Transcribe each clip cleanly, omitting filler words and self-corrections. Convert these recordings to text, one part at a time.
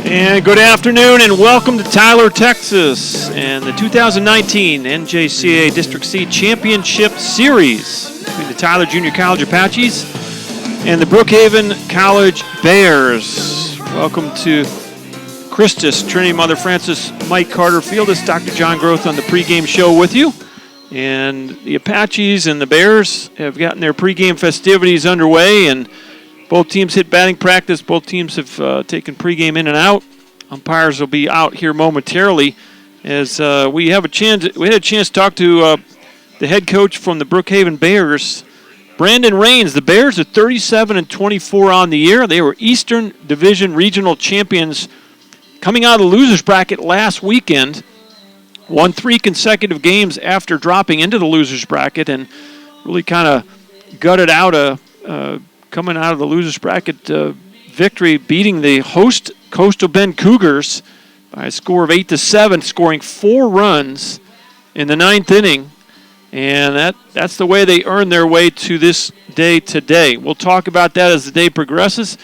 And good afternoon and welcome to Tyler, Texas and the 2019 NJCAA District C Championship Series between the Tyler Junior College Apaches and the Brookhaven College Bears. Welcome to Christus, Trinity Mother Francis, Mike Carter Field. This is Dr. John Groth on the pregame show with you. And the Apaches and the Bears have gotten their pregame festivities underway, and both teams hit batting practice. Both teams have taken pregame in and out. Umpires will be out here momentarily as we had a chance to talk to the head coach from the Brookhaven Bears, Brandon Rains. The Bears are 37-24 on the year. They were Eastern Division Regional Champions coming out of the losers bracket last weekend. Won 3 consecutive games after dropping into the losers bracket and really kind of gutted out coming out of the losers bracket victory, beating the host Coastal Bend Cougars by a score of 8-7, scoring 4 runs in the 9th inning. And that's the way they earned their way to this day today. We'll talk about that as the day progresses.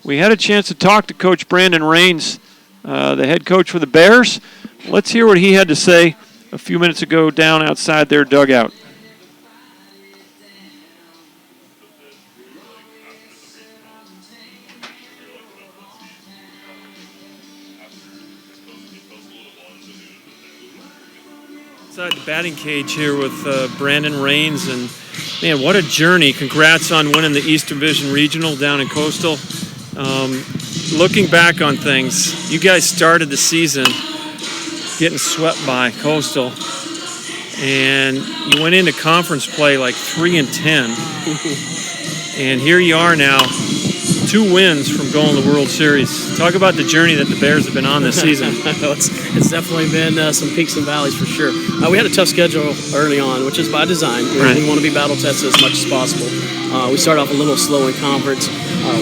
We had a chance to talk to Coach Brandon Rains, the head coach for the Bears. Let's hear what he had to say a few minutes ago down outside their dugout. Inside the batting cage here with Brandon Rains, and man, what a journey. Congrats on winning the Eastern Division Regional down in Coastal. Looking back on things, you guys started the season getting swept by Coastal, and you went into conference play like 3-10, and here you are now, 2 wins from going to the World Series. Talk about the journey that the Bears have been on this season. It's definitely been some peaks and valleys for sure. We had a tough schedule early on, which is by design. We want to be battle tested as much as possible. We started off a little slow in conference.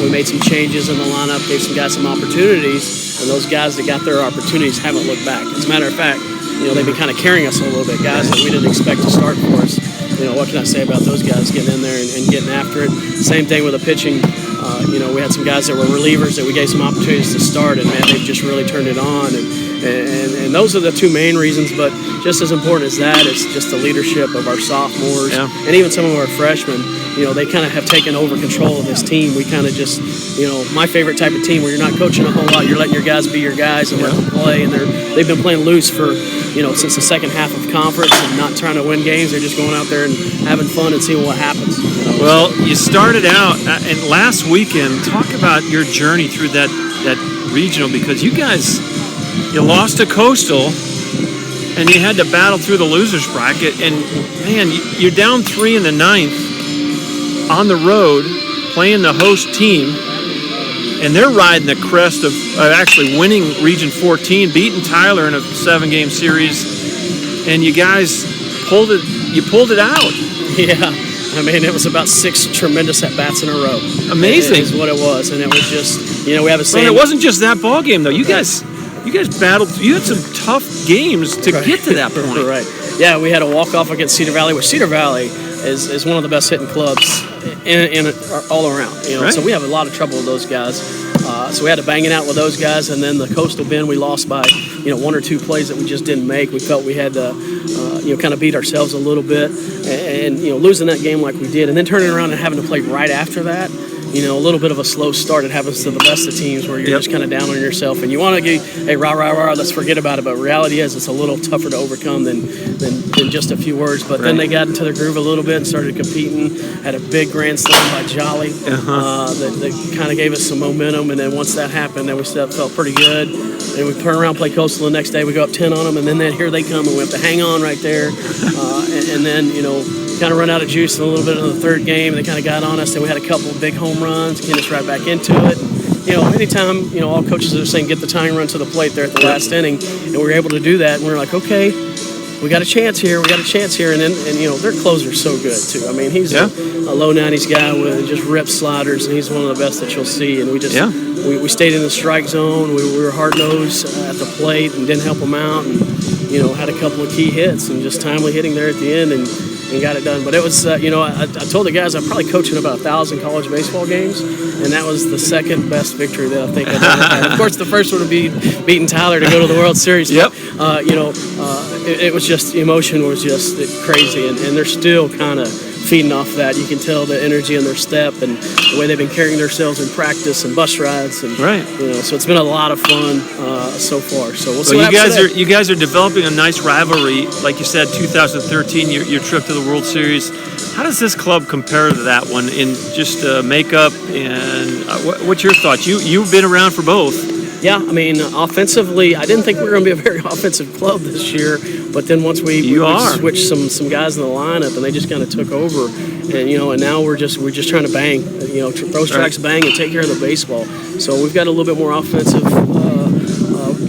We made some changes in the lineup, gave some guys some opportunities, and those guys that got their opportunities haven't looked back. As a matter of fact, they've been kind of carrying us a little bit, guys that we didn't expect to start for us. What can I say about those guys getting in there and getting after it? Same thing with the pitching. We had some guys that were relievers that we gave some opportunities to start, and man, they've just really turned it on. And those are the 2 main reasons, but just as important as that is just the leadership of our sophomores and even some of our freshmen. They kind of have taken over control of this team. We kind of just, my favorite type of team where you're not coaching a whole lot, you're letting your guys be your guys and let them play, and they've been playing loose for, since the second half of conference and not trying to win games. They're just going out there and having fun and seeing what happens. Well, you started out, and last weekend, talk about your journey through that regional, because you guys, you lost to Coastal, and you had to battle through the losers bracket, and man, you're down 3 in the 9th on the road playing the host team, and they're riding the crest of actually winning Region 14, beating Tyler in a 7-game series, and you guys pulled it out. Yeah. I mean, it was about 6 tremendous at-bats in a row. Amazing. Is what it was, and it was just, we have a saying. Well, it wasn't just that ball game, though. You guys battled. You had some tough games to get to that point. Right. Yeah, we had a walk-off against Cedar Valley, which Cedar Valley is one of the best hitting clubs in all around. Right. So we have a lot of trouble with those guys. So we had to bang it out with those guys, and then the Coastal Bend we lost by 1 or 2 plays that we just didn't make. We felt we had to kind of beat ourselves a little bit, and losing that game like we did, and then turning around and having to play right after that. A little bit of a slow start. It happens to the best of teams where you're just kind of down on yourself, and you want to get, hey, rah, rah, rah, let's forget about it. But reality is it's a little tougher to overcome than just a few words. But then they got into the groove a little bit and started competing. Had a big grand slam by Jolly that kind of gave us some momentum. And then once that happened, then we felt pretty good. And we turn around, play Coastal the next day. We go up 10 on them, and then here they come, and we have to hang on right there. And then, kind of run out of juice a little bit in the 3rd game. They kind of got on us, and we had a couple of big home runs, get us right back into it. Anytime, all coaches are saying get the tying run to the plate there at the last inning, and we were able to do that, and we were like, okay, we got a chance here, and their closer's so good too. I mean, he's a low 90s guy with just rip sliders, and he's one of the best that you'll see. And we just we stayed in the strike zone. We were hard-nosed at the plate and didn't help him out, and had a couple of key hits and just timely hitting there at the end. And and got it done. But it was, I told the guys I'm probably coaching about 1,000 college baseball games, and that was the second best victory that I think I've ever had. Of course, the first one would be beating Tyler to go to the World Series. Yep. But, it was just, emotion was just crazy, and they're still kind of feeding off that. You can tell the energy in their step and the way they've been carrying themselves in practice and bus rides, and right. So it's been a lot of fun so far. So we'll see well, what happens today. you guys are developing a nice rivalry, like you said, 2013, your trip to the World Series. How does this club compare to that one in just makeup and what's your thoughts? You've been around for both. Yeah, I mean, offensively, I didn't think we were going to be a very offensive club this year, but then once we switched some guys in the lineup, and they just kind of took over, and now we're just trying to bang, throw strikes, bang, and take care of the baseball. So we've got a little bit more offensive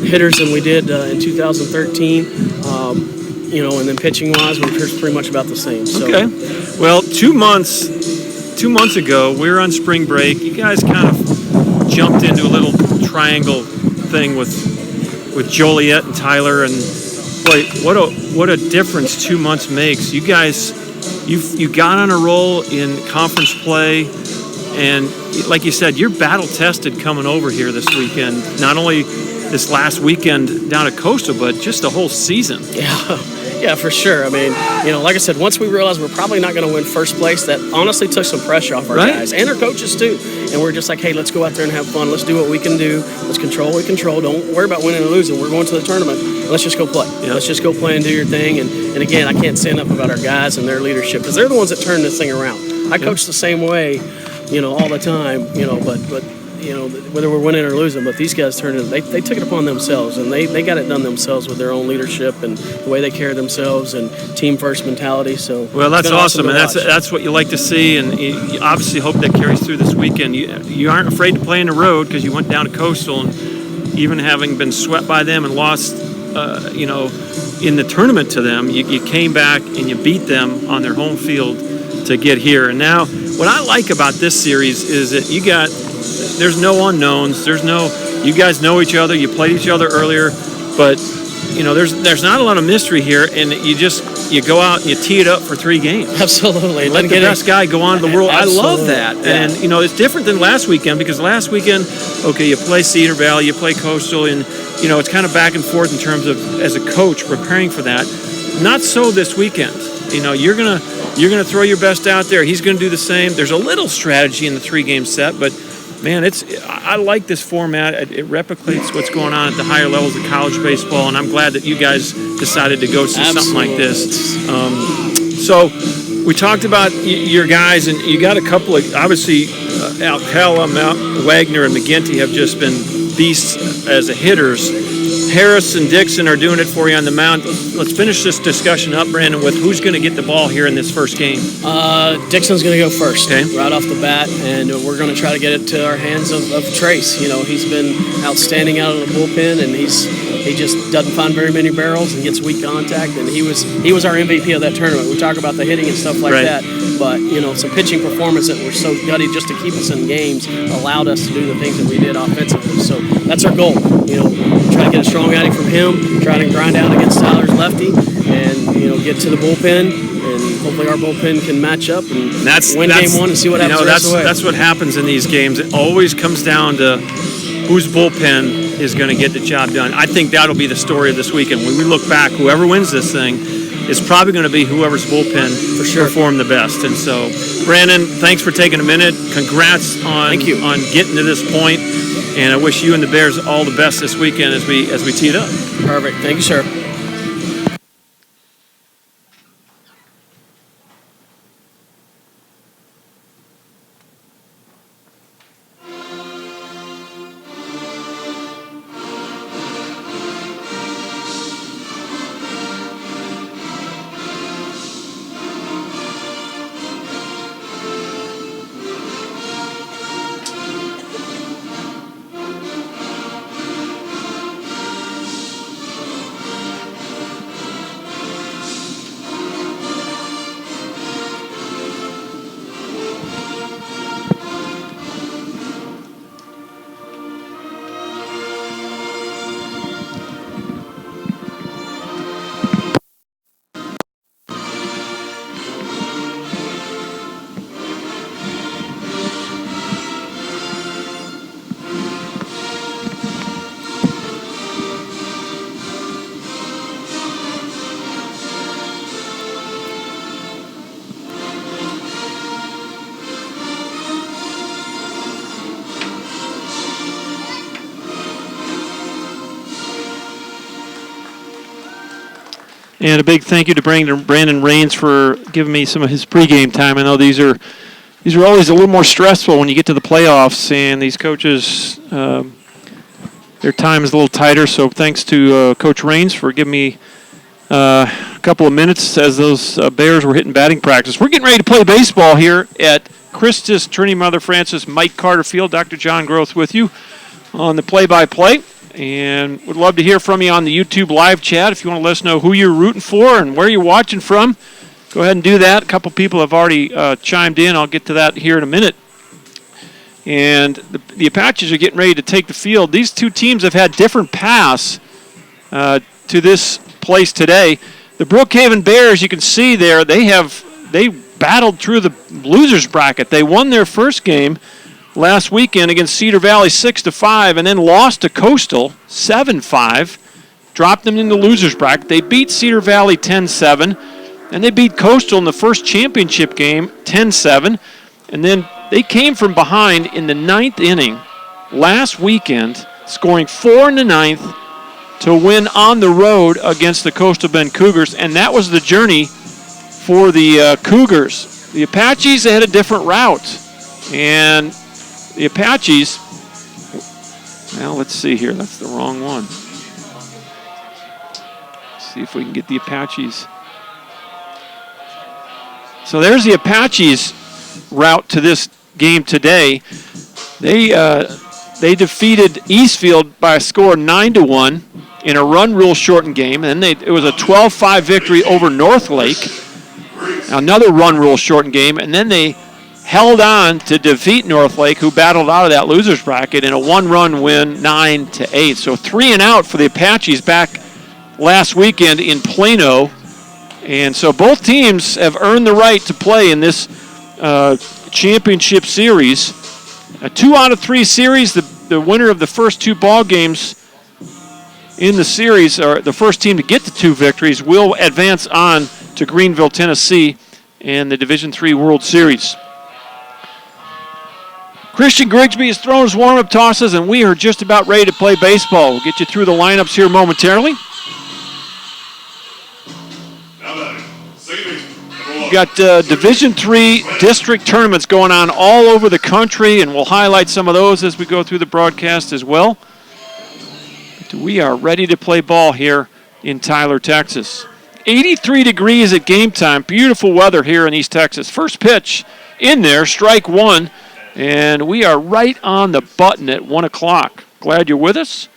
hitters than we did in 2013, and then pitching wise, we're pretty much about the same. So. Okay, well, 2 months ago, we were on spring break. You guys kind of jumped into a little triangle thing with Joliet and Tyler, and boy, what a difference 2 months makes. You guys, you got on a roll in conference play, and like you said, you're battle tested coming over here this weekend. Not only this last weekend down at Coastal, but just the whole season. Yeah, for sure. I mean, like I said, once we realized we're probably not going to win first place, that honestly took some pressure off our guys and our coaches too. And we're just like, hey, let's go out there and have fun. Let's do what we can do. Let's control what we control. Don't worry about winning or losing. We're going to the tournament. Let's just go play. Yep. Let's just go play and do your thing. And again, I can't say enough about our guys and their leadership, because they're the ones that turn this thing around. I coach the same way, all the time, but whether we're winning or losing, but these guys they took it upon themselves, and they got it done themselves with their own leadership and the way they carry themselves and team first mentality. So well, that's awesome, and that's what you like to see, and you obviously hope that carries through this weekend. You aren't afraid to play in the road, because you went down to Coastal, and even having been swept by them and lost, in the tournament to them, you came back and you beat them on their home field to get here. And now, what I like about this series is that there's no unknowns. You guys know each other. You played each other earlier, but there's not a lot of mystery here, and you go out and you tee it up for 3 games. Absolutely. Let the best guy go on to the world. Absolutely. I love that. Yeah. And it's different than last weekend, because last weekend, okay, you play Cedar Valley, you play Coastal, and it's kind of back and forth in terms of, as a coach, preparing for that. Not so this weekend. You're gonna throw your best out there. He's gonna do the same. There's a little strategy in the 3-game set, but man, I like this format. It replicates what's going on at the higher levels of college baseball, and I'm glad that you guys decided to go see something like this. So we talked about your guys, and you got a couple of, obviously, Alcala, Wagner, and McGinty have just been beasts as a hitters. Harris and Dixon are doing it for you on the mound. Let's finish this discussion up, Brandon, with who's going to get the ball here in this first game. Dixon's going to go first, okay, right off the bat, and we're going to try to get it to our hands of Trace. He's been outstanding out of the bullpen, and he just doesn't find very many barrels and gets weak contact, and he was our MVP of that tournament. We talk about the hitting and stuff like that, but some pitching performance that were so gutty just to keep us in games allowed us to do the things that we did offensively. So that's our goal. Try to get a strong outing from him, try to grind out against Tyler's lefty, and get to the bullpen, and hopefully our bullpen can match up and win game 1 and see what happens the rest of the way. That's what happens in these games. It always comes down to whose bullpen is going to get the job done. I think that'll be the story of this weekend. When we look back, whoever wins this thing is probably going to be whoever's bullpen performed the best. And so, Brandon, thanks for taking a minute. Congrats on getting to this point. And I wish you and the Bears all the best this weekend as we tee it up. Perfect. Thank you, sir. And a big thank you to Brandon Rains for giving me some of his pregame time. I know these are always a little more stressful when you get to the playoffs, and these coaches, their time is a little tighter. So thanks to Coach Rains for giving me a couple of minutes as those Bears were hitting batting practice. We're getting ready to play baseball here at Christus Trinity Mother Francis Mike Carter Field. Dr. John Groth with you on the play-by-play. And would love to hear from you on the YouTube live chat. If you want to let us know who you're rooting for and where you're watching from, go ahead and do that. A couple people have already chimed in. I'll get to that here in a minute. And the Apaches are getting ready to take the field. These two teams have had different paths to this place today. The Brookhaven Bears, you can see there, they battled through the losers bracket. They won their first game last weekend against Cedar Valley 6-5, and then lost to Coastal 7-5, dropped them in the losers bracket. They beat Cedar Valley 10-7, and they beat Coastal in the first championship game 10-7, and then they came from behind in the 9th inning last weekend, scoring 4 in the 9th to win on the road against the Coastal Bend Cougars, and that was the journey for the Cougars. The Apaches, they had a different route, and the Apaches, well, let's see here. That's the wrong one. Let's see if we can get the Apaches. So there's the Apaches' route to this game today. They defeated Eastfield by a score 9-1 in a run rule shortened game. And then it was a 12-5 victory over Northlake. Another run rule shortened game. And then they held on to defeat Northlake, who battled out of that losers bracket in a one-run win, 9-8. So 3 and out for the Apaches back last weekend in Plano. And so both teams have earned the right to play in this championship series. A 2 out of 3 series. The winner of the first 2 ball games in the series, or the first team to get to 2 victories, will advance on to Greenville, Tennessee, in the Division III World Series. Christian Grigsby is throwing his warm-up tosses, and we are just about ready to play baseball. We'll get you through the lineups here momentarily. We've got Division III district tournaments going on all over the country, and we'll highlight some of those as we go through the broadcast as well. But we are ready to play ball here in Tyler, Texas. 83 degrees at game time. Beautiful weather here in East Texas. First pitch in there, strike 1. And we are right on the button at 1 o'clock. Glad you're with us.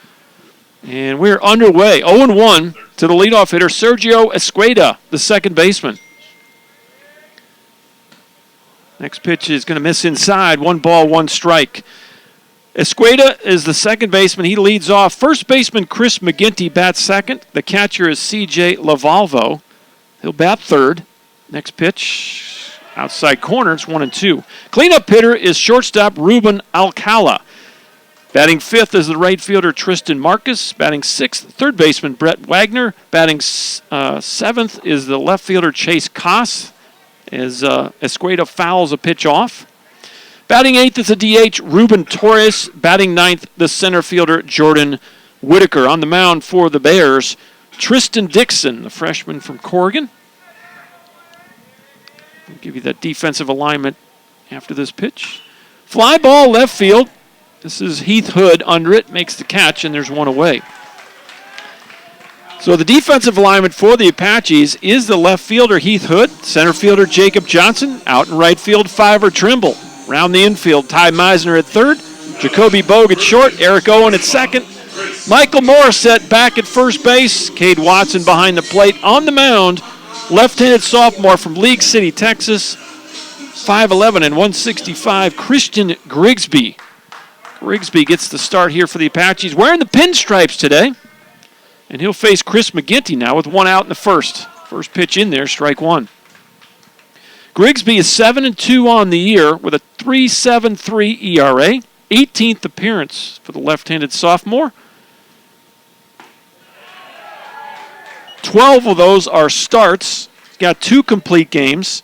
And we're underway. 0-1 to the leadoff hitter, Sergio Escueda, the second baseman. Next pitch is going to miss inside. 1 ball, 1 strike. Escueda is the second baseman. He leads off. First baseman Chris McGinty bats second. The catcher is C.J. Lavalvo. He'll bat third. Next pitch, outside corner, it's 1-2. Cleanup hitter is shortstop Ruben Alcala. Batting fifth is the right fielder Tristan Marcus. Batting sixth, third baseman Brett Wagner. Batting seventh is the left fielder Chase Koss, as Escueda fouls a pitch off. Batting eighth is the DH Ruben Torres. Batting ninth, the center fielder Jordan Whitaker. On the mound for the Bears, Tristan Dixon, the freshman from Corrigan. I'll give you that defensive alignment after this pitch. Fly ball left field. This is Heath Hood under it, makes the catch, and there's 1 away. So the defensive alignment for the Apaches is the left fielder Heath Hood, center fielder Jacob Johnson, out in right field Fiver Trimble. Round the infield, Ty Meisner at third, Jacoby Bogue at short, Eric Owen at second, Michael Morissette back at first base, Cade Watson behind the plate. On the mound, left-handed sophomore from League City, Texas, 5'11" and 165, Christian Grigsby. Grigsby gets the start here for the Apaches, wearing the pinstripes today. And he'll face Chris McGinty now with 1 out in the first. First pitch in there, strike 1. Grigsby is 7-2 on the year with a 3.73 ERA. 18th appearance for the left-handed sophomore. 12 of those are starts. He's got 2 complete games.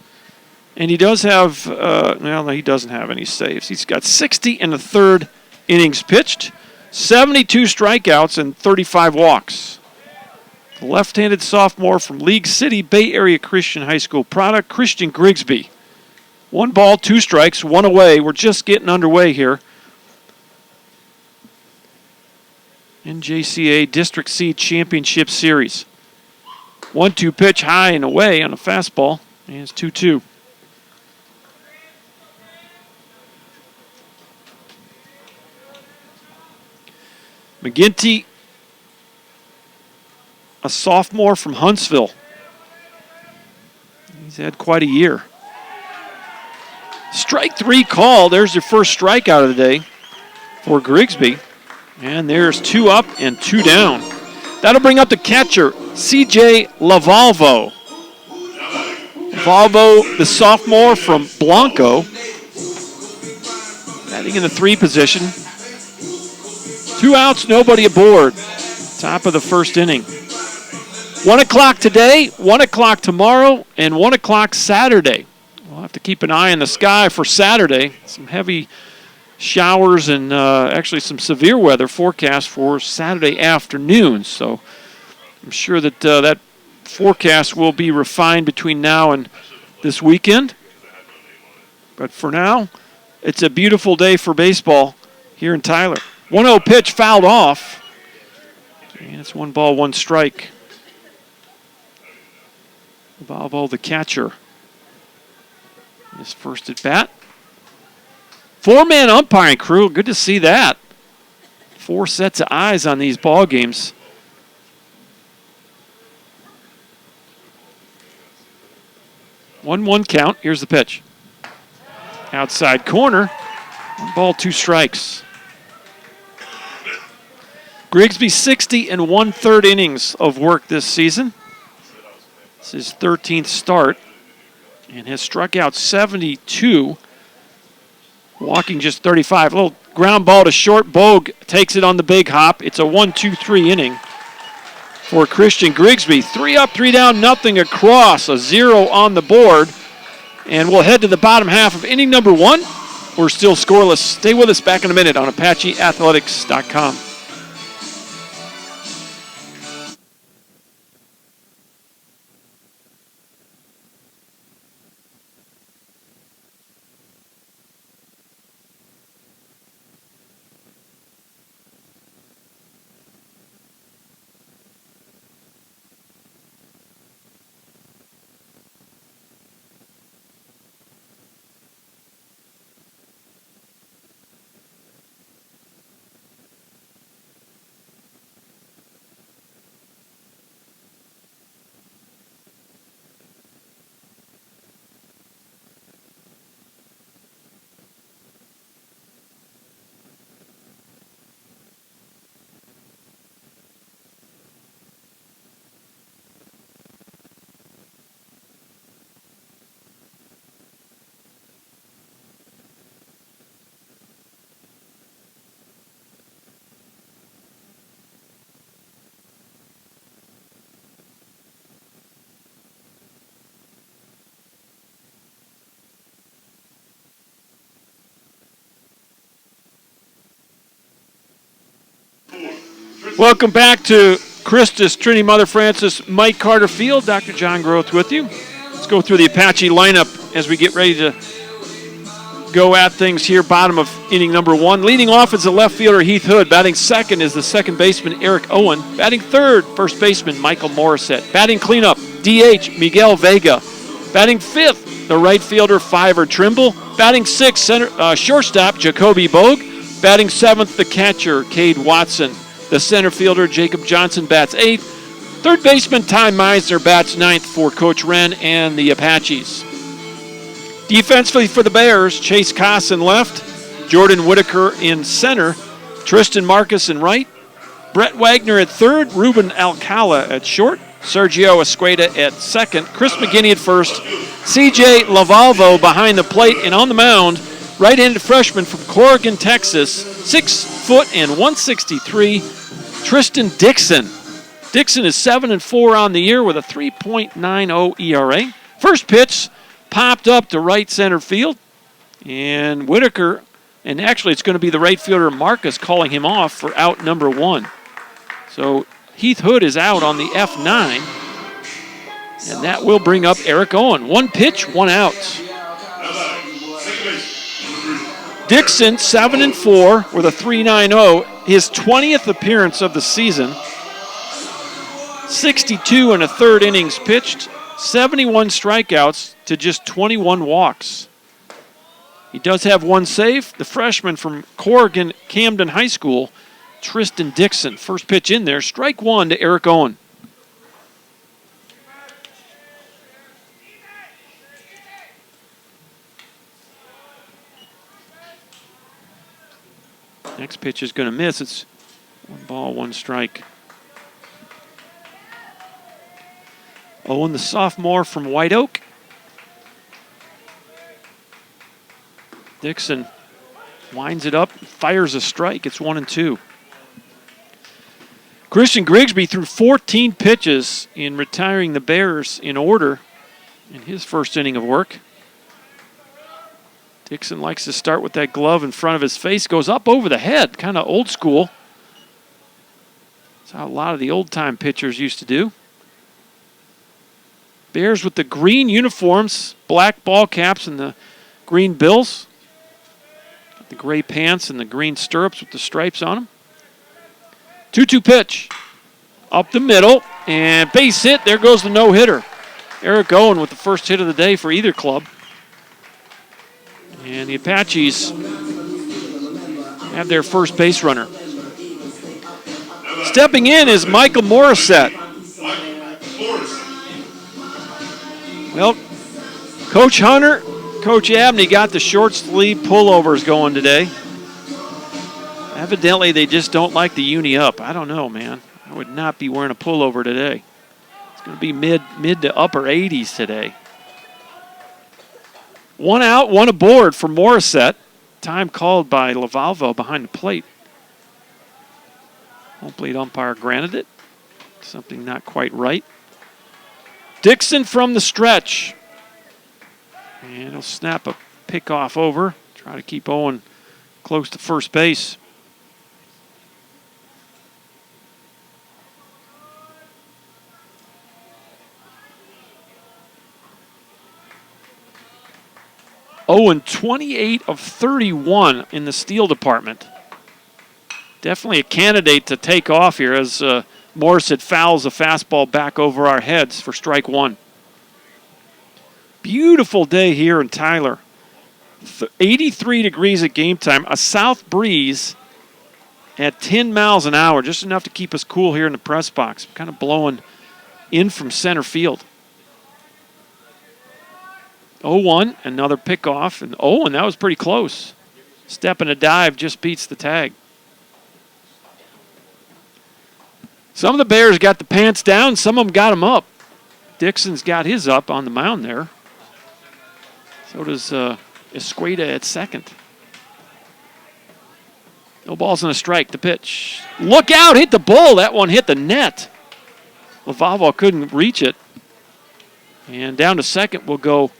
And he does have, no, he doesn't have any saves. He's got 60 in the third innings pitched, 72 strikeouts, and 35 walks. The left-handed sophomore from League City Bay Area Christian High School product, Christian Grigsby. 1 ball, 2 strikes, 1 away. We're just getting underway here. NJCAA District C Championship Series. 1-2 pitch high and away on a fastball. And it's 2-2. McGinty, a sophomore from Huntsville. He's had quite a year. Strike 3 call. There's your first strikeout of the day for Grigsby. And there's 2 up and 2 down. That'll bring up the catcher, C.J. Lavalvo. Lavalvo, the sophomore from Blanco. Batting in the 3 position. 2 outs, nobody aboard. Top of the first inning. 1 o'clock today, 1 o'clock tomorrow, and 1 o'clock Saturday. We'll have to keep an eye on the sky for Saturday. Some heavy showers and actually some severe weather forecast for Saturday afternoon. So I'm sure that that forecast will be refined between now and this weekend. But for now, it's a beautiful day for baseball here in Tyler. 1-0 pitch fouled off. And it's 1 ball, 1 strike. Lavalvo, the catcher. His first at bat. 4-man umpiring crew. Good to see that. 4 sets of eyes on these ball games. One count. Here's the pitch. Outside corner. 1 ball, 2 strikes. Grigsby 60 1/3 innings of work this season. It's his 13th start and has struck out 72, walking just 35. A little ground ball to short. Bogue takes it on the big hop. It's a 1-2-3 inning for Christian Grigsby. 3 up, 3 down, nothing across. A 0 on the board. And we'll head to the bottom half of inning number 1. We're still scoreless. Stay with us back in a minute on ApacheAthletics.com. Welcome back to Christus Trinity Mother Francis Mike Carter Field. Dr. John Groth with you. Let's go through the Apache lineup as we get ready to go at things here. Bottom of inning number 1. Leading off is the left fielder Heath Hood. Batting second is the second baseman Eric Owen. Batting third, first baseman Michael Morissette. Batting cleanup, DH Miguel Vega. Batting fifth, the right fielder Fiver Trimble. Batting sixth, shortstop Jacoby Bogue. Batting seventh, the catcher Cade Watson. The center fielder, Jacob Johnson, bats 8th. Third baseman, Ty Meisner, bats 9th for Coach Wren and the Apaches. Defensively for the Bears, Chase Koss in left, Jordan Whitaker in center, Tristan Marcus in right, Brett Wagner at third, Ruben Alcala at short, Sergio Escueda at second, Chris McGinney at first, C.J. Lavalvo behind the plate, and on the mound, right-handed freshman from Corrigan, Texas, 6 foot and 163, Tristan Dixon. Dixon is 7-4 on the year with a 3.90 ERA. First pitch popped up to right center field, and Whitaker, and actually it's going to be the right fielder Marcus calling him off for out number 1. So Heath Hood is out on the F9. And that will bring up Eric Owen. 1 pitch, 1 out. Dixon, 7-4 with a 3.90. His 20th appearance of the season. 62 and a third innings pitched. 71 strikeouts to just 21 walks. He does have 1 save. The freshman from Corrigan Camden High School, Tristan Dixon. First pitch in there. Strike 1 to Eric Owen. Next pitch is going to miss. It's 1 ball, 1 strike. Owen, the sophomore from White Oak. Dixon winds it up, fires a strike. It's 1-2. Christian Grigsby threw 14 pitches in retiring the Bears in order in his first inning of work. Dixon likes to start with that glove in front of his face. Goes up over the head, kind of old school. That's how a lot of the old-time pitchers used to do. Bears with the green uniforms, black ball caps and the green bills. Got the gray pants and the green stirrups with the stripes on them. 2-2 pitch. Up the middle, and base hit. There goes the no-hitter. Eric Owen with the first hit of the day for either club. And the Apaches have their first base runner. Stepping in is Michael Morissette. Well, Coach Hunter, Coach Abney got the short sleeve pullovers going today. Evidently, they just don't like the uni up. I don't know, man. I would not be wearing a pullover today. It's going to be mid to upper 80s today. 1 out, 1 aboard for Morissette. Time called by Lavalvo behind the plate. Home plate umpire granted it. Something not quite right. Dixon from the stretch. And he'll snap a pickoff over. Try to keep Owen close to first base. Owen, 28 of 31 in the steal department. Definitely a candidate to take off here as Morissette fouls a fastball back over our heads for strike 1. Beautiful day here in Tyler. 83 degrees at game time. A south breeze at 10 miles an hour, just enough to keep us cool here in the press box. Kind of blowing in from center field. 0-1, another pickoff. And Owen, that was pretty close. Step and a dive just beats the tag. Some of the Bears got the pants down. Some of them got them up. Dixon's got his up on the mound there. So does Escueda at second. No balls and a strike. The pitch. Look out. Hit the bull. That one hit the net. Lavalvo couldn't reach it. And down to second will go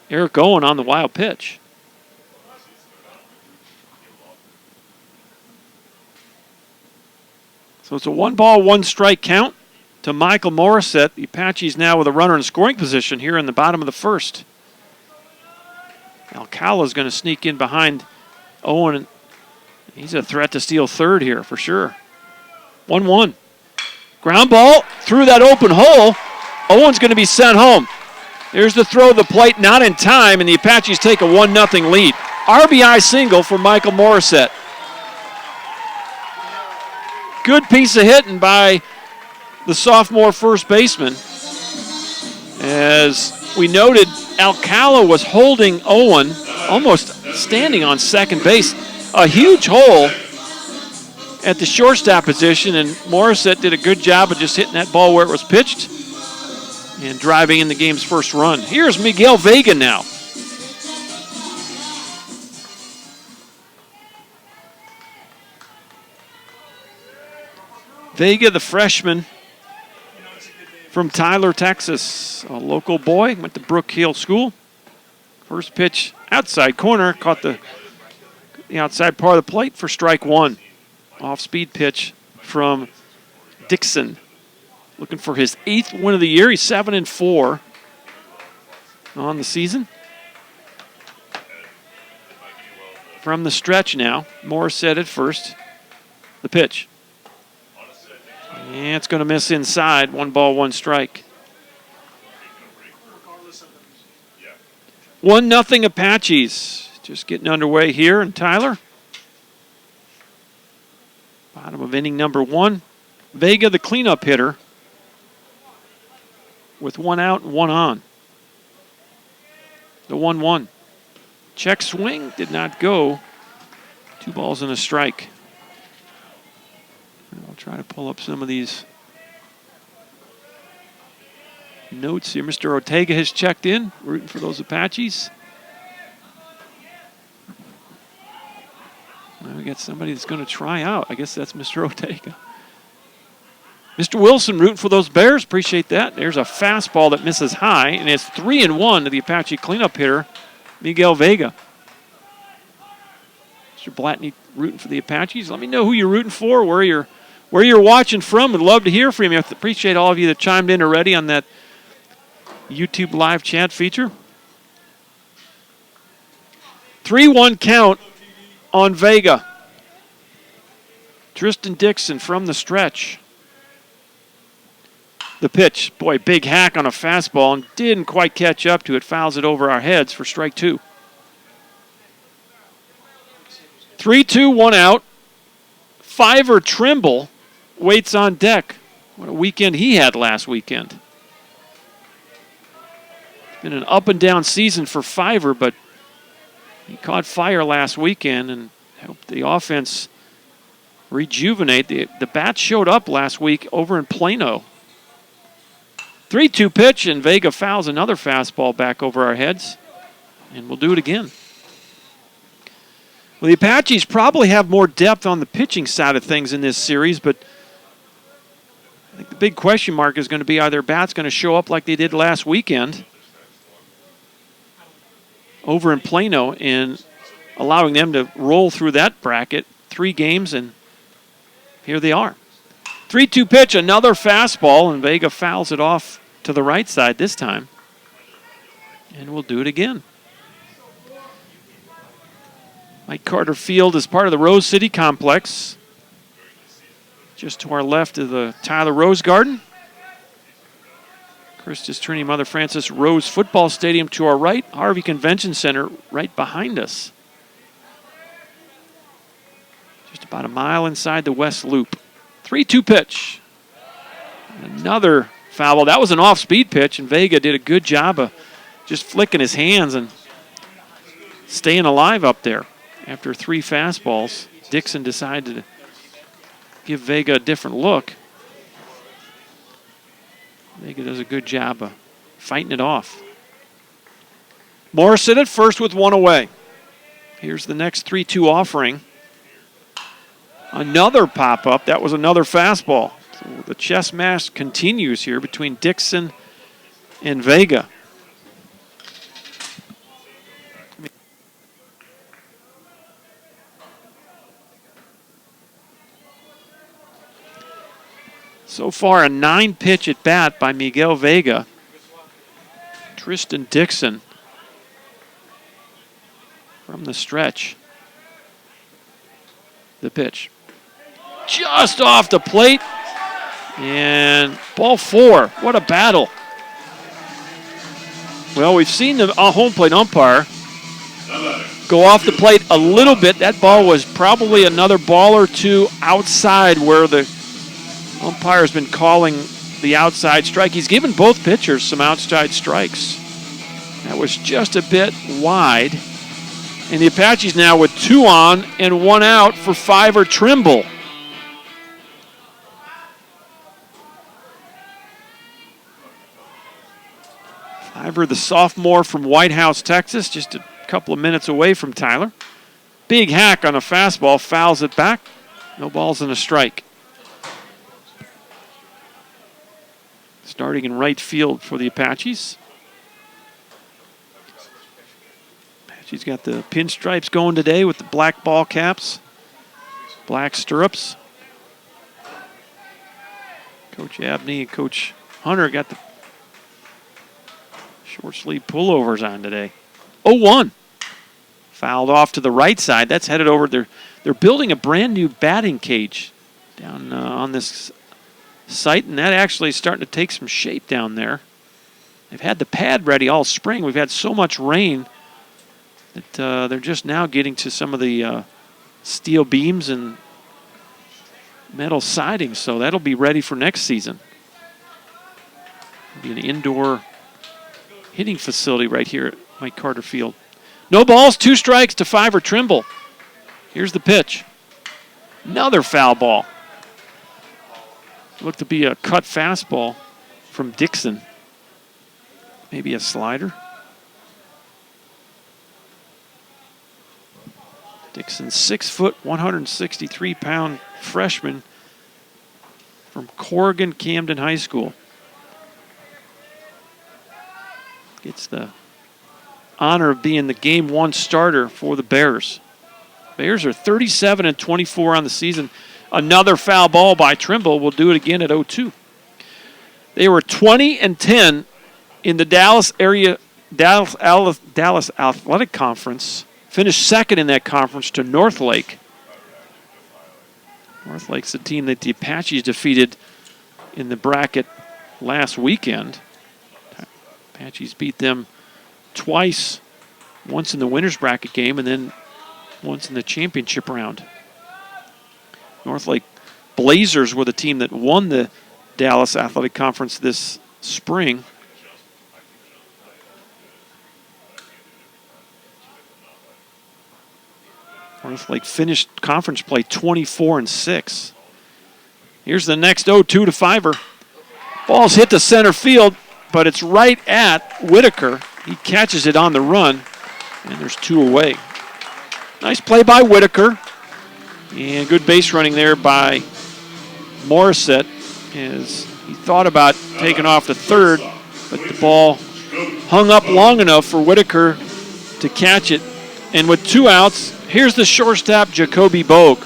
Eric Owen on the wild pitch. So it's a 1 ball, 1 strike count to Michael Morissette. The Apaches now with a runner in scoring position here in the bottom of the first. Alcala's going to sneak in behind Owen. He's a threat to steal third here for sure. 1-1. Ground ball through that open hole. Owen's going to be sent home. There's the throw to the plate, not in time, and the Apaches take a 1-0 lead. RBI single for Michael Morissette. Good piece of hitting by the sophomore first baseman. As we noted, Alcala was holding Owen, almost standing on second base. A huge hole at the shortstop position, and Morissette did a good job of just hitting that ball where it was pitched and driving in the game's first run. Here's Miguel Vega now. Vega, the freshman from Tyler, Texas. A local boy, went to Brook Hill School. First pitch, outside corner, caught the outside part of the plate for strike 1. Off-speed pitch from Dixon. looking for his 8th win of the year. He's 7-4 on the season. From the stretch now, Morissette at first. The pitch. And it's going to miss inside. 1 ball, 1 strike. 1-0 Apaches. Just getting underway here in Tyler. Bottom of inning number 1. Vega, the cleanup hitter, with 1 out and 1 on. The 1-1. Check swing did not go. 2 balls and a strike. I'll try to pull up some of these notes here. Mr. Ortega has checked in, rooting for those Apaches. Now we got somebody that's going to try out. I guess that's Mr. Ortega. Mr. Wilson rooting for those Bears. Appreciate that. There's a fastball that misses high, and it's 3-1 to the Apache cleanup hitter, Miguel Vega. Mr. Blatney rooting for the Apaches. Let me know who you're rooting for, where you're watching from. Would love to hear from you. I appreciate all of you that chimed in already on that YouTube live chat feature. 3-1 count on Vega. Tristan Dixon from the stretch. The pitch, boy, big hack on a fastball and didn't quite catch up to it. Fouls it over our heads for strike 2. 3-2, 1 out. Fiver Trimble waits on deck. What a weekend he had last weekend. It's been an up and down season for Fiver, but he caught fire last weekend and helped the offense rejuvenate. The bat showed up last week over in Plano. 3-2 pitch, and Vega fouls another fastball back over our heads. And we'll do it again. Well, the Apaches probably have more depth on the pitching side of things in this series, but I think the big question mark is going to be, are their bats going to show up like they did last weekend over in Plano and allowing them to roll through that bracket, 3 games, and here they are. 3-2 pitch, another fastball, and Vega fouls it off to the right side this time. And we'll do it again. Mike Carter Field is part of the Rose City Complex. Just to our left of the Tyler Rose Garden. Christus Trinity Mother Frances Rose Football Stadium to our right. Harvey Convention Center right behind us. Just about a mile inside the West Loop. 3-2 pitch. Another foul ball. That was an off-speed pitch, and Vega did a good job of just flicking his hands and staying alive up there. After 3 fastballs, Dixon decided to give Vega a different look. Vega does a good job of fighting it off. Morrison at first with 1 away. Here's the next 3-2 offering. Another pop-up. That was another fastball. So the chess match continues here between Dixon and Vega. So far, a 9-pitch at bat by Miguel Vega. Tristan Dixon from the stretch. The pitch. Just off the plate. And ball 4. What a battle. Well, we've seen the home plate umpire go off the plate a little bit. That ball was probably another ball or 2 outside where the umpire's been calling the outside strike. He's given both pitchers some outside strikes. That was just a bit wide. And the Apaches now with 2 on and 1 out for Fiver Trimble. Fiver, the sophomore from White House, Texas, just a couple of minutes away from Tyler. Big hack on a fastball, fouls it back. No balls and a strike. Starting in right field for the Apaches. Apaches got the pinstripes going today with the black ball caps, black stirrups. Coach Abney and Coach Hunter got the short sleeve pullovers on today. 0-1. Fouled off to the right side. That's headed over. They're building a brand new batting cage down on this site, and that actually is starting to take some shape down there. They've had the pad ready all spring. We've had so much rain that they're just now getting to some of the steel beams and metal siding, so that'll be ready for next season. It'll be an indoor hitting facility right here at Mike Carter Field. No balls, 2 strikes to Fiver Trimble. Here's the pitch. Another foul ball. Looked to be a cut fastball from Dixon. Maybe a slider. Dixon, 6 foot, 163-pound freshman from Corrigan Camden High School. Gets the honor of being the Game 1 starter for the Bears. Bears are 37-24 on the season. Another foul ball by Trimble. Will do it again at 0-2. They were 20-10 in the Dallas Athletic Conference. Finished second in that conference to Northlake. Northlake's the team that the Apaches defeated in the bracket last weekend. Apaches beat them twice, once in the winner's bracket game and then once in the championship round. Northlake Blazers were the team that won the Dallas Athletic Conference this spring. Northlake finished conference play 24-6. Here's the next 0-2 to Fiver. Ball's hit to center field, but it's right at Whitaker. He catches it on the run, and there's 2 away. Nice play by Whitaker, and good base running there by Morissette as he thought about taking off to third, but the ball hung up long enough for Whitaker to catch it. And with 2 outs, here's the shortstop, Jacoby Bogue.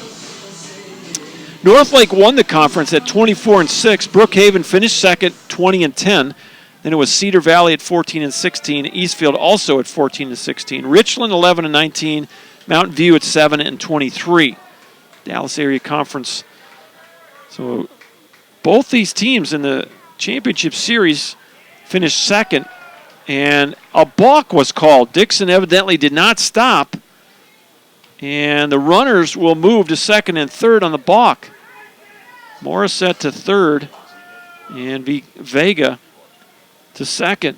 Northlake won the conference at 24-6. Brookhaven finished second, 20-10. Then it was Cedar Valley at 14-16. Eastfield also at 14-16. Richland 11-19. Mountain View at 7-23. Dallas area conference. So both these teams in the championship series finished second, and a balk was called. Dixon evidently did not stop, and the runners will move to second and third on the balk. Morissette to third, and Vega to second.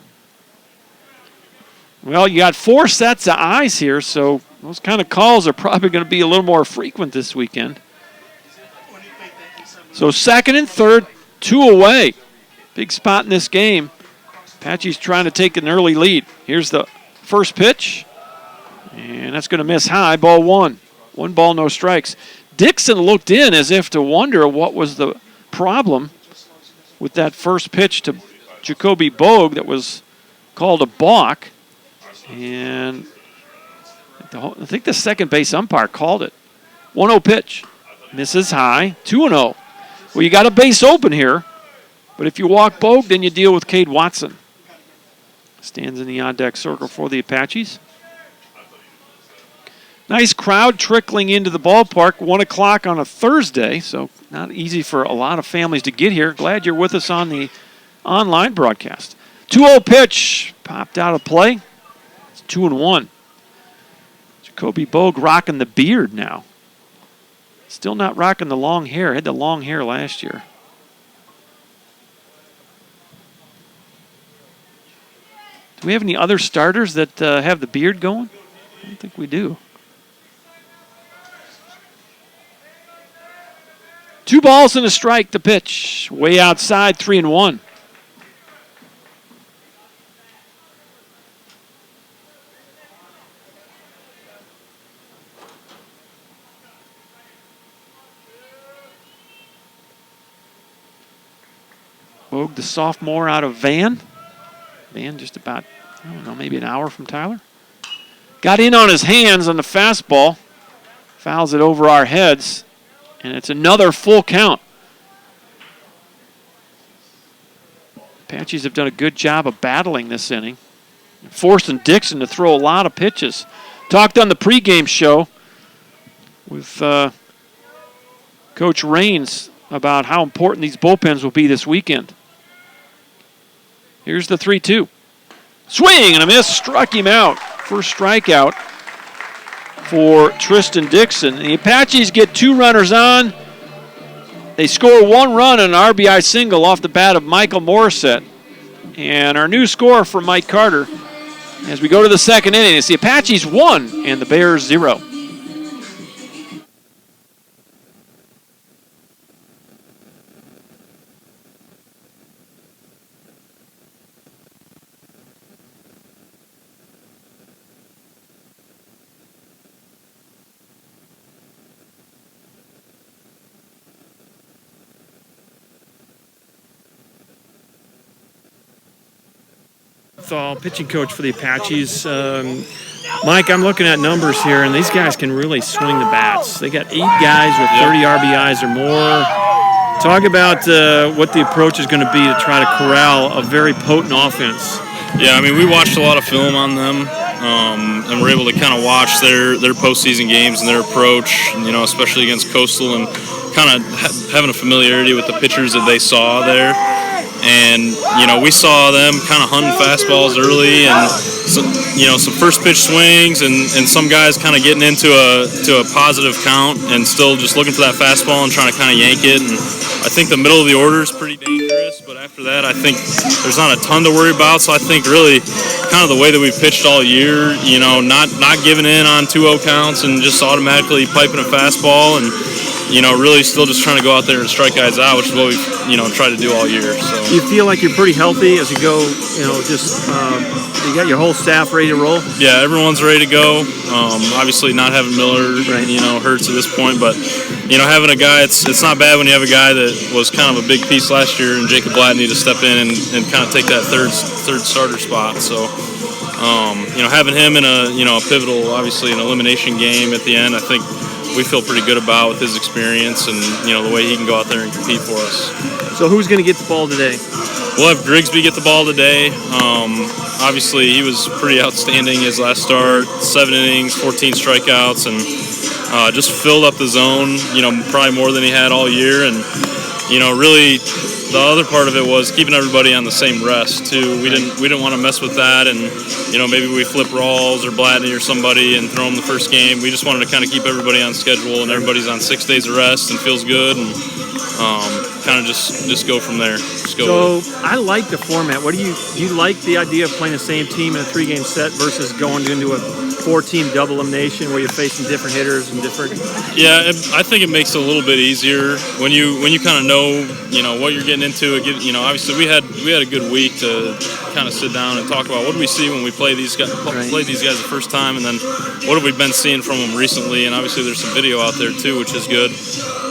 Well, you got 4 sets of eyes here, so those kind of calls are probably going to be a little more frequent this weekend. So second and third, 2 away. Big spot in this game. Apache's trying to take an early lead. Here's the first pitch, and that's going to miss high, ball 1. 1 ball, no strikes. Dixon looked in as if to wonder what was the problem with that first pitch to Jacoby Bogue that was called a balk. And I think the second base umpire called it. 1-0 pitch. Misses high. 2-0. Well, you got a base open here. But if you walk Bogue, then you deal with Cade Watson. Stands in the on-deck circle for the Apaches. Nice crowd trickling into the ballpark. 1 o'clock on a Thursday, so not easy for a lot of families to get here. Glad you're with us on the online broadcast. 2-0 pitch. Popped out of play. It's 2-1. Jacoby Bogue rocking the beard now. Still not rocking the long hair. Had the long hair last year. Do we have any other starters that have the beard going? I don't think we do. 2 balls and a strike, the pitch. Way outside, 3-1. Bogue, the sophomore out of Van. Van just about, I don't know, maybe an hour from Tyler. Got in on his hands on the fastball. Fouls it over our heads. And it's another full count. Apaches have done a good job of battling this inning, forcing Dixon to throw a lot of pitches. Talked on the pregame show with Coach Raines about how important these bullpens will be this weekend. Here's the 3-2. Swing and a miss, struck him out. First strikeout for Tristan Dixon. And the Apaches get 2 runners on. They score 1 run and an RBI single off the bat of Michael Morissette. And our new score for Mike Carter as we go to the second inning. It's the Apaches 1 and the Bears 0. Pitching coach for the Apaches. Mike, I'm looking at numbers here, and these guys can really swing the bats. They got 8 guys with 30 RBIs or more. Talk about what the approach is going to be to try to corral a very potent offense. Yeah, I mean, we watched a lot of film on them, and we're able to kind of watch their postseason games and their approach, especially against Coastal, and kind of having a familiarity with the pitchers that they saw there. And, we saw them kind of hunting fastballs early and, some first pitch swings and some guys kind of getting into a positive count and still just looking for that fastball and trying to kind of yank it. And I think the middle of the order is pretty dangerous, but after that, I think there's not a ton to worry about. So I think really kind of the way that we've pitched all year, not giving in on 2-0 counts and just automatically piping a fastball and, really still just trying to go out there and strike guys out, which is what we've, tried to do all year. So you feel like you're pretty healthy as you go, you got your whole staff ready to roll? Yeah, everyone's ready to go. Obviously not having Miller, right, hurts at this point, but, having a guy, it's not bad when you have a guy that was kind of a big piece last year and Jacob Blatney to step in and kind of take that third starter spot. So, having him in a pivotal, obviously an elimination game at the end, I think we feel pretty good about with his experience and, the way he can go out there and compete for us. So who's going to get the ball today? We'll have Grigsby get the ball today. Obviously, he was pretty outstanding his last start, 7 innings, 14 strikeouts, and just filled up the zone, probably more than he had all year. And, really the other part of it was keeping everybody on the same rest, too. We didn't want to mess with that and, maybe we flip Rawls or Blatney or somebody and throw them the first game. We just wanted to kind of keep everybody on schedule and everybody's on 6 days of rest and feels good and kind of just go from there. So I like the format. Do you like the idea of playing the same team in a 3-game set versus going into a 4-team double elimination where you're facing different hitters and different? Yeah, I think it makes it a little bit easier when you kind of know what you're getting into. Obviously we had a good week to kind of sit down and talk about what do we see when we play these guys the first time, and then what have we been seeing from them recently. And obviously there's some video out there too, which is good.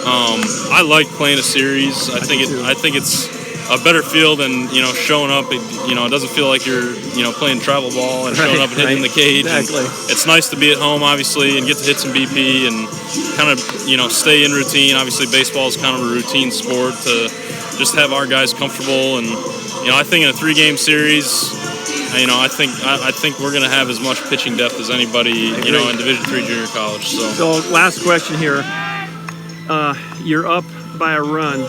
I like playing a series. I think it's a better feel than showing up. It doesn't feel like you're playing travel ball and showing up and hitting the cage. Exactly. It's nice to be at home, obviously, and get to hit some BP and kind of stay in routine. Obviously, baseball is kind of a routine sport to just have our guys comfortable. And I think in a 3-game series, I think we're going to have as much pitching depth as anybody in Division III junior college. So last question here. You're up by a run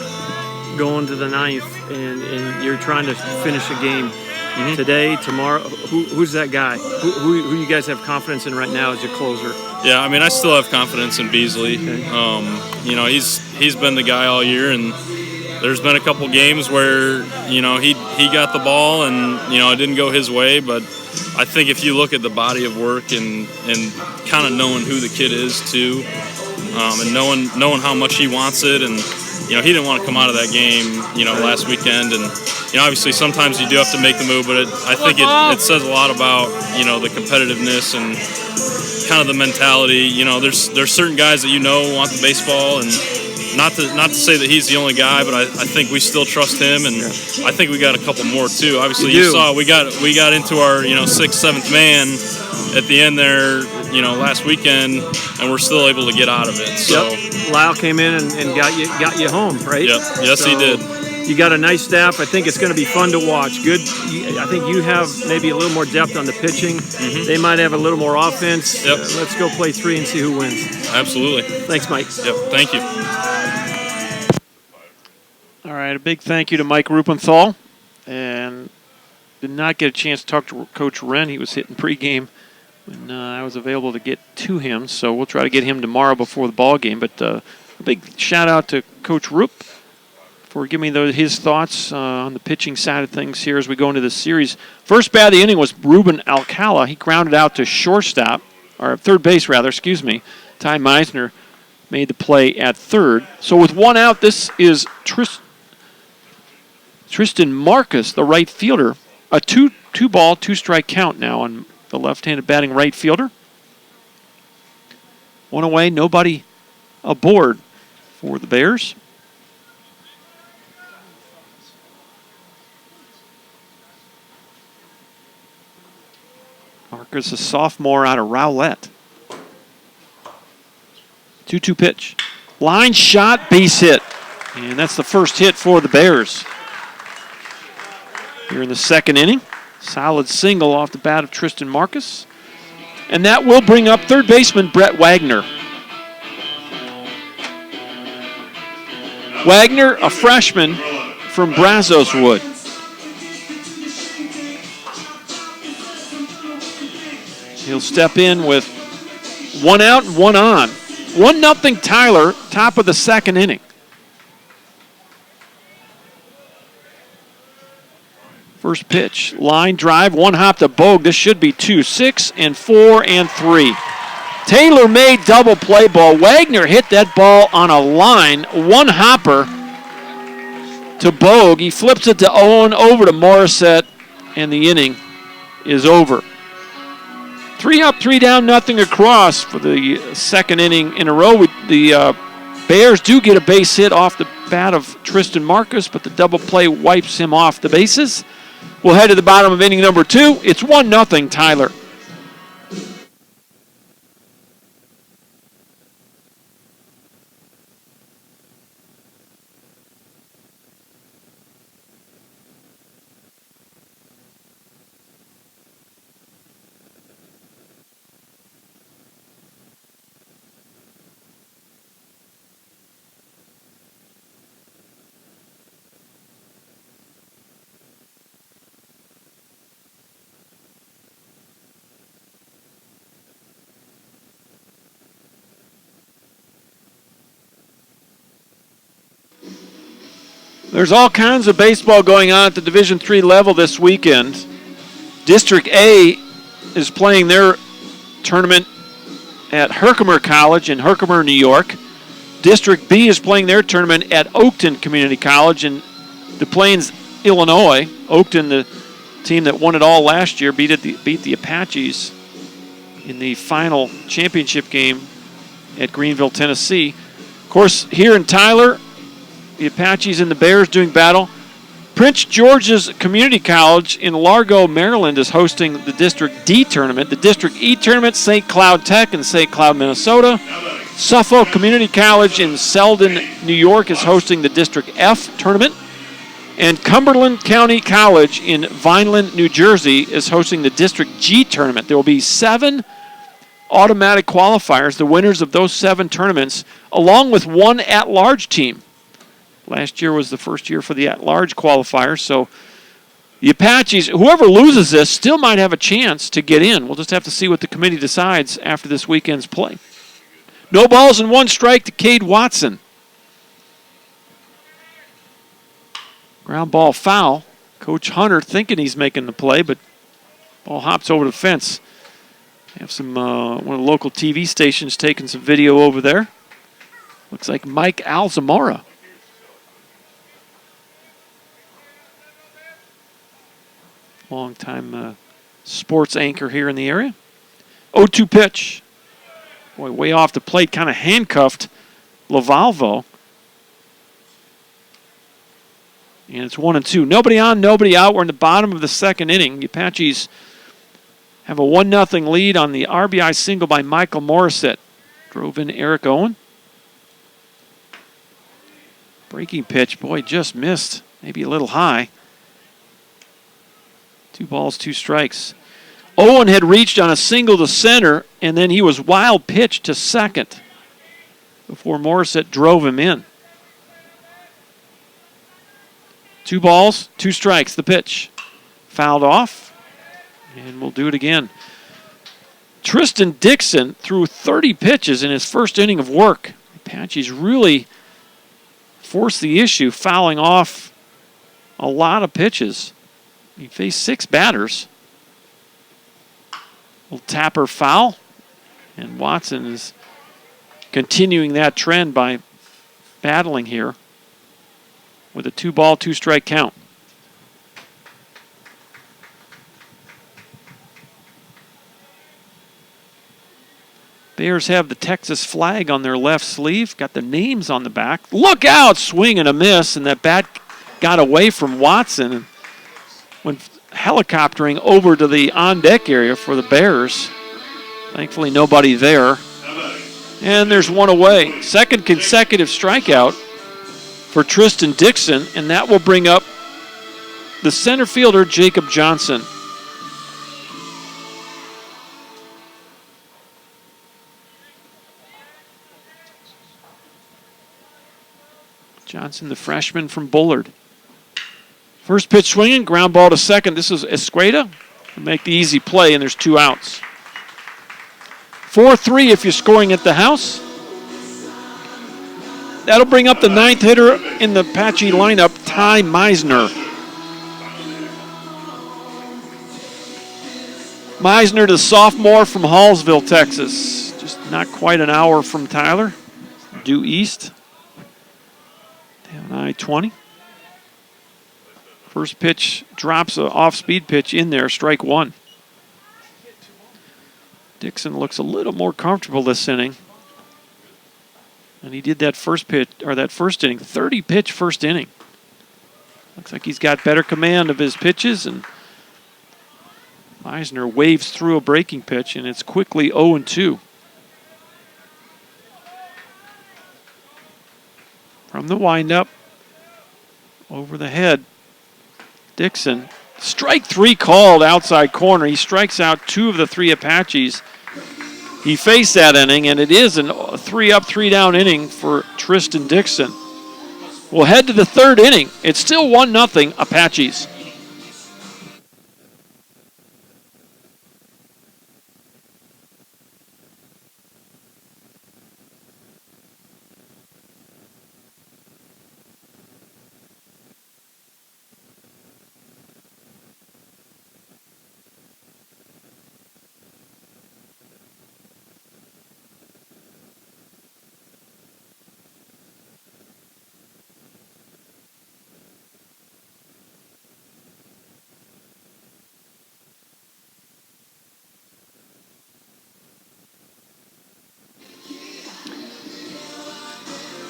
going to the 9th, and you're trying to finish a game today, tomorrow. Who's that guy? Who you guys have confidence in right now as your closer? Yeah, I still have confidence in Beasley. Okay. He's been the guy all year, and there's been a couple games where he got the ball and it didn't go his way, but I think if you look at the body of work and kind of knowing who the kid is too, and knowing how much he wants it, and he didn't want to come out of that game last weekend, and obviously sometimes you do have to make the move, but I think it says a lot about the competitiveness and kind of the mentality. There's certain guys that want the baseball, and not to say that he's the only guy, but I think we still trust him, and I think we got a couple more too. Obviously, you saw we got into our 6th, 7th man at the end there, last weekend, and we're still able to get out of it. So Lyle came in and got you home, right? Yep. Yes, he did. You got a nice staff. I think it's going to be fun to watch. Good. I think you have maybe a little more depth on the pitching. They might have a little more offense. Yep. Let's go play 3 and see who wins. Absolutely. Thanks, Mike. Yep. Thank you. All right, a big thank you to Mike Rupenthal. And did not get a chance to talk to Coach Wren. He was hitting pregame when I was available to get to him. So we'll try to get him tomorrow before the ball game. But a big shout out to Coach Rupp for giving me his thoughts on the pitching side of things here as we go into this series. First bat of the inning was Ruben Alcala. He grounded out to shortstop, or third base rather, excuse me. Ty Meisner made the play at third. So with one out, this is Tristan Marcus, the right fielder. A two-ball, two-strike count now on the left-handed batting right fielder. One away, nobody aboard for the Bears. Marcus, a sophomore out of Rowlett. 2-2 pitch. Line shot, base hit. And that's the first hit for the Bears. Here in the second inning. Solid single off the bat of Tristan Marcus. And that will bring up third baseman Brett Wagner. Wagner, a freshman from Brazoswood. He'll step in with one out and one on. 1-0 Tyler, top of the second inning. First pitch, line drive, one hop to Bogue. This should be 2, 6, and 4, and 3. Taylor made double play ball. Wagner hit that ball on a line, one hopper to Bogue. He flips it to Owen, over to Morissette, and the inning is over. 3 up, 3 down, nothing across for the second inning in a row. The Bears do get a base hit off the bat of Tristan Marcus, but the double play wipes him off the bases. We'll head to the bottom of inning number 2. It's 1-0 Tyler. There's all kinds of baseball going on at the Division III level this weekend. District A is playing their tournament at Herkimer College in Herkimer, New York. District B is playing their tournament at Oakton Community College in Des Plaines, Illinois. Oakton, the team that won it all last year, beat the Apaches in the final championship game at Greenville, Tennessee. Of course, here in Tyler, the Apaches and the Bears doing battle. Prince George's Community College in Largo, Maryland is hosting the District D tournament. The District E tournament, St. Cloud Tech in St. Cloud, Minnesota. Suffolk Community College in Selden, New York is hosting the District F tournament. And Cumberland County College in Vineland, New Jersey is hosting the District G tournament. There will be 7 automatic qualifiers, the winners of those 7 tournaments, along with 1 at-large team. Last year was the first year for the at-large qualifiers, so the Apaches, whoever loses this, still might have a chance to get in. We'll just have to see what the committee decides after this weekend's play. No balls and 1 strike to Cade Watson. Ground ball foul. Coach Hunter thinking he's making the play, but ball hops over the fence. Have some one of the local TV stations taking some video over there. Looks like Mike Alzamora. Long-time sports anchor here in the area. 0-2 pitch. Boy, way off the plate, kind of handcuffed Lavalvo. And it's 1-2. Nobody on, nobody out. We're in the bottom of the second inning. The Apaches have a 1-0 lead on the RBI single by Michael Morissette. Drove in Eric Owen. Breaking pitch, boy, just missed maybe a little high. 2 balls, 2 strikes. Owen had reached on a single to center, and then he was wild pitched to second before Morissette drove him in. 2 balls, 2 strikes. The pitch fouled off, and we'll do it again. Tristan Dixon threw 30 pitches in his first inning of work. Apaches really forced the issue, fouling off a lot of pitches. He faced 6 batters. Little tapper foul, and Watson is continuing that trend by battling here with a 2 ball, 2 strike count. Bears have the Texas flag on their left sleeve, got the names on the back. Look out, swing and a miss, and that bat got away from Watson and went helicoptering over to the on-deck area for the Bears. Thankfully, nobody there. And there's one away. Second consecutive strikeout for Tristan Dixon, and that will bring up the center fielder, Jacob Johnson. Johnson, the freshman from Bullard. First pitch swinging, ground ball to second. This is Escueda to make the easy play, and there's 2 outs. 4-3 if you're scoring at the house. That'll bring up the 9th hitter in the Apache lineup, Ty Meisner. Meisner, the sophomore from Hallsville, Texas. Just not quite an hour from Tyler, due east. Down I-20. First pitch drops an off-speed pitch in there, strike 1. Dixon looks a little more comfortable this inning. And he did that first pitch, or that first inning, 30-pitch first inning. Looks like he's got better command of his pitches, and Meisner waves through a breaking pitch, and it's quickly 0-2. From the windup, over the head, Dixon. Strike 3 called outside corner. He strikes out 2 of the 3 Apaches he faced that inning, and it is a 3-up, 3-down inning for Tristan Dixon. We'll head to the 3rd inning. It's still 1-0 Apaches.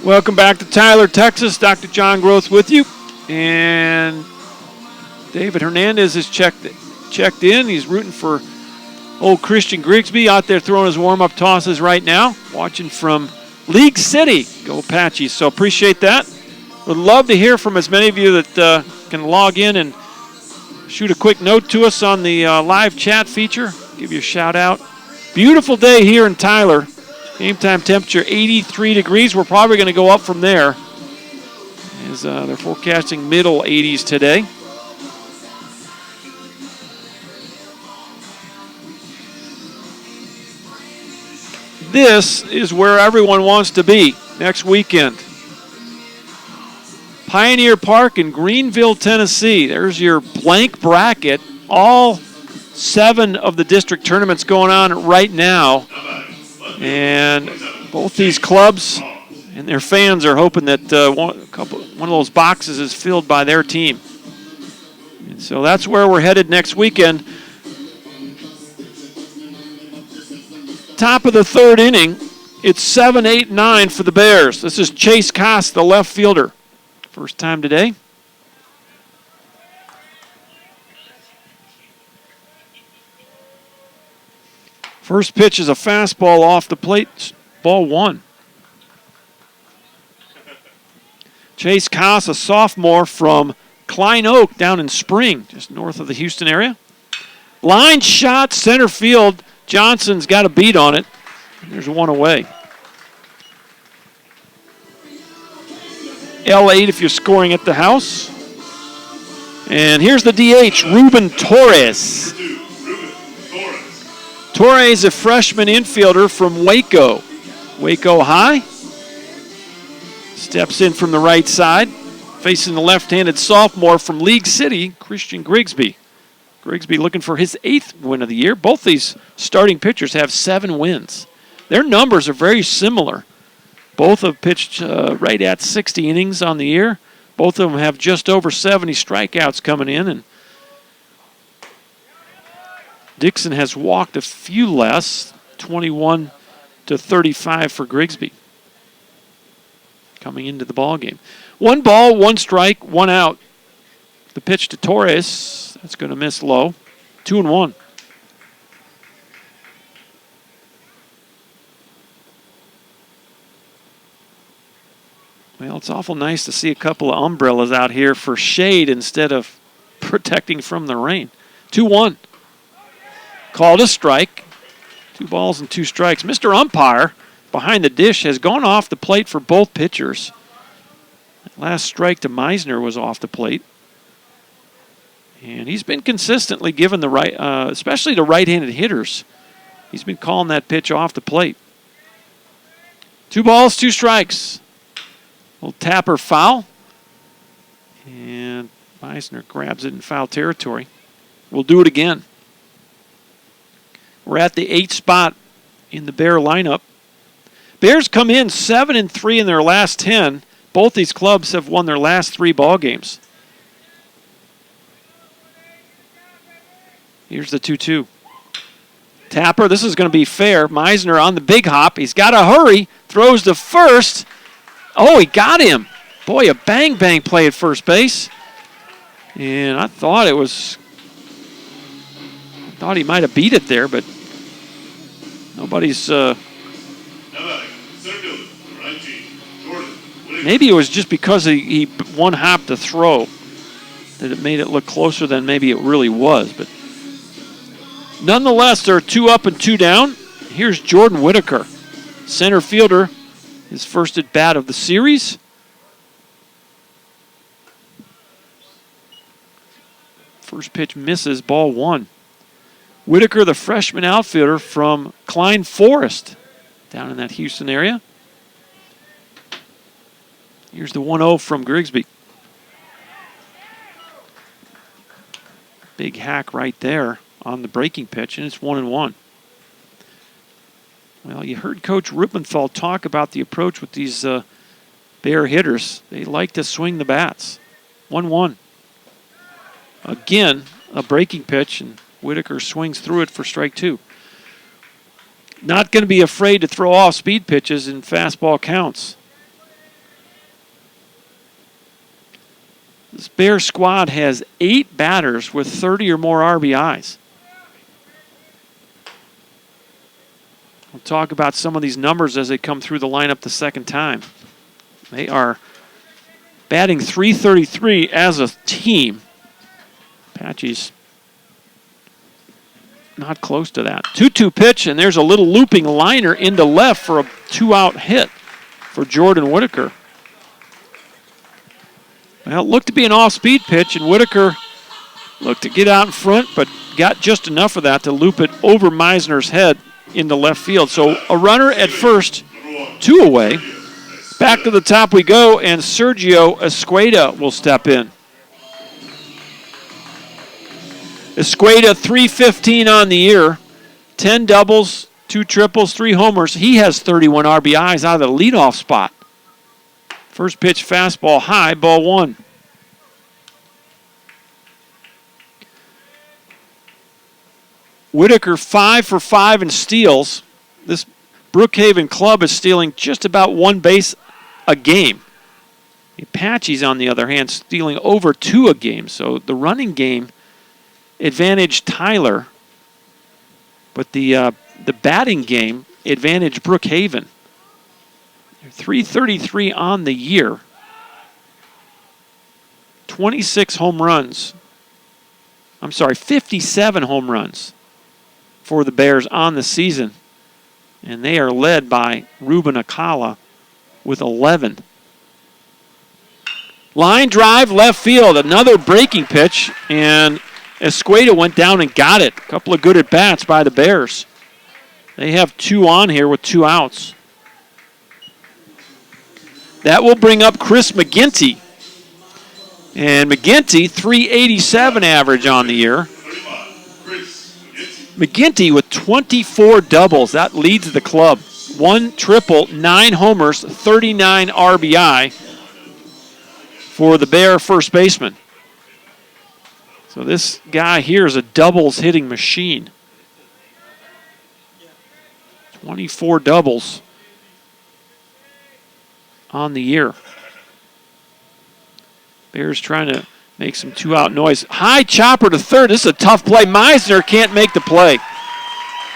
Welcome back to Tyler, Texas. Dr. John Groth with you. And David Hernandez has checked in. He's rooting for old Christian Grigsby out there throwing his warm-up tosses right now. Watching from League City. Go Apaches. So appreciate that. Would love to hear from as many of you that can log in and shoot a quick note to us on the live chat feature. Give you a shout out. Beautiful day here in Tyler. Game time temperature 83 degrees. We're probably going to go up from there as they're forecasting middle 80s today. This is where everyone wants to be next weekend. Pioneer Park in Greenville, Tennessee. There's your blank bracket. All 7 of the district tournaments going on right now. And both these clubs and their fans are hoping that one of those boxes is filled by their team. And so that's where we're headed next weekend. Top of the 3rd inning, it's 7-8-9 for the Bears. This is Chase Koss, the left fielder. First time today. First pitch is a fastball off the plate, ball 1. Chase Koss, a sophomore from Klein Oak down in Spring, just north of the Houston area. Line shot, center field. Johnson's got a beat on it. There's one away. L8 if you're scoring at the house. And here's the DH, Ruben Torres. Torres, a freshman infielder from Waco. Waco High. Steps in from the right side, facing the left-handed sophomore from League City, Christian Grigsby. Grigsby looking for his 8th win of the year. Both these starting pitchers have 7 wins. Their numbers are very similar. Both have pitched right at 60 innings on the year. Both of them have just over 70 strikeouts coming in. And Dixon has walked a few less, 21 to 35 for Grigsby coming into the ball game. 1 ball, 1 strike, 1 out. The pitch to Torres, that's going to miss low. 2-1. Well, it's awful nice to see a couple of umbrellas out here for shade instead of protecting from the rain. 2-1. Called a strike. 2 balls and 2 strikes. Mr. Umpire behind the dish has gone off the plate for both pitchers. Last strike to Meisner was off the plate. And he's been consistently given the right, especially to right-handed hitters. He's been calling that pitch off the plate. 2 balls, 2 strikes. Little tapper foul. And Meisner grabs it in foul territory. We'll do it again. We're at the 8th spot in the Bear lineup. Bears come in 7-3 in their last 10. Both these clubs have won their last 3 ball games. Here's the 2-2. Tapper, this is going to be fair. Meisner on the big hop. He's got to hurry. Throws to first. Oh, he got him. Boy, a bang-bang play at first base. And I thought he might have beat it there, but nobody's... Maybe it was just because he one-hopped the throw that it made it look closer than maybe it really was. But nonetheless, there are 2 up and 2 down. Here's Jordan Whitaker, center fielder, his first at bat of the series. First pitch misses, ball 1. Whitaker, the freshman outfielder from Klein Forest, down in that Houston area. Here's the 1-0 from Grigsby. Big hack right there on the breaking pitch, and it's 1-1. Well, you heard Coach Rippenthal talk about the approach with these Bear hitters. They like to swing the bats. 1-1. Again, a breaking pitch, and Whitaker swings through it for strike 2. Not going to be afraid to throw off speed pitches in fastball counts. This Bear squad has 8 batters with 30 or more RBIs. We'll talk about some of these numbers as they come through the lineup the second time. They are batting .333 as a team. Apaches not close to that. 2-2 pitch, and there's a little looping liner into left for a 2-out hit for Jordan Whitaker. Well, it looked to be an off-speed pitch, and Whitaker looked to get out in front, but got just enough of that to loop it over Meisner's head into left field. So a runner at first, 2 away. Back to the top we go, and Sergio Escueda will step in. Escueda, .315 on the year, 10 doubles, 2 triples, 3 homers. He has 31 RBIs out of the leadoff spot. First pitch fastball high, ball 1. Whitaker 5 for 5 in steals. This Brookhaven club is stealing just about 1 base a game. The Apaches, on the other hand, stealing over 2 a game. So the running game advantaged Tyler, but the batting game advantaged Brookhaven. They're .333 on the year. 26 home runs. 57 home runs for the Bears on the season. And they are led by Ruben Alcala with 11. Line drive, left field, another breaking pitch, and Escueda went down and got it. A couple of good at-bats by the Bears. They have 2 on here with 2 outs. That will bring up Chris McGinty. And McGinty, 387 average on the year. McGinty with 24 doubles. That leads the club. 1 triple, 9 homers, 39 RBI for the Bear first baseman. So this guy here is a doubles hitting machine. 24 doubles on the year. Bears trying to make some 2-out noise. High chopper to third. This is a tough play. Meisner can't make the play.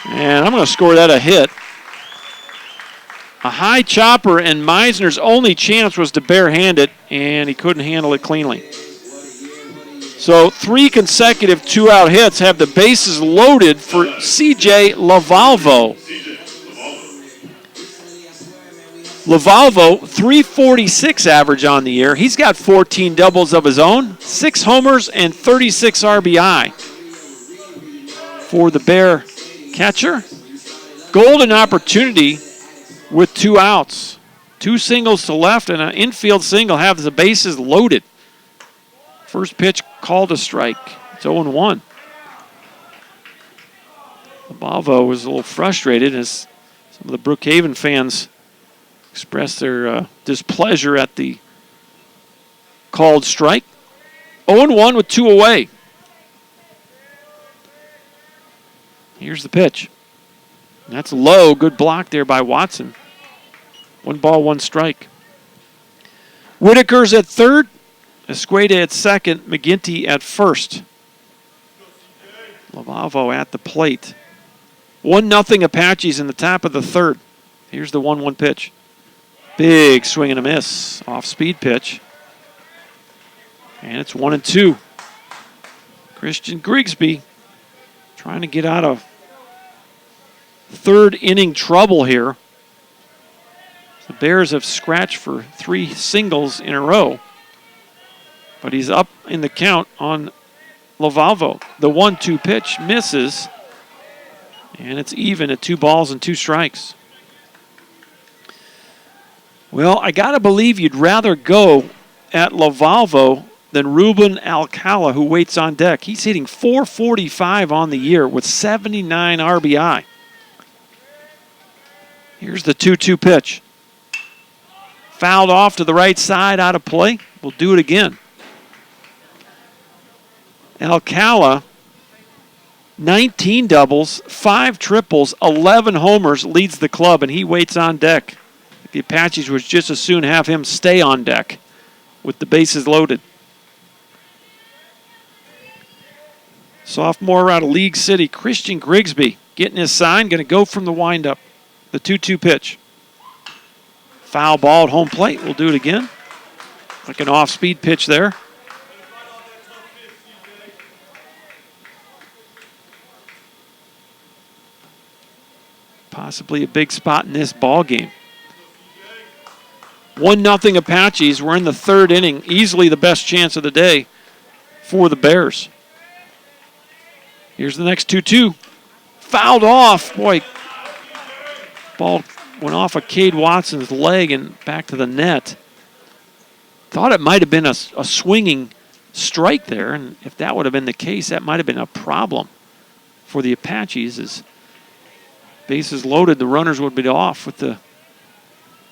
And I'm going to score that a hit. A high chopper, and Meisner's only chance was to barehand it, and he couldn't handle it cleanly. So 3 consecutive 2-out hits have the bases loaded for C.J. Lavalvo. Lavalvo, 346 average on the year. He's got 14 doubles of his own, 6 homers, and 36 RBI for the Bear catcher. Golden opportunity with 2 outs. 2 singles to left and an infield single have the bases loaded. First pitch called a strike. It's 0-1. Lavalvo was a little frustrated as some of the Brookhaven fans expressed their displeasure at the called strike. 0-1 with 2 away. Here's the pitch. That's low. Good block there by Watson. 1 ball, 1 strike. Whitaker's at third. Escueda at second. McGinty at first. Lavalvo at the plate. 1-0 Apaches in the top of the third. Here's the 1-1 pitch. Big swing and a miss. Off-speed pitch. And it's 1-2. Christian Grigsby trying to get out of third inning trouble here. The Bears have scratched for 3 singles in a row. But he's up in the count on Lavalvo. The 1-2 pitch misses. And it's even at 2 balls and 2 strikes. Well, I got to believe you'd rather go at Lavalvo than Ruben Alcala, who waits on deck. He's hitting .445 on the year with 79 RBI. Here's the 2-2 pitch. Fouled off to the right side, out of play. We'll do it again. Alcala, 19 doubles, 5 triples, 11 homers, leads the club, and he waits on deck. The Apaches would just as soon have him stay on deck with the bases loaded. Sophomore out of League City, Christian Grigsby, getting his sign, going to go from the windup. The 2-2 pitch. Foul ball at home plate. We'll do it again. Like an off-speed pitch there. Possibly a big spot in this ball game. 1-0 Apaches. We're in the third inning. Easily the best chance of the day for the Bears. Here's the next 2-2. Fouled off. Boy, ball went off of Cade Watson's leg and back to the net. Thought it might have been a swinging strike there, and if that would have been the case, that might have been a problem for the Apaches. As bases loaded, the runners would be off with the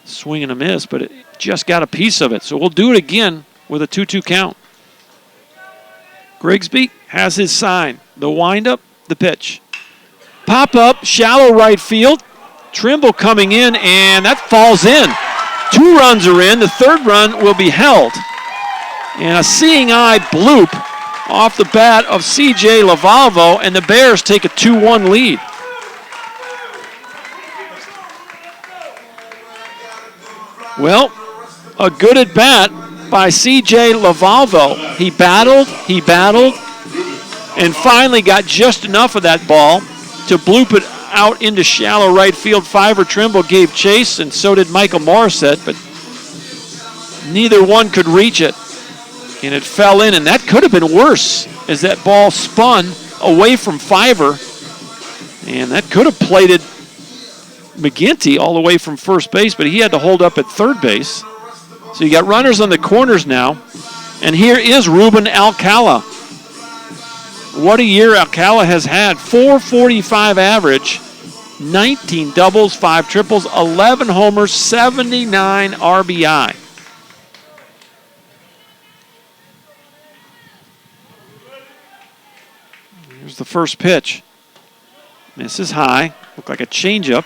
swing and a miss, but it just got a piece of it. So we'll do it again with a 2-2 count. Grigsby has his sign. The windup, the pitch. Pop up, shallow right field. Trimble coming in, and that falls in. 2 runs are in. The third run will be held. And a seeing eye bloop off the bat of C.J. Lavalvo, and the Bears take a 2-1 lead. Well, a good at bat by C.J. Lavalvo. He battled, and finally got just enough of that ball to bloop it out into shallow right field. Fiver Trimble gave chase, and so did Michael Morissette, but neither one could reach it, and it fell in, and that could have been worse as that ball spun away from Fiver, and that could have plated McGinty all the way from first base, but he had to hold up at third base. So you got runners on the corners now, and here is Ruben Alcala. What a year Alcala has had. 445 average, 19 doubles, 5 triples, 11 homers, 79 RBI. Here's the first pitch. Misses high. Looked like a changeup.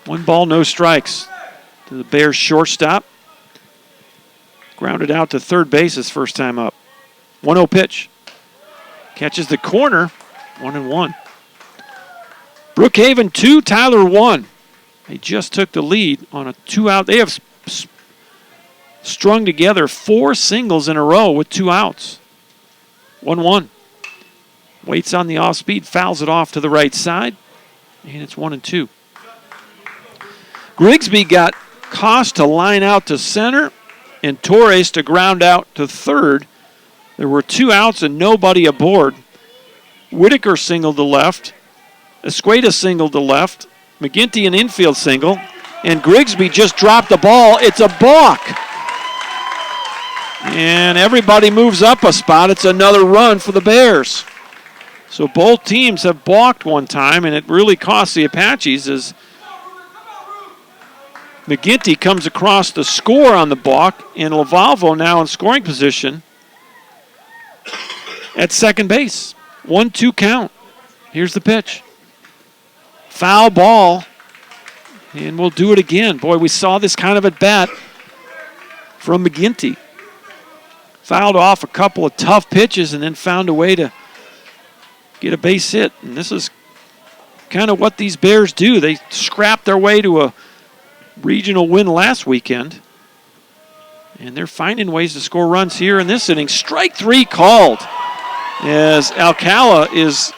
One ball, no strikes to the Bears shortstop. Grounded out to third base his first time up. 1-0 pitch. Catches the corner. 1-1. Brookhaven 2, Tyler 1. They just took the lead on a 2-out. They have strung together 4 singles in a row with 2 outs. 1-1. Waits on the off speed, fouls it off to the right side, and it's 1-2. Grigsby got Koss to line out to center and Torres to ground out to third. There were 2 outs and nobody aboard. Whitaker singled to left. Escueda singled to left. McGinty an infield single. And Grigsby just dropped the ball. It's a balk. And everybody moves up a spot. It's another run for the Bears. So both teams have balked one time, and it really cost the Apaches as McGinty comes across the score on the balk, and Lavalvo now in scoring position at second base. 1-2 count. Here's the pitch. Foul ball, and we'll do it again. Boy, we saw this kind of at bat from McGinty. Fouled off a couple of tough pitches and then found a way to get a base hit. And this is kind of what these Bears do. They scrapped their way to a regional win last weekend. And they're finding ways to score runs here in this inning. Strike 3 called as Alcala is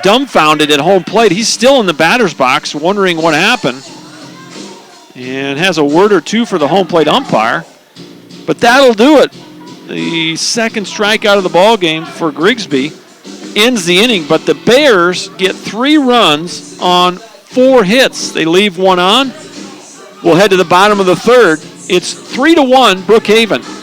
dumbfounded at home plate. He's still in the batter's box wondering what happened and has a word or two for the home plate umpire. But that'll do it. The second strikeout of the ball game for Grigsby ends the inning, but the Bears get 3 runs on 4 hits. They leave 1 on. We'll head to the bottom of the third. It's 3-1 Brookhaven.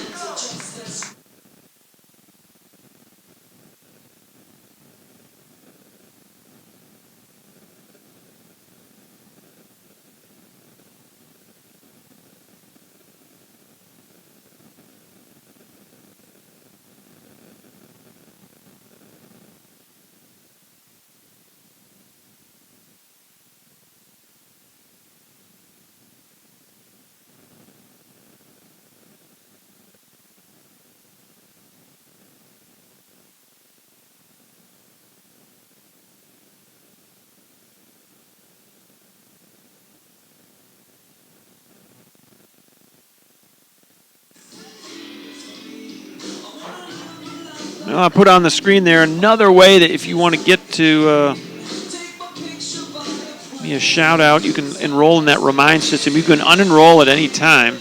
Well, I put on the screen there another way that if you want to get to me a shout out, you can enroll in that Remind system. You can unenroll at any time.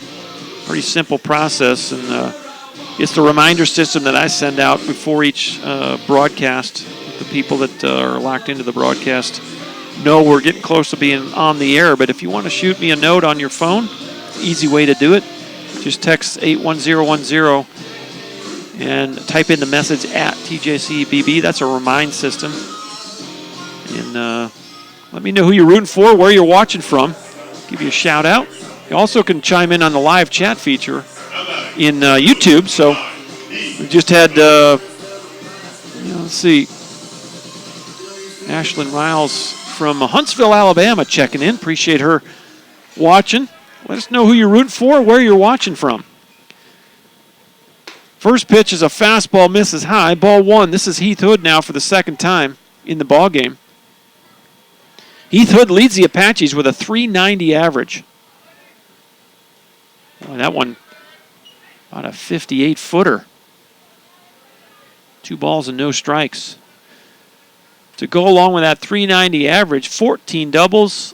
Pretty simple process, and it's the reminder system that I send out before each broadcast. The people that are locked into the broadcast know we're getting close to being on the air, but if you want to shoot me a note on your phone, easy way to do it. Just text 81010 and type in the message at TJCBB. That's a Remind system. And let me know who you're rooting for, where you're watching from. Give you a shout out. You also can chime in on the live chat feature in YouTube. So we just had, let's see, Ashlyn Riles from Huntsville, Alabama checking in. Appreciate her watching. Let us know who you're rooting for, where you're watching from. First pitch is a fastball, misses high. Ball 1. This is Heath Hood now for the second time in the ball game. Heath Hood leads the Apaches with a .390 average. Boy, that one, about a 58-footer. 2 balls and no strikes. To go along with that .390 average, 14 doubles,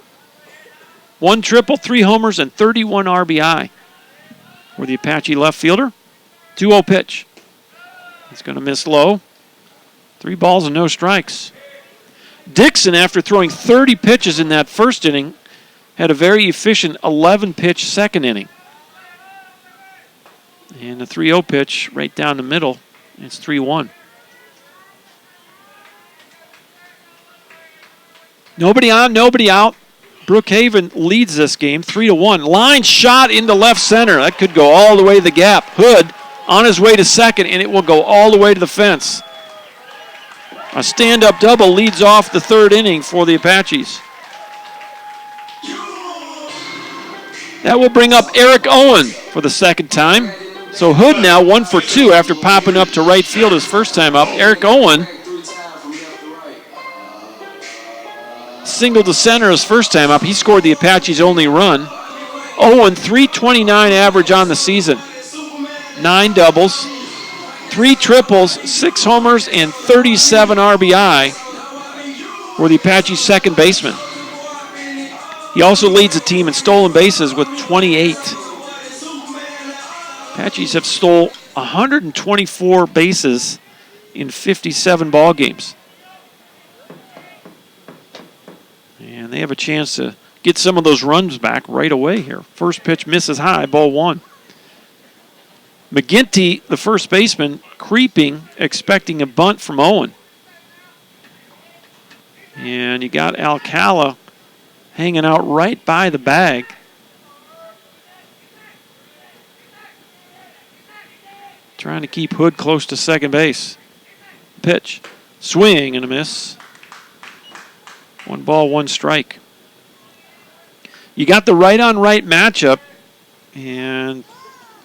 1 triple, 3 homers, and 31 RBI for the Apache left fielder. 2-0 pitch. He's going to miss low. 3 balls and no strikes. Dixon, after throwing 30 pitches in that first inning, had a very efficient 11-pitch second inning. And the 3-0 pitch right down the middle, it's 3-1. Nobody on, nobody out. Brookhaven leads this game 3-1. Line shot into left center. That could go all the way to the gap. Hood on his way to second, and it will go all the way to the fence. A stand-up double leads off the third inning for the Apaches. That will bring up Eric Owen for the second time. So Hood now 1 for 2 after popping up to right field his first time up. Eric Owen singled to center his first time up. He scored the Apaches' only run. Owen, .329 average on the season. 9 doubles, 3 triples, 6 homers, and 37 RBI for the Apaches' second baseman. He also leads the team in stolen bases with 28. Apaches have stole 124 bases in 57 ball games. And they have a chance to get some of those runs back right away here. First pitch misses high, ball 1. McGinty, the first baseman, creeping, expecting a bunt from Owen. And you got Alcala hanging out right by the bag. Trying to keep Hood close to second base. Pitch. Swing and a miss. 1 ball, 1 strike. You got the right-on-right matchup, and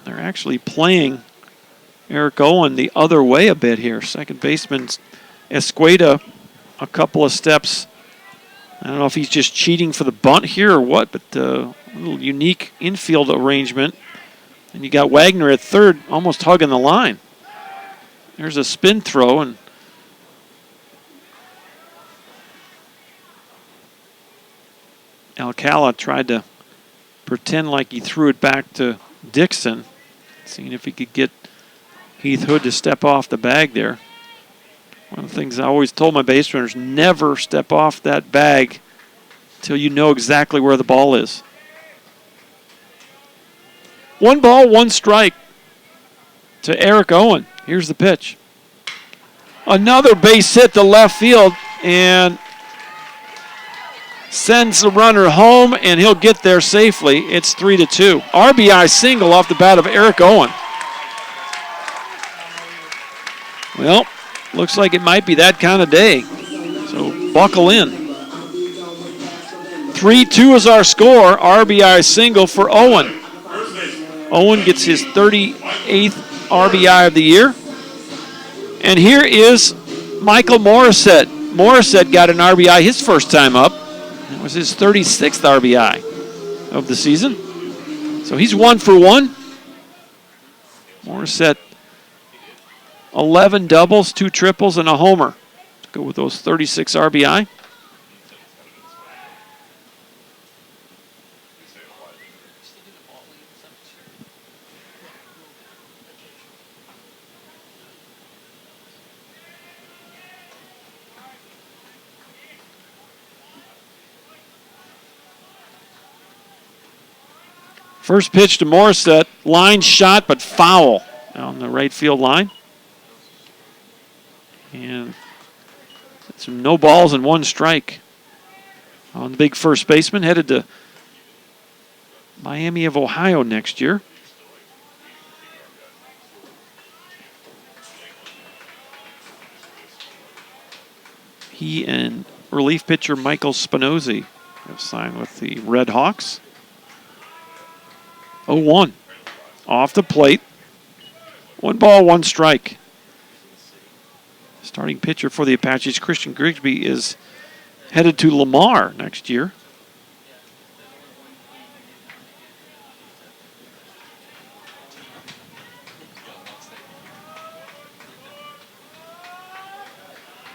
they're actually playing Eric Owen the other way a bit here. Second baseman Escueda a couple of steps. I don't know if he's just cheating for the bunt here or what, but a little unique infield arrangement. And you got Wagner at third, almost hugging the line. There's a spin throw, and Alcala tried to pretend like he threw it back to Dixon, seeing if he could get Heath Hood to step off the bag there. One of the things I always told my base runners, never step off that bag until you know exactly where the ball is. 1 ball, 1 strike to Eric Owen. Here's the pitch. Another base hit to left field, and sends the runner home, and he'll get there safely. It's 3-2. RBI single off the bat of Eric Owen. Well, looks like it might be that kind of day. So buckle in. 3-2 is our score. RBI single for Owen. Owen gets his 38th RBI of the year. And here is Michael Morissette. Morissette got an RBI his first time up. It was his 36th RBI of the season. So he's 1 for 1. Morissette, 11 doubles, 2 triples, and a homer to go with those 36 RBI. First pitch to Morissette, line shot but foul on the right field line. And some no balls and 1 strike on the big first baseman, headed to Miami of Ohio next year. He and relief pitcher Michael Spinozzi have signed with the Red Hawks. 0-1 off the plate. 1 ball, 1 strike. Starting pitcher for the Apaches, Christian Grigsby, is headed to Lamar next year.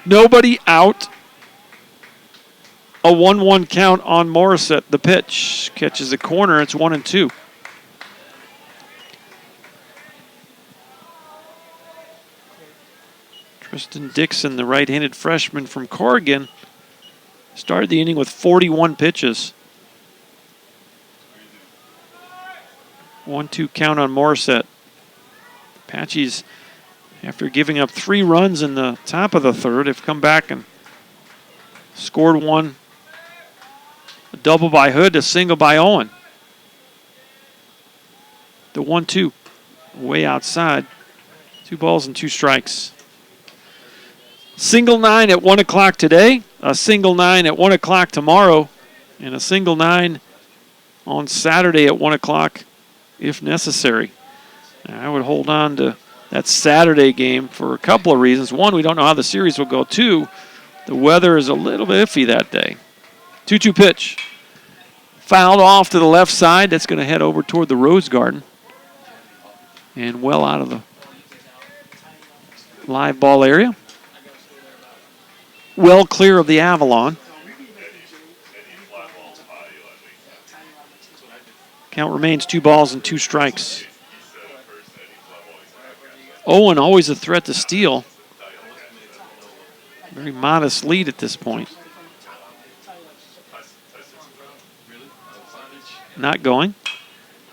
Nobody out. A 1-1 count on Morissette. The pitch catches the corner. It's 1-2. Tristan Dixon, the right-handed freshman from Corrigan, started the inning with 41 pitches. 1-2 count on Morissette. Apaches, after giving up 3 runs in the top of the third, have come back and scored one. A double by Hood, a single by Owen. The 1-2, way outside. 2 balls and 2 strikes. Single 9 at 1 o'clock today, a single 9 at 1 o'clock tomorrow, and a single 9 on Saturday at 1 o'clock if necessary. I would hold on to that Saturday game for a couple of reasons. One, we don't know how the series will go. 2, the weather is a little bit iffy that day. 2-2 pitch. Fouled off to the left side. That's going to head over toward the Rose Garden. And well out of the live ball area. Well clear of the Avalon. Count remains 2 balls and 2 strikes. Owen always a threat to steal. Very modest lead at this point. Not going.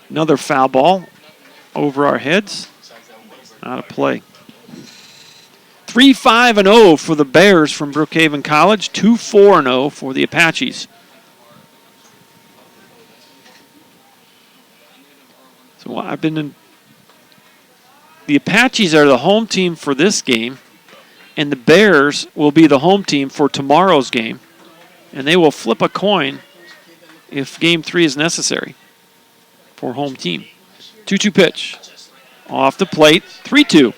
Another foul ball over our heads. Out of play. 3-5-0 for the Bears from Brookhaven College. 2-4-0 for the Apaches. So I've been in. The Apaches are the home team for this game, and the Bears will be the home team for tomorrow's game, and they will flip a coin if Game 3 is necessary for home team. 2-2 pitch. Off the plate, 3-2.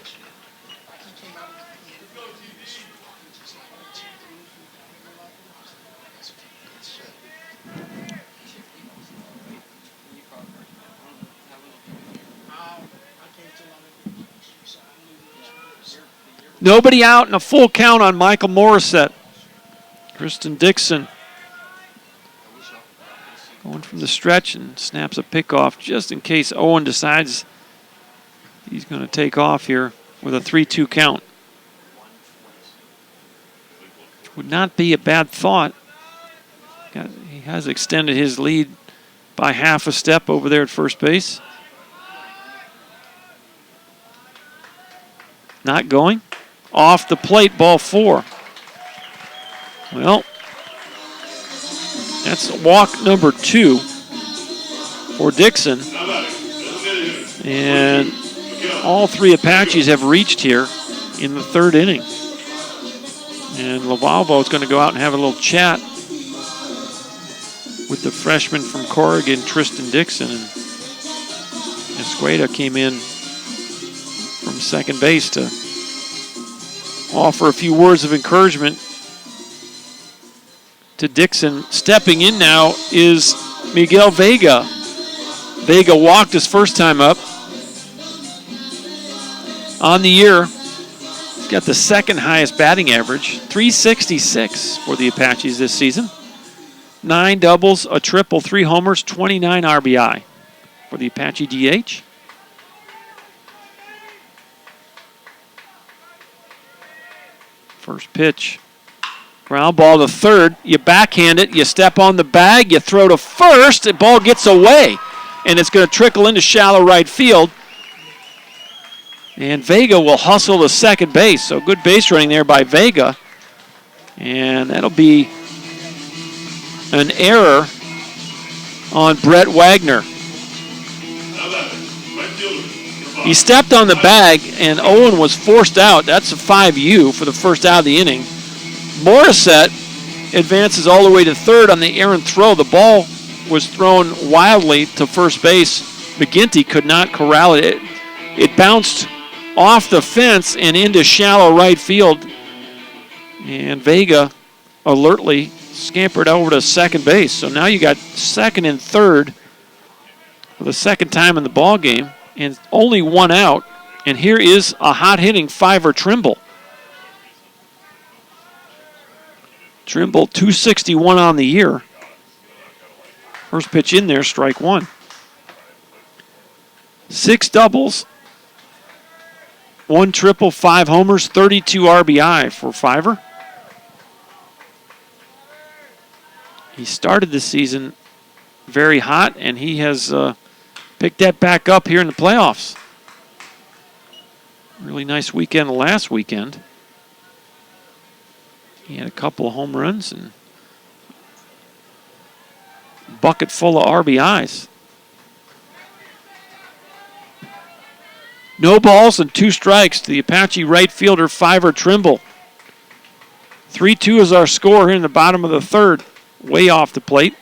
Nobody out and a full count on Michael Morissette. Tristan Dixon going from the stretch and snaps a pickoff just in case Owen decides he's going to take off here with a 3-2 count. Would not be a bad thought. He has extended his lead by half a step over there at first base. Not going. Off the plate, ball 4. Well, that's walk number 2 for Dixon. And all 3 Apaches have reached here in the 3rd inning. And Lavalvo is going to go out and have a little chat with the freshman from Corrigan, Tristan Dixon. And Escueda came in from second base to offer a few words of encouragement to Dixon. Stepping in now is Miguel Vega. Vega walked his first time up. On the year, he's got the 2nd highest batting average, 366 for the Apaches this season. 9 doubles, a triple, 3 homers, 29 RBI for the Apache DH. First pitch. Ground ball to third. You backhand it. You step on the bag. You throw to first. The ball gets away. And it's going to trickle into shallow right field. And Vega will hustle to second base. So good base running there by Vega. And that'll be an error on Brett Wagner. He stepped on the bag, and Owen was forced out. That's a 5U for the first out of the inning. Morissette advances all the way to third on the errant throw. The ball was thrown wildly to first base. McGinty could not corral it. It bounced off the fence and into shallow right field. And Vega alertly scampered over to second base. So now you got second and third for the second time in the ball game, and only one out. And here is a hot-hitting Fiver Trimble. Trimble, 261 on the year. First pitch in there, strike one. 6 doubles, 1 triple, 5 homers, 32 RBI for Fiver. He started the season very hot, and he has picked that back up here in the playoffs. Really nice weekend last weekend. He had a couple of home runs and a bucket full of RBIs. No balls and 2 strikes to the Apache right fielder, Fiver Trimble. 3-2 is our score here in the bottom of the third. Way off the plate.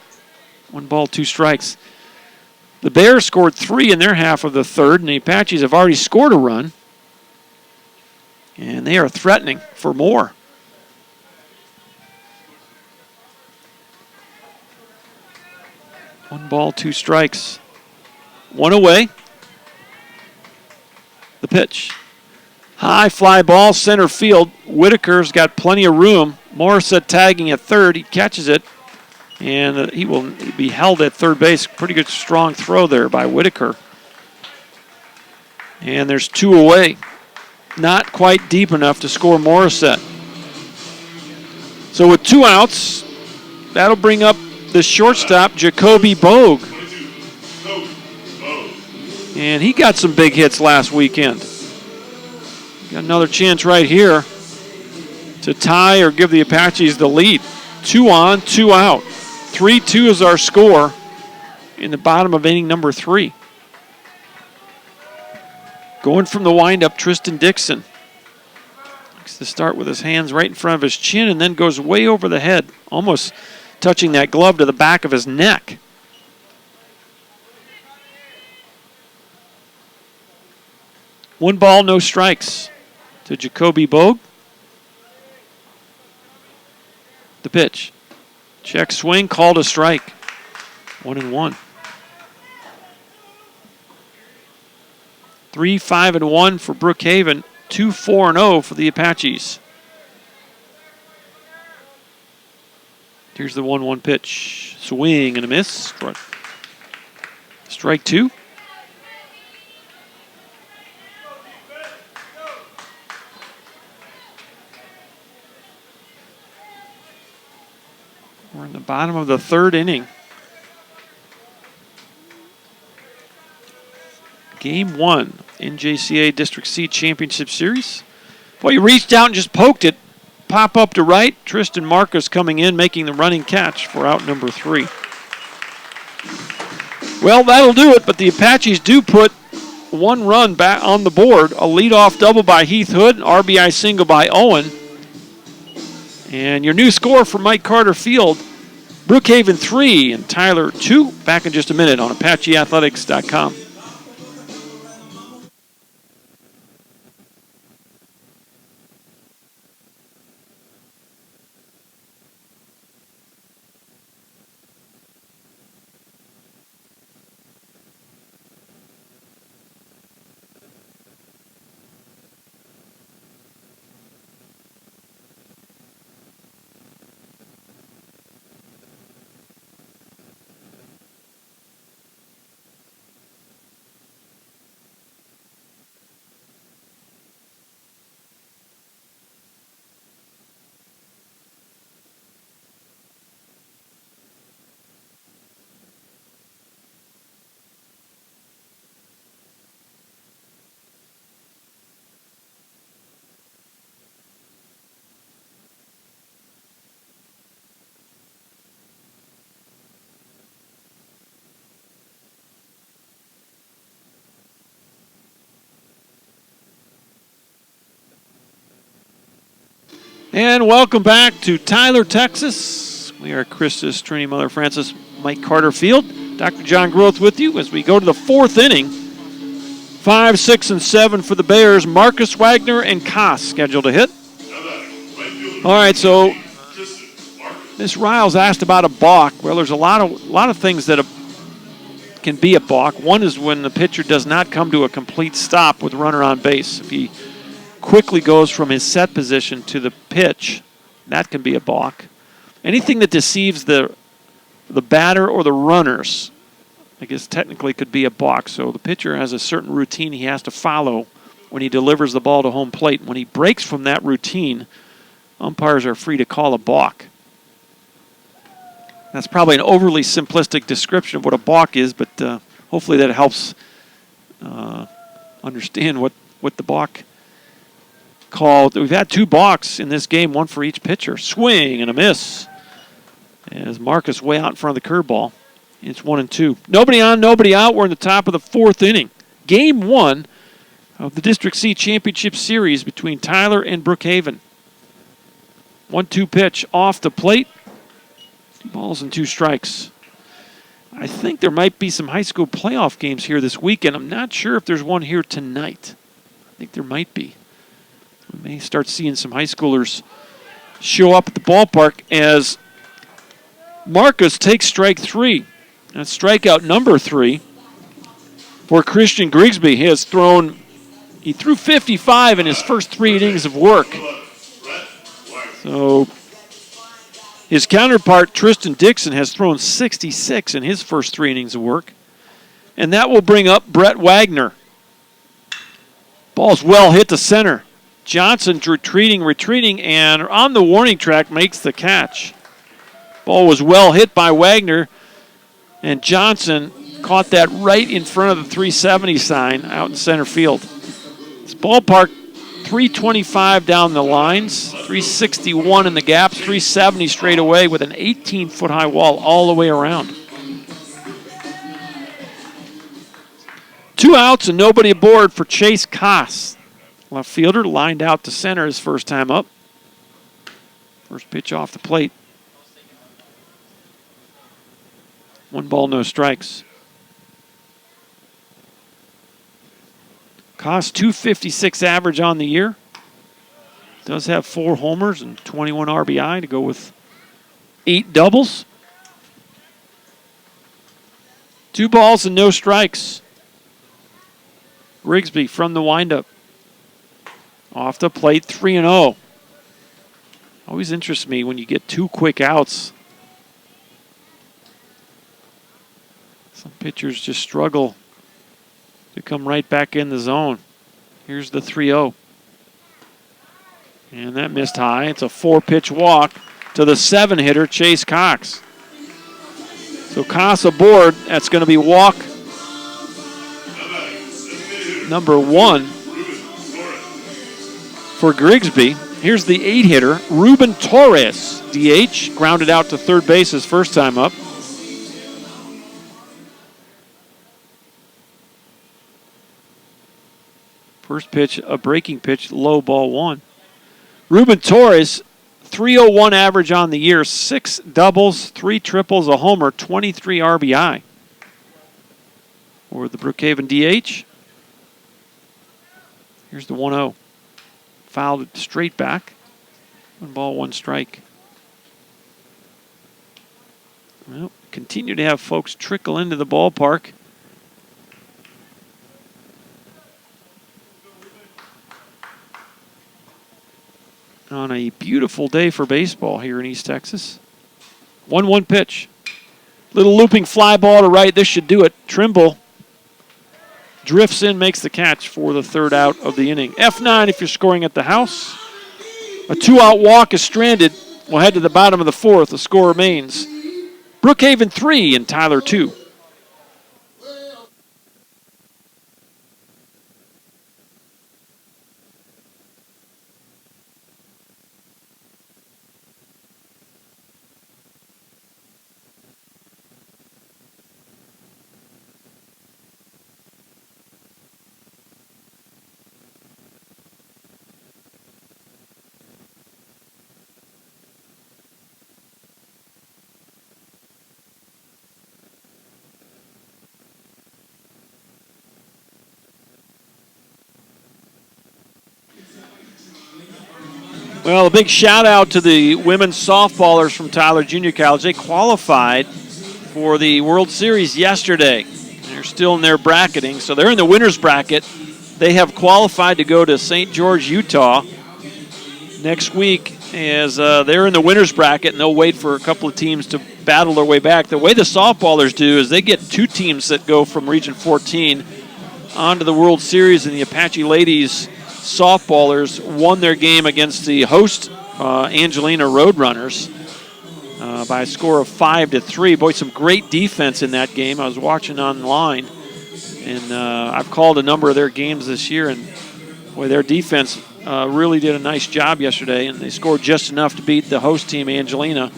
1 ball, 2 strikes. The Bears scored 3 in their half of the third, and the Apaches have already scored a run. And they are threatening for more. One ball, 2 strikes. 1 away. The pitch. High fly ball, center field. Whitaker's got plenty of room. Morissette tagging at third. He catches it. And he will be held at third base. Pretty good strong throw there by Whitaker. And there's 2 away. Not quite deep enough to score Morissette. So with 2 outs, that'll bring up the shortstop, Jacoby Bogue. And he got some big hits last weekend. Got another chance right here to tie or give the Apaches the lead. 2 on, 2 out. 3-2 is our score in the bottom of inning number 3. Going from the windup, Tristan Dixon. Likes to start with his hands right in front of his chin and then goes way over the head, almost touching that glove to the back of his neck. One ball, no strikes to Jacoby Bogue. The pitch. Check swing, called a strike. 1-1. 3-5-1 for Brookhaven. 2-4-0 for the Apaches. Here's the 1-1 pitch. Swing and a miss. Strike 2. We're in the bottom of the third inning. Game 1, NJCAA District C Championship Series. Boy, he reached out and just poked it. Pop up to right. Tristan Marcus coming in, making the running catch for out number 3. Well, that'll do it, but the Apaches do put 1 run back on the board. A leadoff double by Heath Hood, an RBI single by Owen. And your new score for Mike Carter Field, Brookhaven 3 and Tyler 2. Back in just a minute on ApacheAthletics.com. And welcome back to Tyler, Texas. We are Christus, Trinity Mother Francis, Mike Carter Field. Dr. John Groth with you as we go to the 4th inning. 5, 6, and 7 for the Bears. Marcus Wagner and Koss scheduled to hit. All right, so Miss Riles asked about a balk. Well, there's a lot of things that can be a balk. One is when the pitcher does not come to a complete stop with runner on base. If he quickly goes from his set position to the pitch, that can be a balk. Anything that deceives the batter or the runners, I guess technically could be a balk. So the pitcher has a certain routine he has to follow when he delivers the ball to home plate. When he breaks from that routine, umpires are free to call a balk. That's probably an overly simplistic description of what a balk is, but hopefully that helps understand what the balk called. We've had 2 balks in this game, one for each pitcher. Swing and a miss. As Marcus way out in front of the curveball. It's 1-2. Nobody on, nobody out. We're in the top of the 4th inning. Game 1 of the District C Championship Series between Tyler and Brookhaven. 1-2 pitch off the plate. 2 balls and 2 strikes. I think there might be some high school playoff games here this weekend. I'm not sure if there's one here tonight. I think there might be. We may start seeing some high schoolers show up at the ballpark as Marcus takes strike 3. That's strikeout number 3 for Christian Grigsby. He threw 55 in his first 3 innings of work. So his counterpart, Tristan Dixon, has thrown 66 in his first 3 innings of work. And that will bring up Brett Wagner. Ball's well hit to center. Johnson's retreating, and on the warning track makes the catch. Ball was well hit by Wagner, and Johnson caught that right in front of the 370 sign out in center field. This ballpark, 325 down the lines, 361 in the gaps, 370 straight away with an 18-foot-high wall all the way around. 2 outs and nobody aboard for Chase Koss. Left fielder lined out to center his first time up. First pitch off the plate. 1 ball, no strikes. Koss, .256 average on the year. Does have 4 homers and 21 RBI to go with 8 doubles. 2 balls and no strikes. Grigsby from the windup. Off the plate, 3-0. Always interests me when you get 2 quick outs. Some pitchers just struggle to come right back in the zone. Here's the 3-0. And that missed high. It's a 4-pitch walk to the 7-hitter, Chase Cox. So Koss aboard. That's going to be walk number 1 for Grigsby. Here's the 8-hitter, Ruben Torres, DH, grounded out to third base his first time up. First pitch, a breaking pitch, low ball 1. Ruben Torres, .301 average on the year, 6 doubles, 3 triples, a homer, 23 RBI. For the Brookhaven DH. Here's the 1-0. Fouled it straight back. 1 ball, 1 strike. Well, continue to have folks trickle into the ballpark. On a beautiful day for baseball here in East Texas. 1-1 pitch. Little looping fly ball to right. This should do it. Trimble drifts in, makes the catch for the 3rd out of the inning. F9 if you're scoring at the house. A 2-out walk is stranded. We'll head to the bottom of the 4th. The score remains Brookhaven 3 and Tyler 2. Well, a big shout out to the women's softballers from Tyler Junior College. They qualified for the World Series yesterday. They're still in their bracketing, so they're in the winner's bracket. They have qualified to go to St. George, Utah next week as they're in the winner's bracket, and they'll wait for a couple of teams to battle their way back. The way the softballers do is they get 2 teams that go from Region 14 onto the World Series, and the Apache ladies softballers won their game against the host Angelina Roadrunners by a score of 5-3. Boy, some great defense in that game. I was watching online, and I've called a number of their games this year, and boy, their defense really did a nice job yesterday, and they scored just enough to beat the host team, Angelina.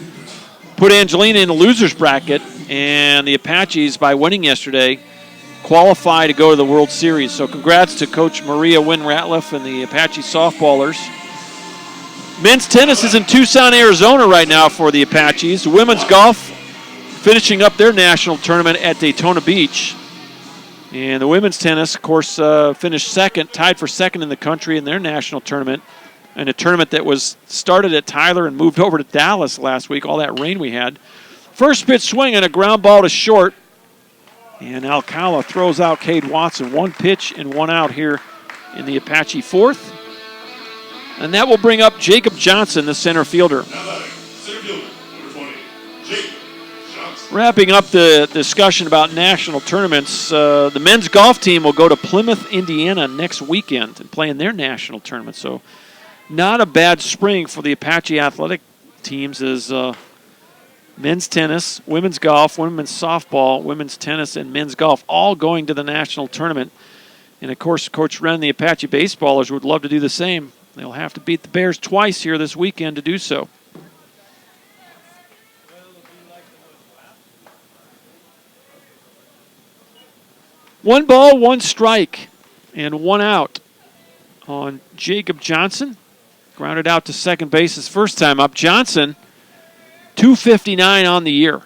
Put Angelina in the loser's bracket, and the Apaches, by winning yesterday, qualify to go to the World Series. So congrats to Coach Maria Wynn-Ratliff and the Apache softballers. Men's tennis is in Tucson, Arizona right now for the Apaches. Women's golf finishing up their national tournament at Daytona Beach. And the women's tennis, of course, finished second, tied for second in the country in their national tournament, and a tournament that was started at Tyler and moved over to Dallas last week, all that rain we had. First pitch swing and a ground ball to short. And Alcala throws out Cade Watson. 1 pitch and 1 out here in the Apache fourth. And that will bring up Jacob Johnson, the center fielder. Wrapping up the discussion about national tournaments, the men's golf team will go to Plymouth, Indiana next weekend and play in their national tournament. So not a bad spring for the Apache athletic teams as men's tennis, women's golf, women's softball, women's tennis, and men's golf all going to the national tournament. And, of course, Coach Wren, the Apache baseballers, would love to do the same. They'll have to beat the Bears twice here this weekend to do so. One ball, 1 strike, and 1 out on Jacob Johnson. Grounded out to second base his first time up. Johnson, 259 on the year.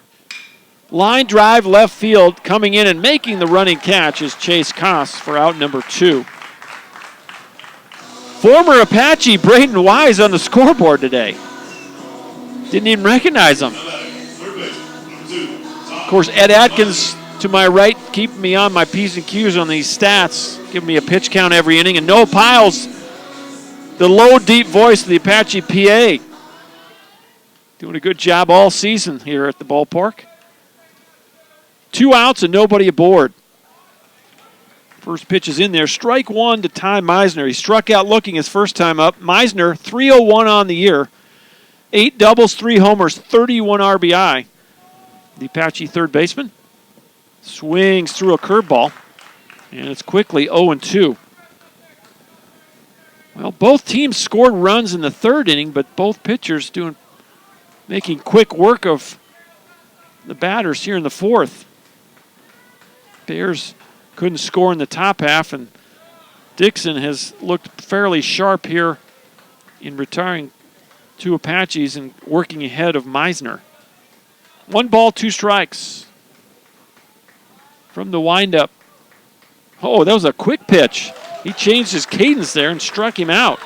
Line drive left field, coming in and making the running catch is Chase Koss for out number 2. Former Apache Braden Wise on the scoreboard today. Didn't even recognize him. Of course, Ed Atkins to my right, keeping me on my P's and Q's on these stats, giving me a pitch count every inning. And Noah Piles, the low, deep voice of the Apache PA, doing a good job all season here at the ballpark. 2 outs and nobody aboard. First pitch is in there. Strike 1 to Ty Meisner. He struck out looking his first time up. Meisner, 301 on the year. 8 doubles, 3 homers, 31 RBI. The Apache third baseman swings through a curveball, and it's quickly 0-2. Well, both teams scored runs in the third inning, but both pitchers making quick work of the batters here in the fourth. Bears couldn't score in the top half, and Dixon has looked fairly sharp here in retiring 2 Apaches and working ahead of Meisner. 1 ball, 2 strikes. From the windup. Oh, that was a quick pitch. He changed his cadence there and struck him out.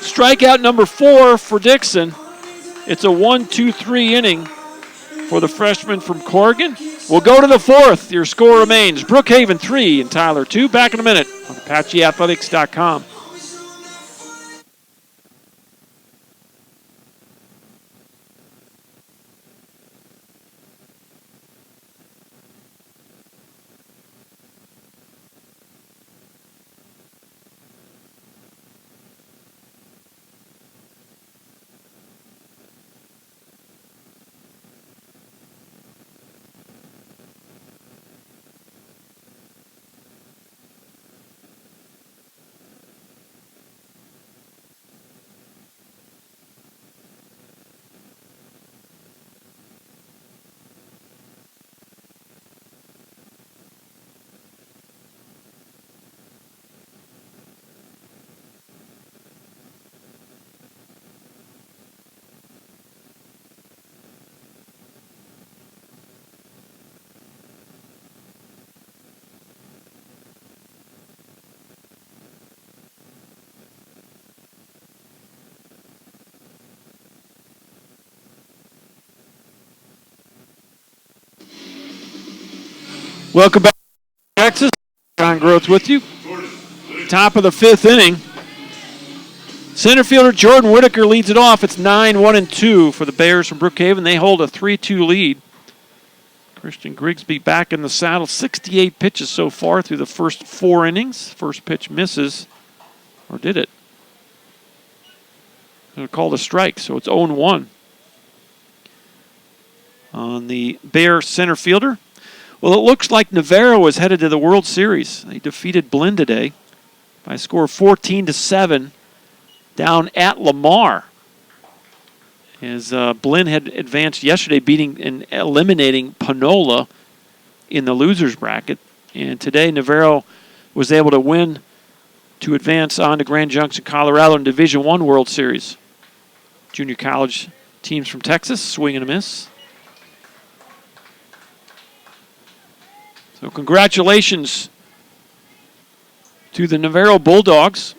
Strikeout number 4 for Dixon. It's a 1-2-3 inning for the freshman from Corrigan. We'll go to the fourth. Your score remains Brookhaven 3 and Tyler 2. Back in a minute on ApacheAthletics.com. Welcome back to Texas. John Groth with you. Top of the 5th inning. Center fielder Jordan Whitaker leads it off. It's 9-1-2 for the Bears from Brookhaven. They hold a 3-2 lead. Christian Grigsby back in the saddle. 68 pitches so far through the first 4 innings. First pitch misses. Or did it? Going to call a strike, so it's 0-1. On the Bear center fielder. Well, it looks like Navarro is headed to the World Series. They defeated Blinn today by a score of 14-7 down at Lamar. As Blinn had advanced yesterday, beating and eliminating Panola in the losers bracket. And today, Navarro was able to win to advance on to Grand Junction, Colorado in Division I World Series. Junior college teams from Texas, swing and a miss. So congratulations to the Navarro Bulldogs,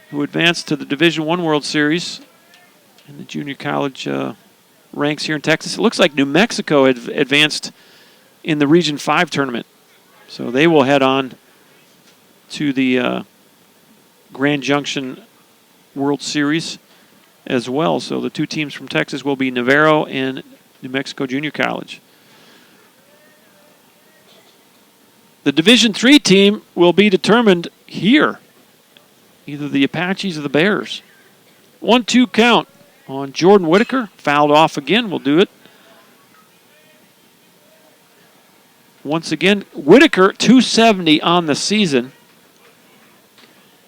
who advanced to the Division I World Series in the junior college ranks here in Texas. It looks like New Mexico had advanced in the Region 5 tournament. So they will head on to the Grand Junction World Series as well. So the 2 teams from Texas will be Navarro and New Mexico Junior College. The Division III team will be determined here. Either the Apaches or the Bears. 1-2 count on Jordan Whitaker. Fouled off again. We'll do it. Once again, Whitaker, 270 on the season.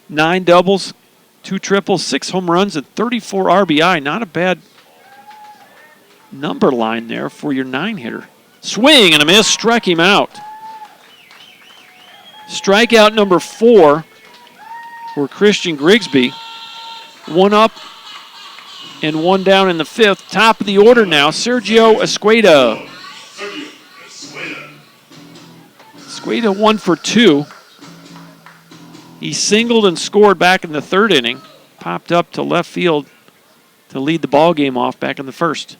9 doubles, 2 triples, 6 home runs, and 34 RBI. Not a bad number line there for your 9-hitter. Swing and a miss. Struck him out. Strikeout number 4 for Christian Grigsby. 1 up and 1 down in the 5th. Top of the order now, Sergio Escueda. Escueda 1 for 2. He singled and scored back in the 3rd inning. Popped up to left field to lead the ball game off back in the 1st.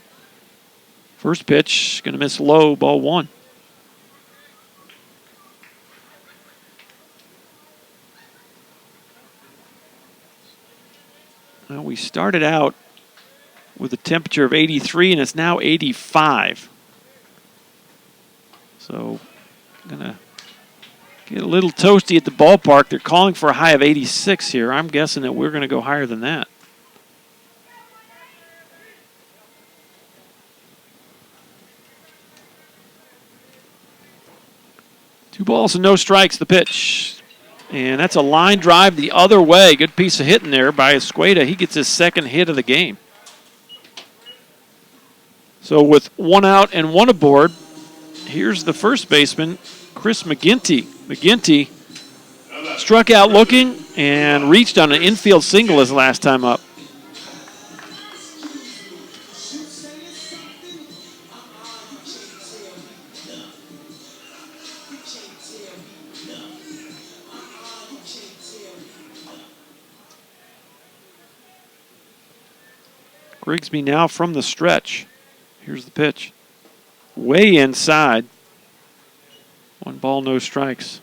First pitch, going to miss low, ball 1. Well, we started out with a temperature of 83, and it's now 85. So, going to get a little toasty at the ballpark. They're calling for a high of 86 here. I'm guessing that we're going to go higher than that. Two balls and no strikes, the pitch. And that's a line drive the other way. Good piece of hitting there by Escueda. He gets his 2nd hit of the game. So with 1 out and 1 aboard, here's the first baseman, Chris McGinty. McGinty struck out looking and reached on an infield single his last time up. Grigsby now from the stretch. Here's the pitch. Way inside. 1 ball, no strikes.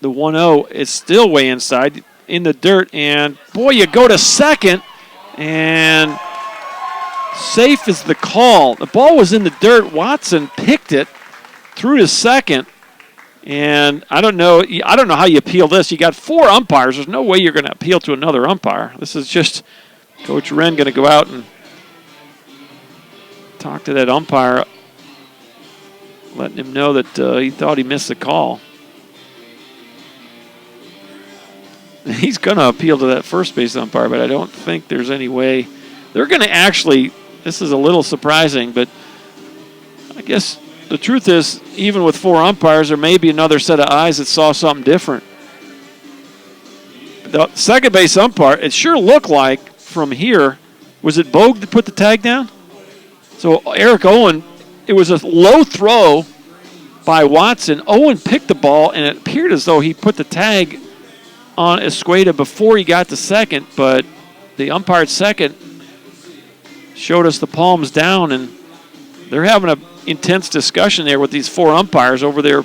The 1-0 is still way inside in the dirt. And, boy, you go to second, and safe is the call. The ball was in the dirt. Watson picked it, threw to second, and I don't know how you appeal this. You got 4 umpires. There's no way you're going to appeal to another umpire. This is just Coach Wren going to go out and talk to that umpire, letting him know that he thought he missed the call. He's going to appeal to that first base umpire, but I don't think there's any way. They're going to actually, this is a little surprising, but I guess the truth is, even with 4 umpires, there may be another set of eyes that saw something different. The second base umpire, it sure looked like from here, was it Bogue that put the tag down? So Eric Owen, it was a low throw by Watson. Owen picked the ball, and it appeared as though he put the tag on Escueda before he got to second, but the umpire at second showed us the palms down, and they're having an intense discussion there with these 4 umpires over there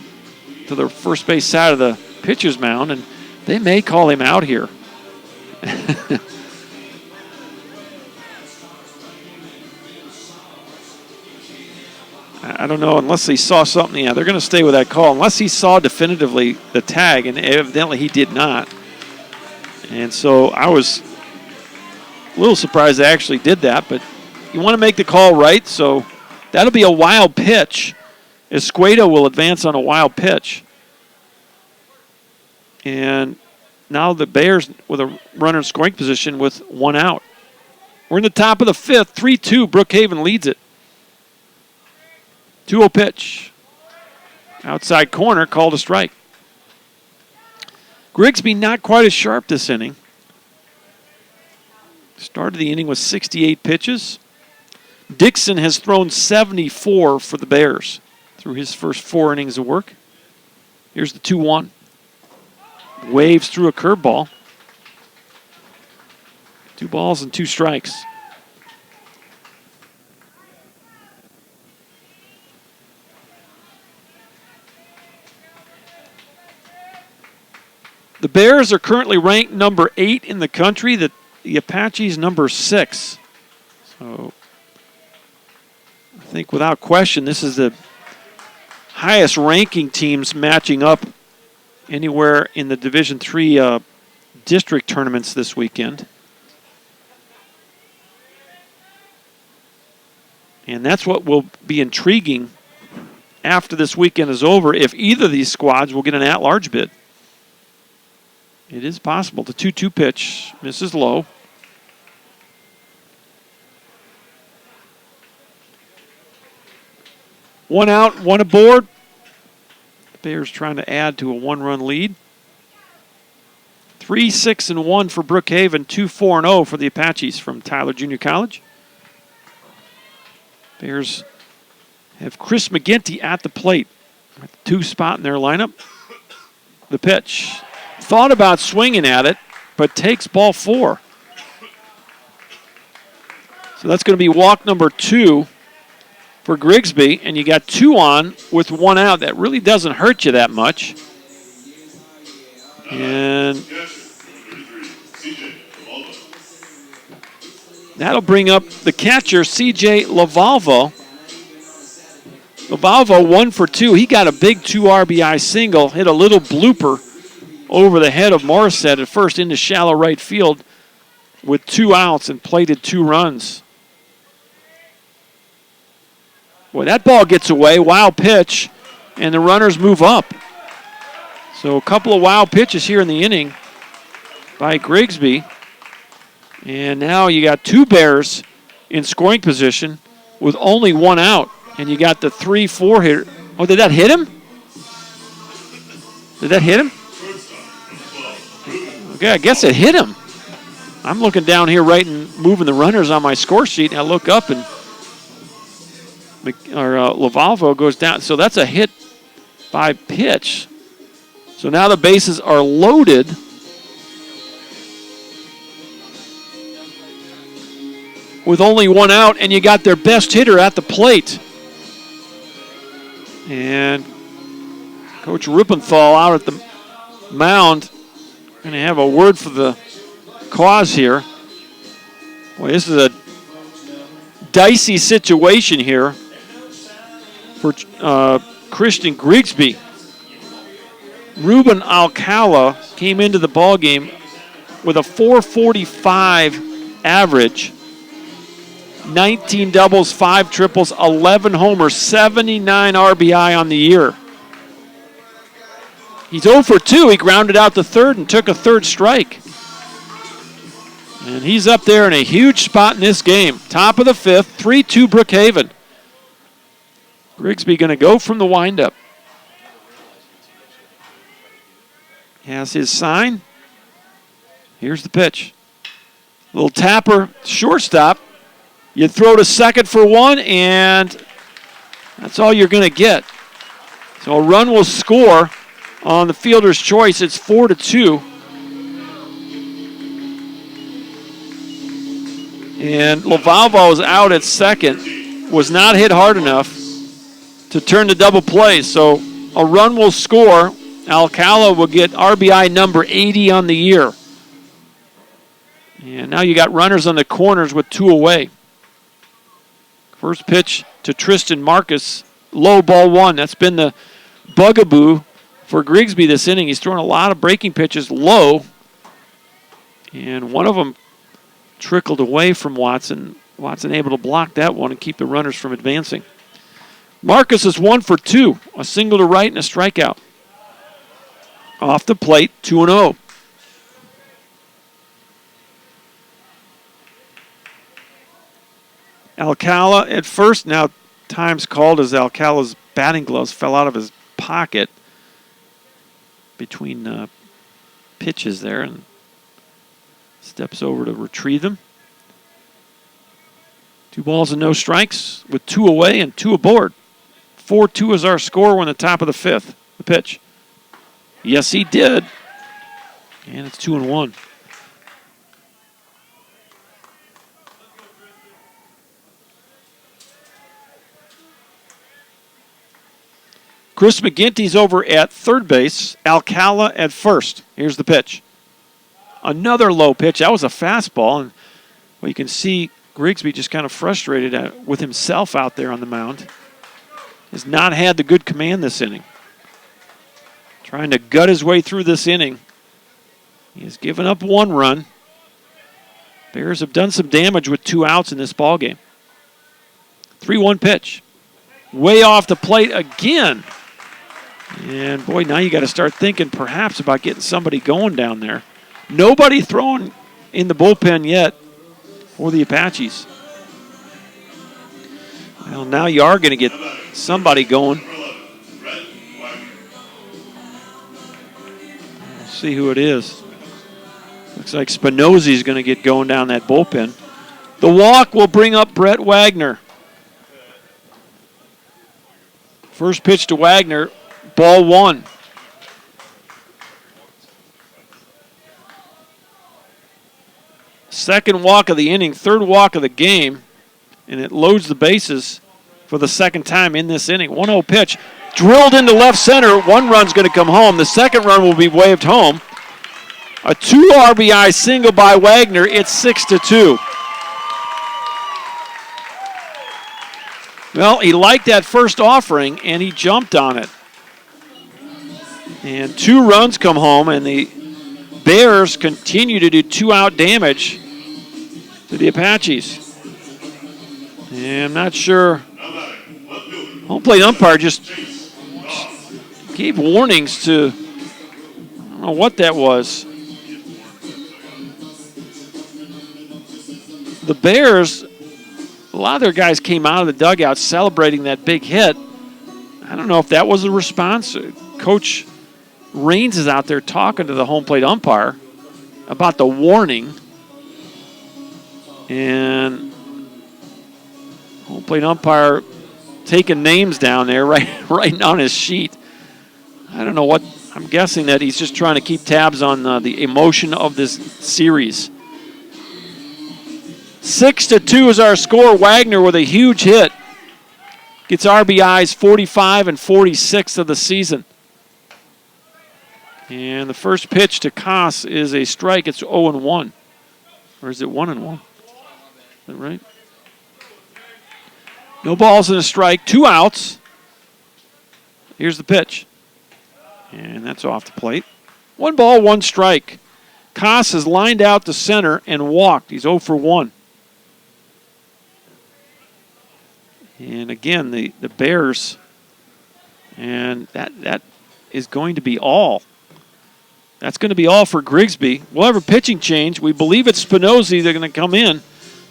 to the first base side of the pitcher's mound, and they may call him out here. I don't know, unless he saw something. Yeah, they're going to stay with that call, unless he saw definitively the tag, and evidently he did not. And so I was a little surprised they actually did that, but you want to make the call right, so that'll be a wild pitch. Escueda will advance on a wild pitch. And now the Bears with a runner in scoring position with 1 out. We're in the top of the 5th, 3-2. Brookhaven leads it. 2-0 pitch. Outside corner, called a strike. Grigsby not quite as sharp this inning. Started the inning with 68 pitches. Dixon has thrown 74 for the Bears through his first 4 innings of work. Here's the 2-1. Waves through a curveball. 2 balls and 2 strikes. The Bears are currently ranked number 8 in the country. The Apaches number 6. So I think without question this is the highest ranking teams matching up anywhere in the Division III district tournaments this weekend. And that's what will be intriguing after this weekend is over, if either of these squads will get an at-large bid. It is possible. The 2-2 pitch misses low. One out, 1 aboard. The Bears trying to add to a 1-run lead. 3-6-1 for Brookhaven, 2-4-0 for the Apaches from Tyler Junior College. Bears have Chris McGinty at the plate. At the 2 spot in their lineup. The pitch. Thought about swinging at it, but takes ball 4. So that's going to be walk number 2 for Grigsby, and you got 2 on with 1 out. That really doesn't hurt you that much. And that'll bring up the catcher, C.J. Lavalvo. Lavalvo 1 for 2. He got a big 2 RBI single, hit a little blooper over the head of Morissette at first into shallow right field with 2 outs and plated 2 runs. Boy, that ball gets away, wild pitch, and the runners move up. So a couple of wild pitches here in the inning by Grigsby. And now you got 2 Bears in scoring position with only 1 out. And you got the 3-4 hitter. Oh, did that hit him? Did that hit him? Okay, I guess it hit him. I'm looking down here right and moving the runners on my score sheet, and I look up and Lavalvo goes down. So that's a hit by pitch. So now the bases are loaded. With only 1 out, and you got their best hitter at the plate. And Coach Ruppenthal out at the mound. Going to have a word for the cause here. Boy, this is a dicey situation here for Christian Grigsby. Ruben Alcala came into the ballgame with a .445 average, 19 doubles, 5 triples, 11 homers, 79 RBI on the year. He's 0 for 2. He grounded out the third and took a 3rd strike. And he's up there in a huge spot in this game. Top of the 5th, 3-2 Brookhaven. Grigsby going to go from the windup. Has his sign. Here's the pitch. Little tapper, shortstop. You throw to second for 1, and that's all you're going to get. So a run will score on the fielder's choice. It's 4-2. And Lavalvo is out at second. Was not hit hard enough to turn the double play. So a run will score. Alcala will get RBI number 80 on the year. And now you got runners on the corners with 2 away. First pitch to Tristan Marcus. Low, ball 1. That's been the bugaboo for Grigsby this inning. He's throwing a lot of breaking pitches low. And one of them trickled away from Watson. Watson able to block that one and keep the runners from advancing. Marcus is 1 for 2. A single to right and a strikeout. Off the plate, 2-0. Alcala at first. Now time's called as Alcala's batting gloves fell out of his pocket between pitches there and steps over to retrieve them. 2 balls and no strikes with 2 away and 2 aboard. 4-2 is our score. We're in the top of the 5th. The pitch. Yes, he did. And it's 2-1. Chris McGinty's over at third base. Alcala at first. Here's the pitch. Another low pitch. That was a fastball. And well, you can see Grigsby just kind of frustrated with himself out there on the mound. Has not had the good command this inning. Trying to gut his way through this inning. He has given up 1 run. Bears have done some damage with 2 outs in this ballgame. 3-1 pitch. Way off the plate again. And boy, now you got to start thinking perhaps about getting somebody going down there. Nobody throwing in the bullpen yet for the Apaches. Well, now you are going to get somebody going. We'll see who it is. Looks like Spinozzi's going to get going down that bullpen. The walk will bring up Brett Wagner. First pitch to Wagner, ball 1. Second walk of the inning, third walk of the game, and it loads the bases for the second time in this inning. 1-0 pitch, drilled into left center. 1 run's going to come home. The second run will be waved home. A 2 RBI single by Wagner. It's 6-2. Well, he liked that first offering, and he jumped on it. And 2 runs come home, and the Bears continue to do 2-out damage to the Apaches. And I'm not sure. Home plate umpire just gave warnings to, I don't know what that was. The Bears, a lot of their guys came out of the dugout celebrating that big hit. I don't know if that was a response. Coach Raines is out there talking to the home plate umpire about the warning. And home plate umpire taking names down there, right on his sheet. I don't know what. I'm guessing that he's just trying to keep tabs on the emotion of this series. 6-2 is our score. Wagner with a huge hit. Gets RBIs 45 and 46 of the season. And the first pitch to Koss is a strike. It's 0-1. Or is it 1-1? Is that right? No balls and a strike. 2 outs. Here's the pitch. And that's off the plate. 1 ball, 1 strike. Koss has lined out to center and walked. He's 0 for 1. And again, the Bears, and that is going to be all. That's going to be all for Grigsby. We'll have a pitching change. We believe it's Spinozzi. They're going to come in.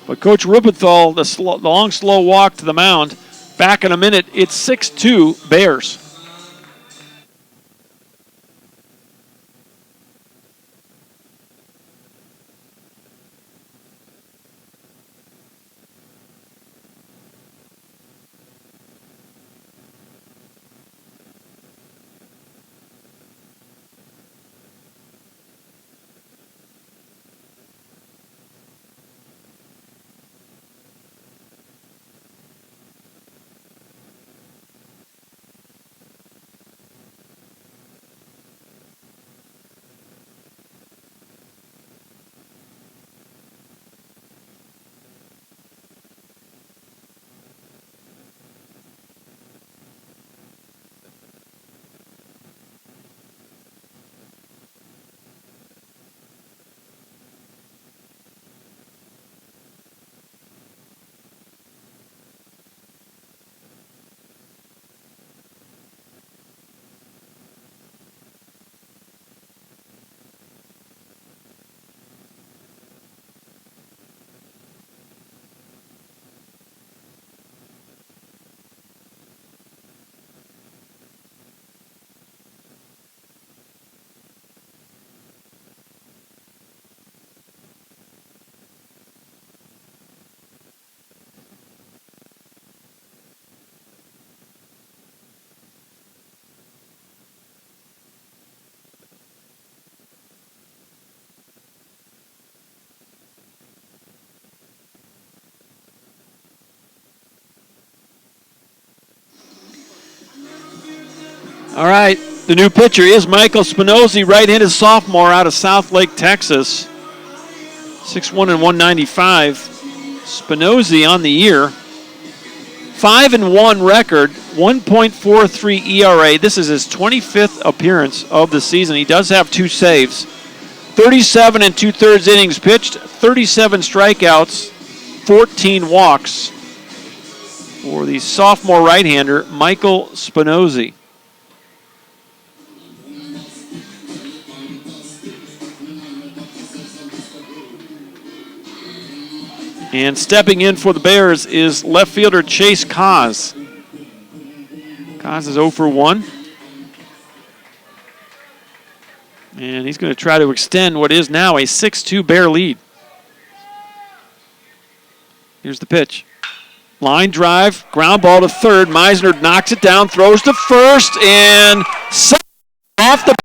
But Coach Rubenthal, the long, slow walk to the mound. Back in a minute. It's 6-2 Bears. All right, the new pitcher is Michael Spinozzi, right-handed sophomore out of Southlake, Texas. 6'1" and 195. Spinozzi on the year. 5-1 record, 1.43 ERA. This is his 25th appearance of the season. He does have 2 saves. 37 and 2/3 innings pitched, 37 strikeouts, 14 walks for the sophomore right-hander, Michael Spinozzi. And stepping in for the Bears is left fielder Chase Kaz. Kaz is 0 for 1. And he's going to try to extend what is now a 6-2 Bear lead. Here's the pitch. Line drive, ground ball to third. Meisner knocks it down, throws to first, and off the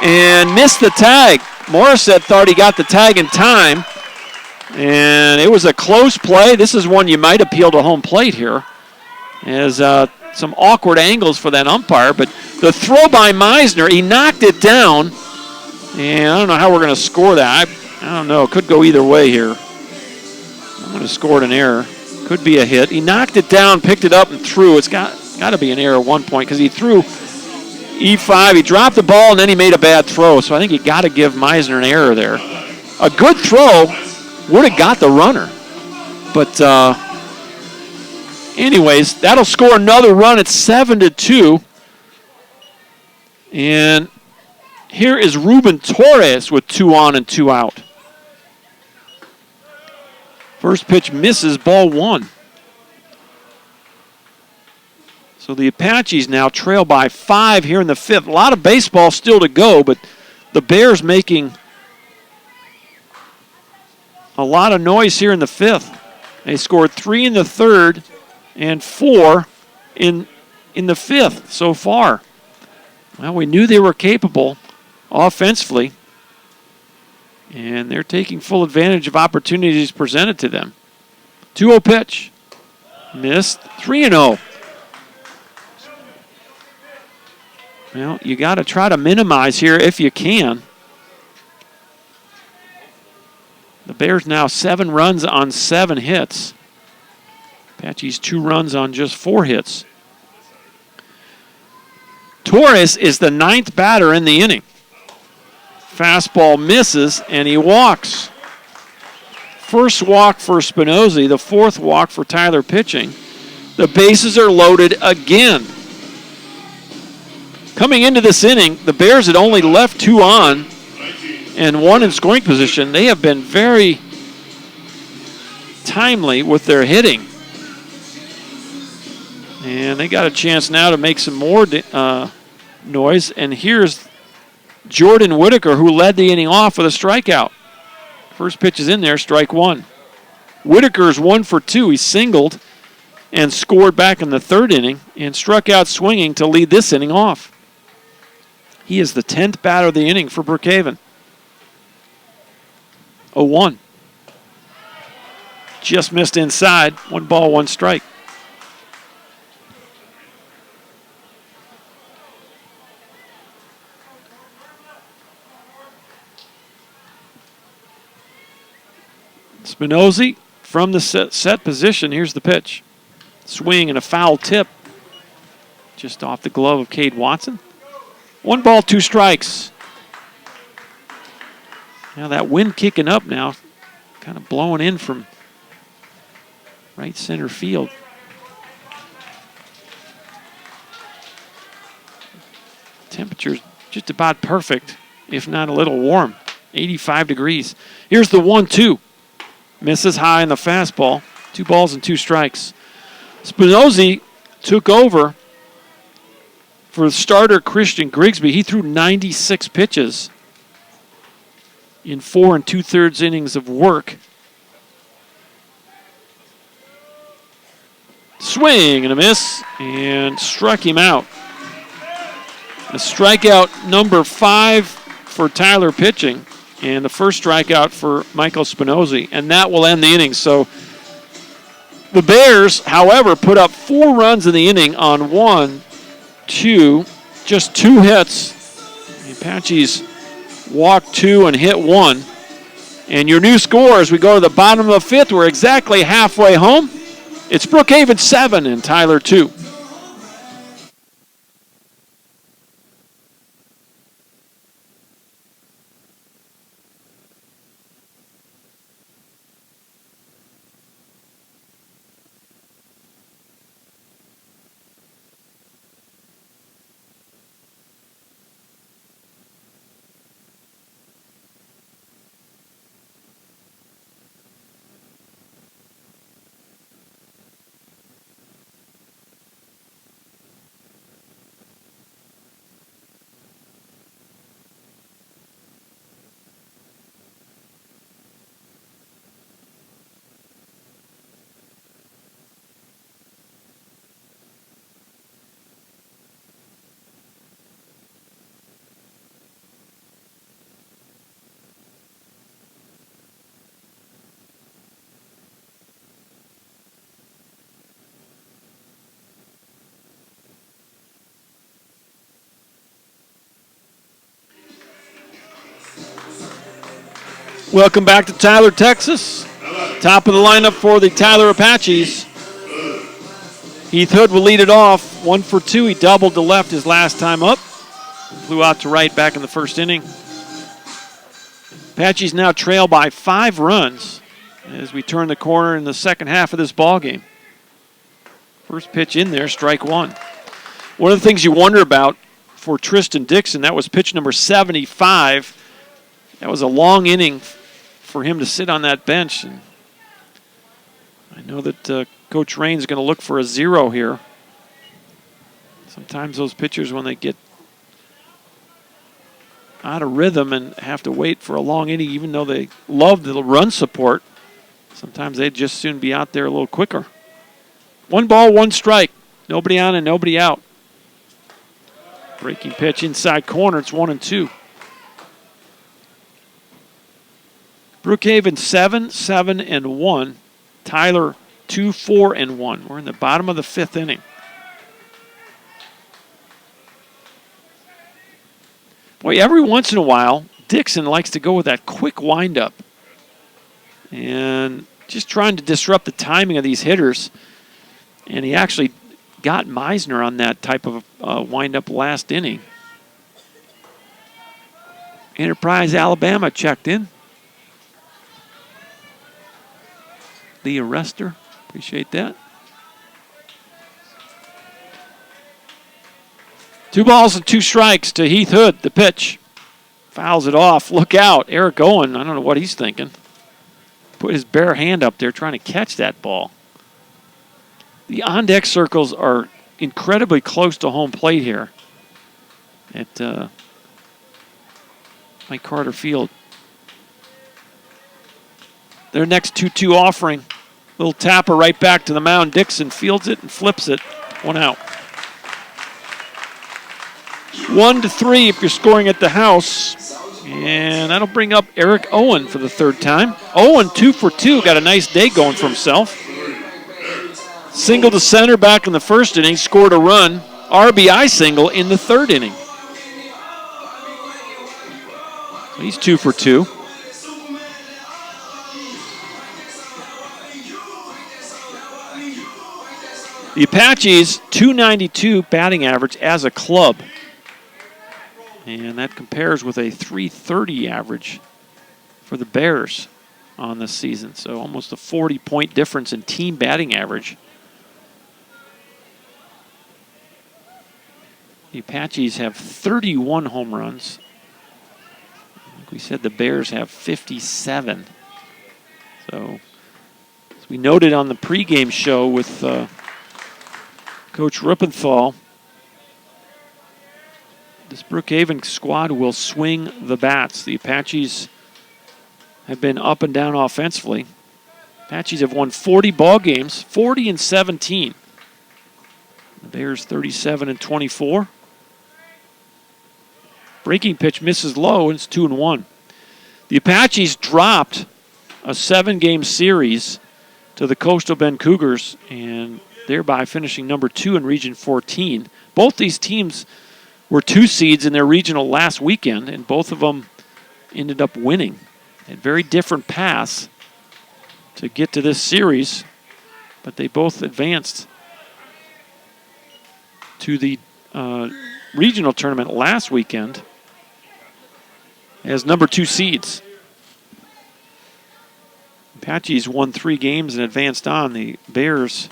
and missed the tag. Morissette thought he got the tag in time. And it was a close play. This is one you might appeal to home plate here. As some awkward angles for that umpire. But the throw by Meisner, he knocked it down. And I don't know how we're going to score that. I don't know. It could go either way here. I'm going to score it an error. Could be a hit. He knocked it down, picked it up, and threw. It's got to be an error at one point because he threw E5. He dropped the ball, and then he made a bad throw. So I think you got to give Meisner an error there. A good throw would have got the runner. But anyways, that'll score another run at 7-2. And here is Ruben Torres with 2 on and 2 out. First pitch misses, ball 1. So the Apaches now trail by 5 here in the 5th. A lot of baseball still to go, but the Bears making a lot of noise here in the 5th. They scored 3 in the 3rd and 4 in the 5th so far. Well, we knew they were capable offensively, and they're taking full advantage of opportunities presented to them. 2-0 pitch. Missed. 3-0. Well, you got to try to minimize here if you can. The Bears now 7 runs on 7 hits. Apaches 2 runs on just 4 hits. Torres is the 9th batter in the inning. Fastball misses, and he walks. First walk for Spinozzi, the 4th walk for Tyler pitching. The bases are loaded again. Coming into this inning, the Bears had only left 2 on and 1 in scoring position. They have been very timely with their hitting. And they got a chance now to make some more noise. And here's Jordan Whitaker, who led the inning off with a strikeout. First pitch is in there, strike 1. Whitaker's 1 for 2. He singled and scored back in the 3rd inning and struck out swinging to lead this inning off. He is the 10th batter of the inning for Brookhaven. 0-1. Just missed inside. 1 ball, 1 strike. Spinozzi from the set position. Here's the pitch. Swing and a foul tip. Just off the glove of Cade Watson. 1 ball, 2 strikes. Now that wind kicking up now. Kind of blowing in from right center field. Temperature's just about perfect, if not a little warm. 85 degrees. Here's the 1-2. Misses high in the fastball. 2 balls and 2 strikes. Spinozzi took over for starter Christian Grigsby. He threw 96 pitches in 4 2/3 innings of work. Swing and a miss, and struck him out. A strikeout number 5 for Tyler pitching. And the first strikeout for Michael Spinozzi, and that will end the inning. So the Bears, however, put up 4 runs in the inning on 1, 2, just 2 hits. The Apaches walked 2 and hit 1. And your new score as we go to the bottom of the 5th, we're exactly halfway home. It's Brookhaven 7 and Tyler 2. Welcome back to Tyler, Texas. Top of the lineup for the Tyler Apaches. Heath Hood will lead it off. 1 for 2. He doubled to left his last time up. Flew out to right back in the first inning. Apaches now trail by 5 runs as we turn the corner in the second half of this ball game. First pitch in there, strike 1. One of the things you wonder about for Tristan Dixon, that was pitch number 75. That was a long inning for him to sit on that bench. And I know that Coach Rain's going to look for a 0 here. Sometimes those pitchers, when they get out of rhythm and have to wait for a long inning, even though they love the run support, sometimes they'd just soon be out there a little quicker. 1 ball, 1 strike. Nobody on and nobody out. Breaking pitch inside corner. It's 1-2. Brookhaven 7-7-1. Tyler 2-4-1. We're in the bottom of the 5th inning. Boy, every once in a while, Dixon likes to go with that quick windup. And just trying to disrupt the timing of these hitters. And he actually got Meisner on that type of windup last inning. Enterprise, Alabama checked in. The arrester. Appreciate that. 2 balls and 2 strikes to Heath Hood. The pitch. Fouls it off. Look out. Eric Owen, I don't know what he's thinking. Put his bare hand up there trying to catch that ball. The on-deck circles are incredibly close to home plate here at Mike Carter Field. Their next 2-2 offering. Little tapper right back to the mound. Dixon fields it and flips it. 1 out. 1-3 if you're scoring at the house. And that'll bring up Eric Owen for the 3rd time. Owen 2 for 2. Got a nice day going for himself. Single to center back in the 1st inning. Scored a run. RBI single in the 3rd inning. So he's 2 for 2. The Apaches, .292 batting average as a club. And that compares with a .330 average for the Bears on this season. So almost a 40-point difference in team batting average. The Apaches have 31 home runs. Like we said, the Bears have 57. So, as we noted on the pregame show with Coach Rippenthal, this Brookhaven squad will swing the bats. The Apaches have been up and down offensively. Apaches have won 40 ball games, 40-17. The Bears 37-24. Breaking pitch misses low, and it's 2-1. The Apaches dropped a 7-game series to the Coastal Bend Cougars, and thereby finishing number 2 in Region 14. Both these teams were 2 seeds in their regional last weekend, and both of them ended up winning. Had very different paths to get to this series, but they both advanced to the regional tournament last weekend as number 2 seeds. Apaches won 3 games and advanced on. The Bears,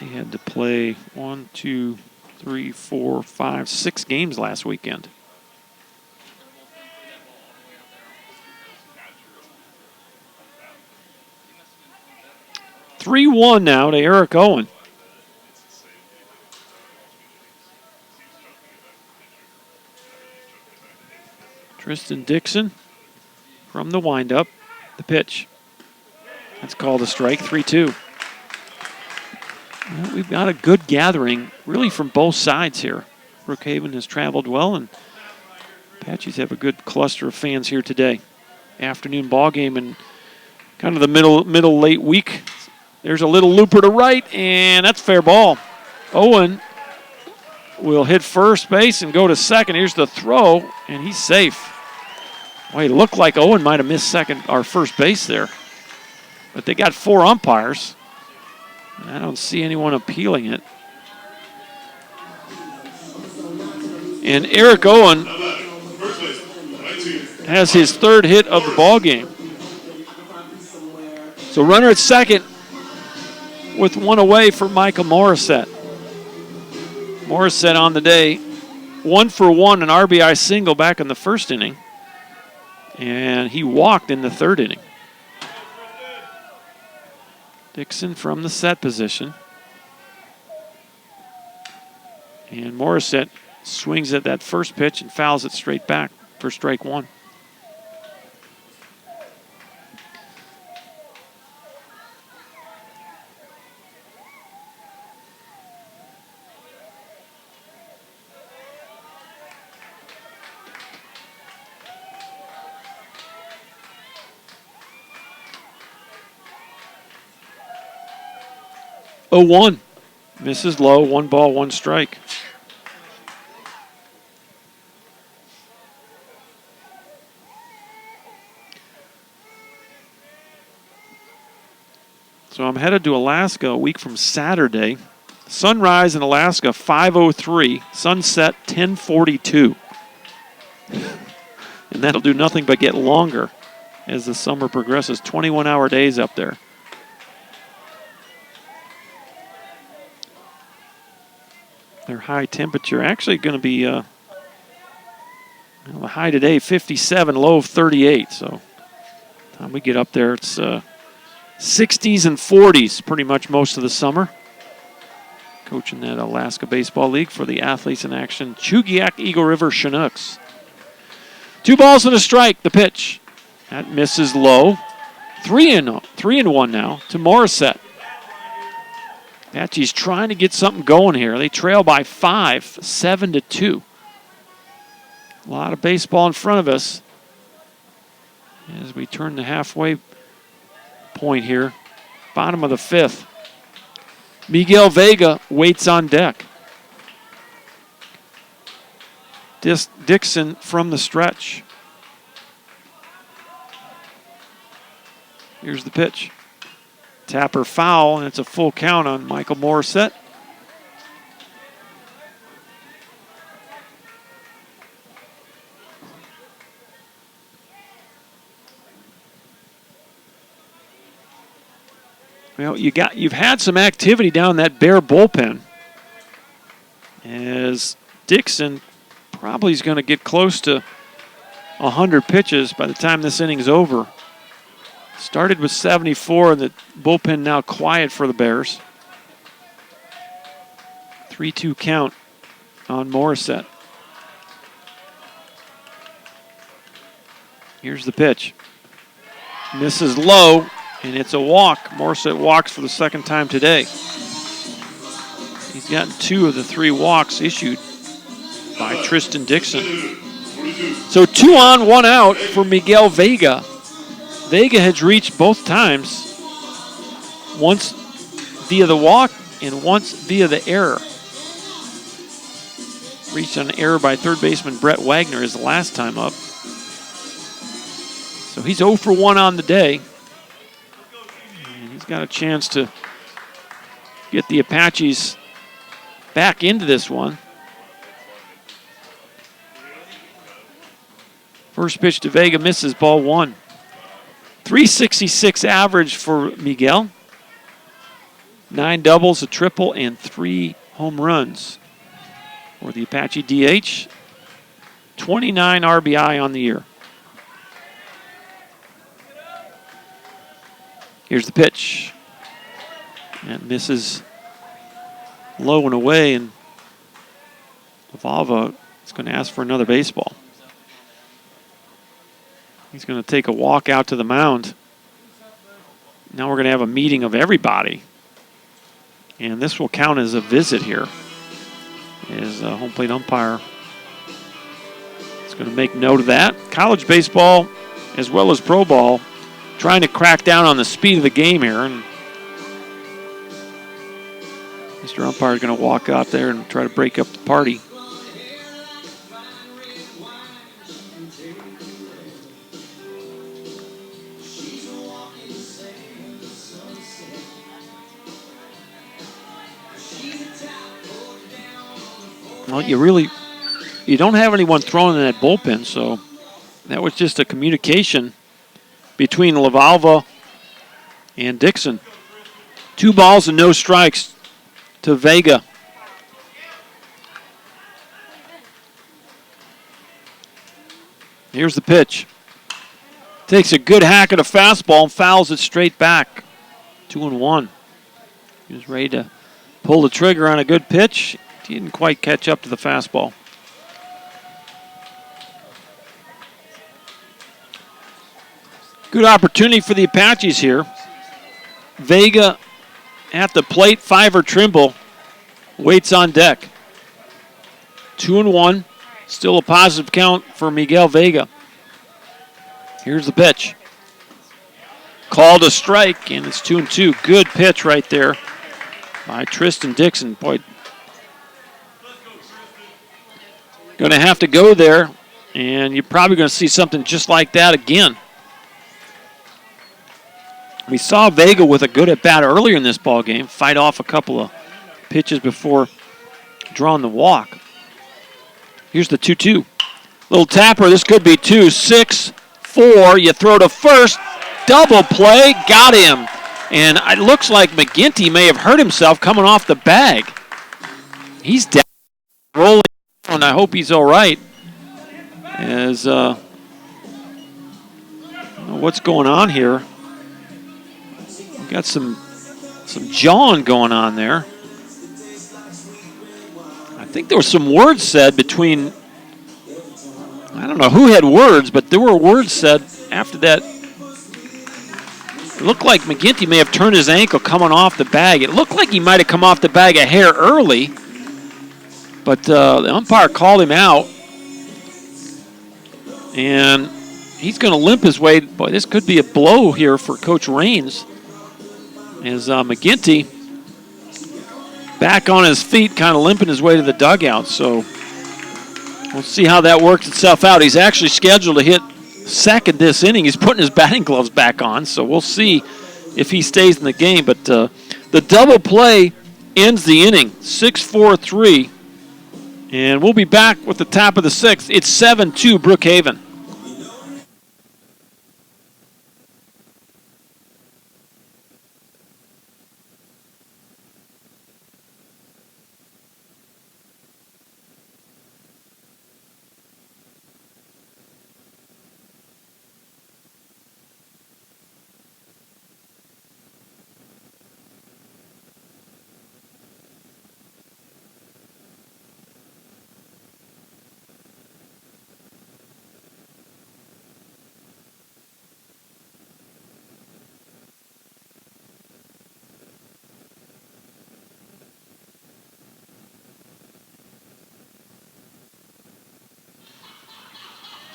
they had to play 6 games last weekend. (3-1) now to Eric Owen. Tristan Dixon from the windup. The pitch. That's called a strike, 3-2. Well, we've got a good gathering, really, from both sides here. Brookhaven has traveled well, and Apaches have a good cluster of fans here today. Afternoon ball game and kind of the middle late week. There's a little looper to right, and that's fair ball. Owen will hit first base and go to second. Here's the throw, and he's safe. Well, it looked like Owen might have missed first base there. But they got 4 umpires. And I don't see anyone appealing it. And Eric Owen has his 3rd hit of the ball game. So runner at second with 1 away for Michael Morissette. Morissette on the day, 1 for 1, an RBI single back in the 1st inning. And he walked in the 3rd inning. Dixon from the set position. And Morissette swings at that first pitch and fouls it straight back for strike 1. Oh, 1. Misses low, 1 ball, 1 strike. So I'm headed to Alaska a week from Saturday. Sunrise in Alaska, 5:03. Sunset, 10:42. And that'll do nothing but get longer as the summer progresses. 21-hour days up there. Their high temperature actually going to be the high today 57, low of 38. So by the time we get up there, it's 60s and 40s pretty much most of the summer. Coaching that Alaska Baseball League for the Athletes in Action Chugiak Eagle River Chinooks. 2 balls and a strike. The pitch that misses low. 3-1 now to Morissette. Apaches trying to get something going here. They trail by 5, 7-2. A lot of baseball in front of us as we turn the halfway point here. Bottom of the 5th. Miguel Vega waits on deck. Dixon from the stretch. Here's the pitch. Tapper foul, and it's a full count on Michael Morissette. Well, you've had some activity down that Bear bullpen, as Dixon probably is going to get close to 100 pitches by the time this inning's over. Started with 74, and the bullpen now quiet for the Bears. 3-2 count on Morissette. Here's the pitch. Misses low, and it's a walk. Morissette walks for the 2nd time today. He's gotten 2 of the 3 walks issued by Tristan Dixon. So 2 on, 1 out for Miguel Vega. Vega has reached both times, once via the walk and once via the error. reached an error by third baseman Brett Wagner is the last time up. So he's 0 for 1 on the day. And he's got a chance to get the Apaches back into this one. First pitch to Vega, misses, ball 1. 366 average for Miguel. 9 doubles, a triple, and 3 home runs for the Apache DH. 29 RBI on the year. Here's the pitch. And misses low and away, and Lavalva is going to ask for another baseball. He's going to take a walk out to the mound. Now we're going to have a meeting of everybody. And this will count as a visit here. As a home plate umpire is going to make note of that. College baseball, as well as pro ball, trying to crack down on the speed of the game here. And Mr. Umpire is going to walk out there and try to break up the party. Well, you don't have anyone throwing in that bullpen, so that was just a communication between Lavalva and Dixon. 2 balls and no strikes to Vega. Here's the pitch. Takes a good hack at a fastball and fouls it straight back. 2-1. He was ready to pull the trigger on a good pitch. He didn't quite catch up to the fastball. Good opportunity for the Apaches here. Vega at the plate, Fiver Trimble waits on deck. 2-1, still a positive count for Miguel Vega. Here's the pitch. Called a strike, and it's 2-2. Good pitch right there by Tristan Dixon. Boy, going to have to go there, and you're probably going to see something just like that again. We saw Vega with a good at-bat earlier in this ball game, fight off a couple of pitches before drawing the walk. Here's the 2-2. Little tapper, this could be 2, 6, 4. You throw to first, double play, got him. And it looks like McGinty may have hurt himself coming off the bag. He's down, rolling. And I hope he's all right. As what's going on here? We got some jawing going on there. I think there were some words said between. I don't know who had words, but there were words said after that. It looked like McGinty may have turned his ankle coming off the bag. It looked like he might have come off the bag a hair early. But the umpire called him out, and he's going to limp his way. Boy, this could be a blow here for Coach Raines. As McGinty back on his feet, kind of limping his way to the dugout. So we'll see how that works itself out. He's actually scheduled to hit second this inning. He's putting his batting gloves back on, so we'll see if he stays in the game. But the double play ends the inning, 6-4-3. And we'll be back with the top of the 6th. It's 7-2 Brookhaven.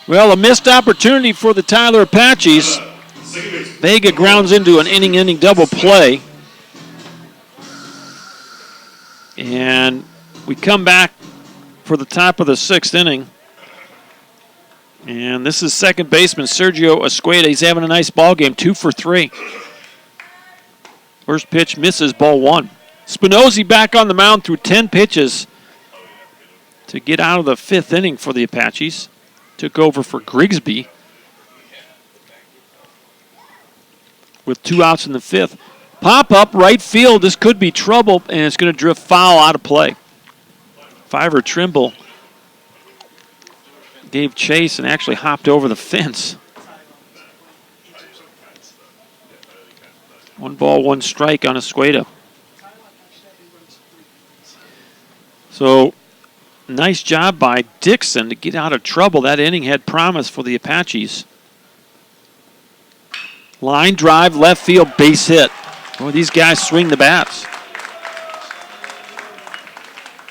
Well, a missed opportunity for the Tyler Apaches. Vega grounds into an inning double play. And we come back for the top of the 6th inning. And this is second baseman Sergio Escueda. He's having a nice ball game, 2 for 3. First pitch misses, ball 1. Spinozzi back on the mound through 10 pitches to get out of the 5th inning for the Apaches. Took over for Grigsby with 2 outs in the 5th. Pop up right field. This could be trouble, and it's going to drift foul out of play. Fiver Trimble gave chase and actually hopped over the fence. 1 ball, 1 strike on Escueda. So, nice job by Dixon to get out of trouble. That inning had promise for the Apaches. Line drive, left field, base hit. Boy, these guys swing the bats.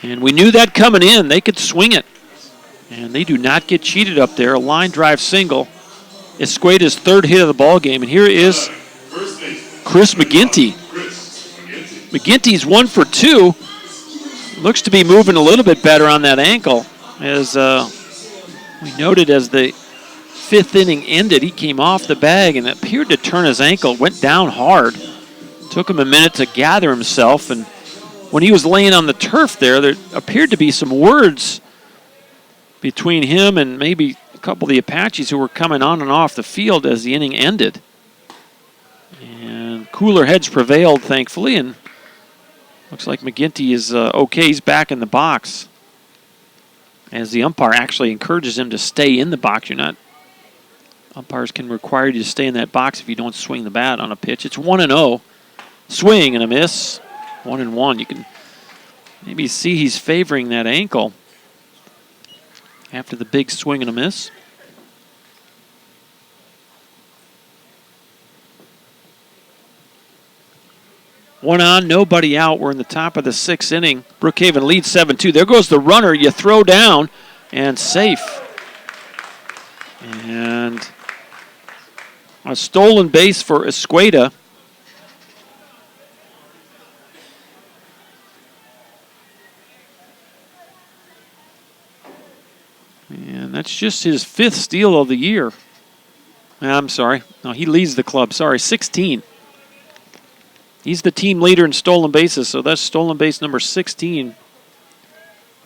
And we knew that coming in. They could swing it. And they do not get cheated up there. A line drive single. Escueda's 3rd hit of the ball game. And here is Chris McGinty. McGinty's 1 for 2. Looks to be moving a little bit better on that ankle. As we noted, as the 5th inning ended, he came off the bag and appeared to turn his ankle. Went down hard. Took him a minute to gather himself. And when he was laying on the turf there appeared to be some words between him and maybe a couple of the Apaches who were coming on and off the field as the inning ended. And cooler heads prevailed, thankfully, and looks like McGinty is okay. He's back in the box as the umpire actually encourages him to stay in the box. Umpires can require you to stay in that box if you don't swing the bat on a pitch. It's 1-0. Swing and a miss. 1-1. You can maybe see he's favoring that ankle after the big swing and a miss. One on, nobody out. We're in the top of the 6th inning. Brookhaven leads 7-2. There goes the runner. You throw down and safe. And a stolen base for Escueda. And that's just his 5th steal of the year. I'm sorry. No, he leads the club. Sorry, 16. He's the team leader in stolen bases, so that's stolen base number 16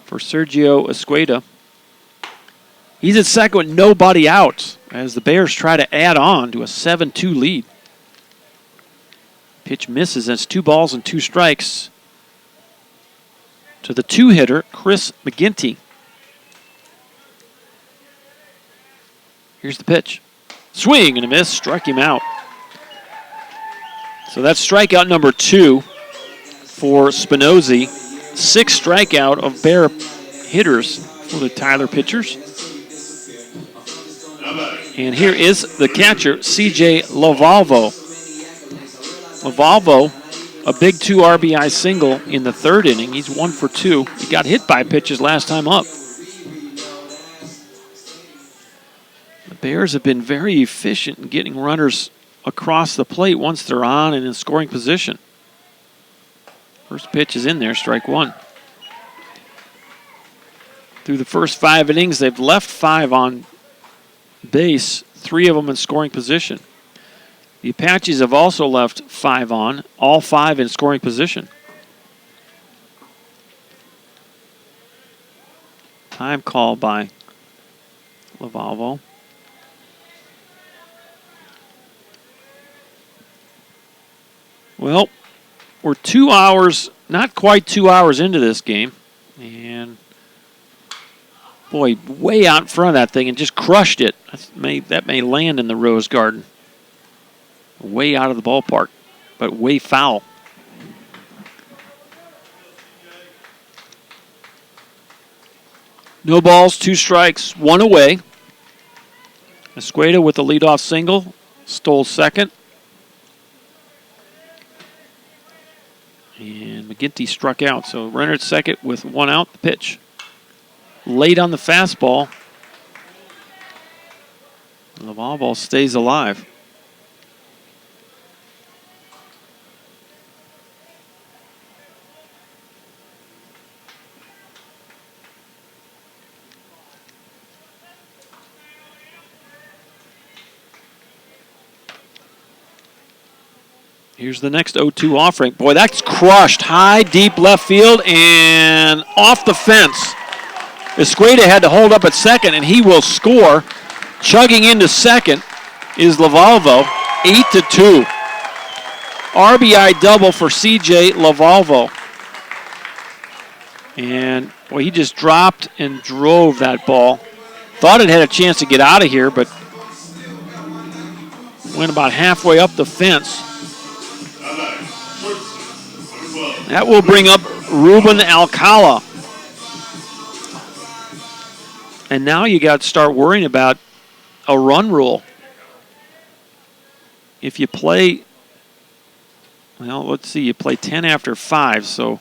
for Sergio Escueda. He's at second with nobody out as the Bears try to add on to a 7-2 lead. Pitch misses. That's 2 balls and 2 strikes to the 2-hitter, Chris McGinty. Here's the pitch. Swing and a miss. Struck him out. So that's strikeout number 2 for Spinozzi. 6th strikeout of Bear hitters for the Tyler pitchers. And here is the catcher, C.J. Lavalvo. Lavalvo, a big 2 RBI single in the 3rd inning. He's 1 for 2. He got hit by pitches last time up. The Bears have been very efficient in getting runners across the plate once they're on and in scoring position. First pitch is in there, strike 1. Through the first 5 innings, they've left 5 on base, 3 of them in scoring position. The Apaches have also left 5 on, all 5 in scoring position. Time call by Lavalvo. Well, we're 2 hours, not quite 2 hours into this game. And, boy, way out in front of that thing and just crushed it. That may land in the Rose Garden. Way out of the ballpark, but way foul. No balls, 2 strikes, 1 away. Escueda with the leadoff single, stole second. And McGinty struck out, so runner at second with 1 out, the pitch. Late on the fastball. And the ball stays alive. Here's the next 0-2 offering. Boy, that's crushed. High, deep left field and off the fence. Escueda had to hold up at second, and he will score. Chugging into second is Lavalvo, 8-2. RBI double for C.J. Lavalvo. And, boy, he just dropped and drove that ball. Thought it had a chance to get out of here, but went about halfway up the fence. That will bring up Ruben Alcala. And now you got to start worrying about a run rule. If you play, well, let's see, you play 10 after 5, so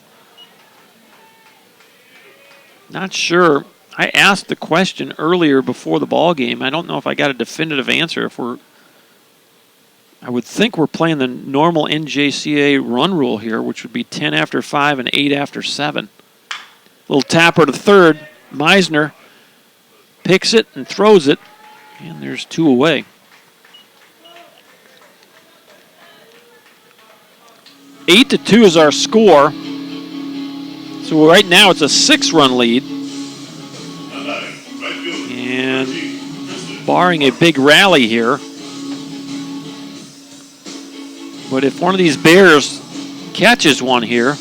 not sure. I asked the question earlier before the ball game. I don't know if I got a definitive answer. I would think we're playing the normal NJCAA run rule here, which would be 10 after 5 and 8 after 7. Little tapper to third. Meisner picks it and throws it, and there's 2 away. 8-2 is our score. So right now it's a 6-run lead. And barring a big rally here, but if one of these Bears catches one here,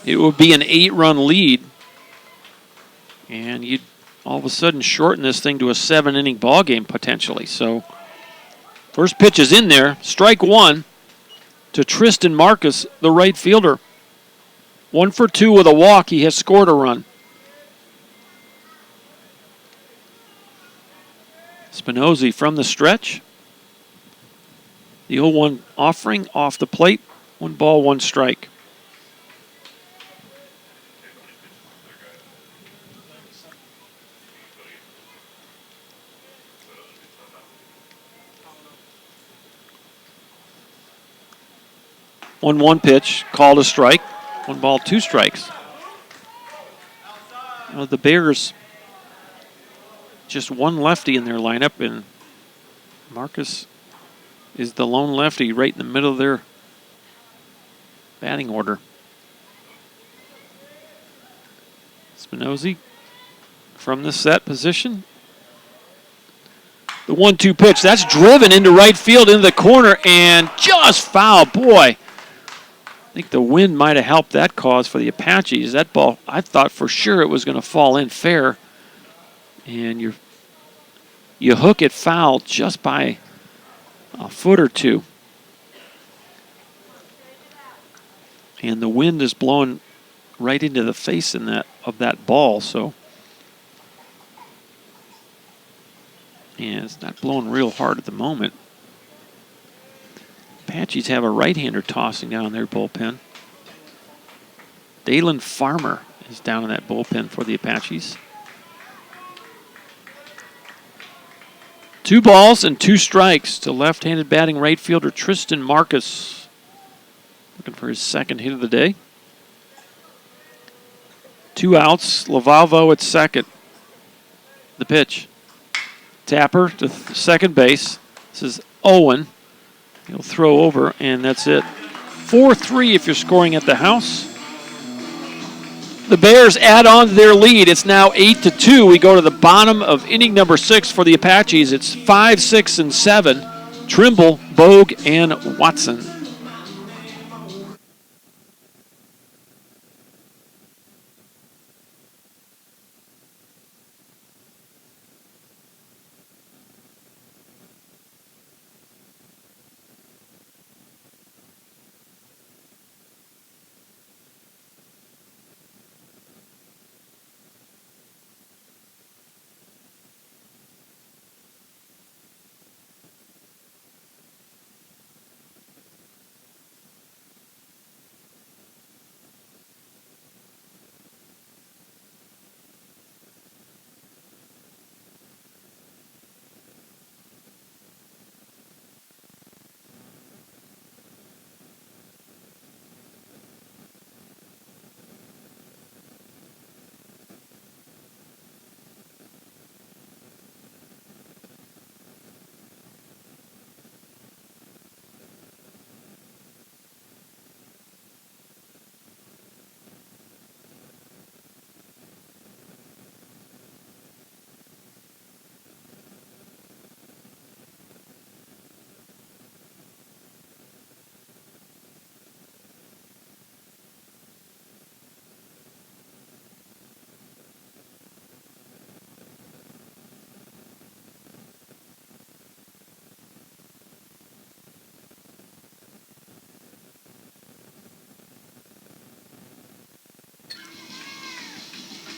it would be an 8-run lead. And you'd all of a sudden shorten this thing to a 7-inning ball game potentially. So first pitch is in there. Strike 1 to Tristan Marcus, the right fielder. 1 for 2 with a walk. He has scored a run. Spinozzi from the stretch. The 0-1 offering off the plate. 1 ball, 1 strike. One pitch, called a strike. 1 ball, 2 strikes. Well, the Bears, just one lefty in their lineup, and Marcus is the lone lefty right in the middle of their batting order. Spinozzi from the set position. The 1-2 pitch, that's driven into right field, into the corner, and just foul. Boy, I think the wind might have helped that cause for the Apaches. That ball, I thought for sure it was going to fall in fair. And you hook it foul just by a foot or 2. And the wind is blowing right into the face of that ball. So, and it's not blowing real hard at the moment. Apaches have a right-hander tossing down their bullpen. Dalen Farmer is down in that bullpen for the Apaches. 2 balls and 2 strikes to left-handed batting right fielder Tristan Marcus. Looking for his 2nd hit of the day. 2 outs. Lavalvo at second. The pitch. Tapper to second base. This is Owen. He'll throw over, and that's it. 4-3 if you're scoring at the house. The Bears add on to their lead. It's now 8-2. We go to the bottom of inning number 6 for the Apaches. It's 5, 6, and 7. Trimble, Bogue, and Watson.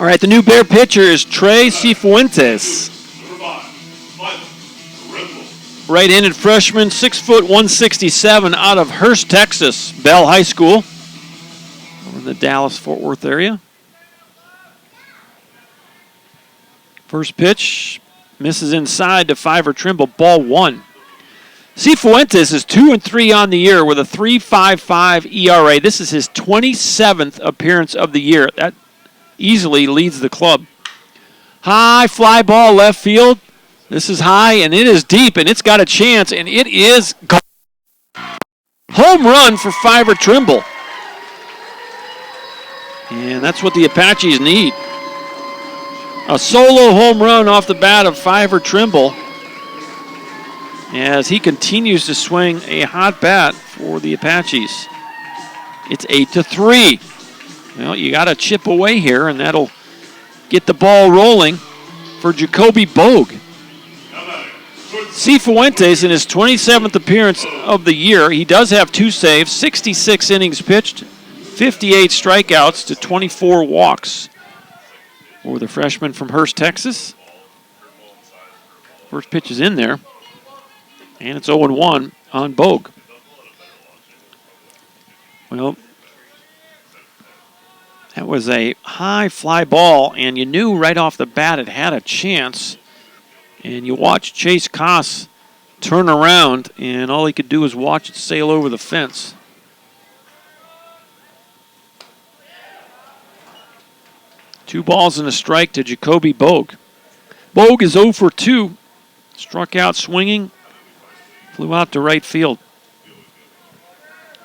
All right, the new Bear pitcher is Trey Cifuentes. Right-handed freshman, 6 foot 167, out of Hurst, Texas, Bell High School, over in the Dallas-Fort Worth area. First pitch misses inside to Fiver Trimble, ball 1. Cifuentes is 2-3 on the year with a 3.55 ERA. This is his 27th appearance of the year. That easily leads the club. High fly ball left field. This is high, and it is deep, and it's got a chance, and it is gone. Home run for Fiver Trimble. And that's what the Apaches need. A solo home run off the bat of Fiver Trimble as he continues to swing a hot bat for the Apaches. It's 8-3. Well, you got to chip away here, and that'll get the ball rolling for Jacoby Bogue. Cifuentes in his 27th appearance of the year. He does have 2 saves, 66 innings pitched, 58 strikeouts to 24 walks for the freshman from Hurst, Texas. First pitch is in there, and it's 0-1 on Bogue. Well, that was a high fly ball, and you knew right off the bat it had a chance. And you watch Chase Koss turn around, and all he could do was watch it sail over the fence. Two balls and a strike to Jacoby Bogue. Bogue is 0 for 2. Struck out swinging, flew out to right field.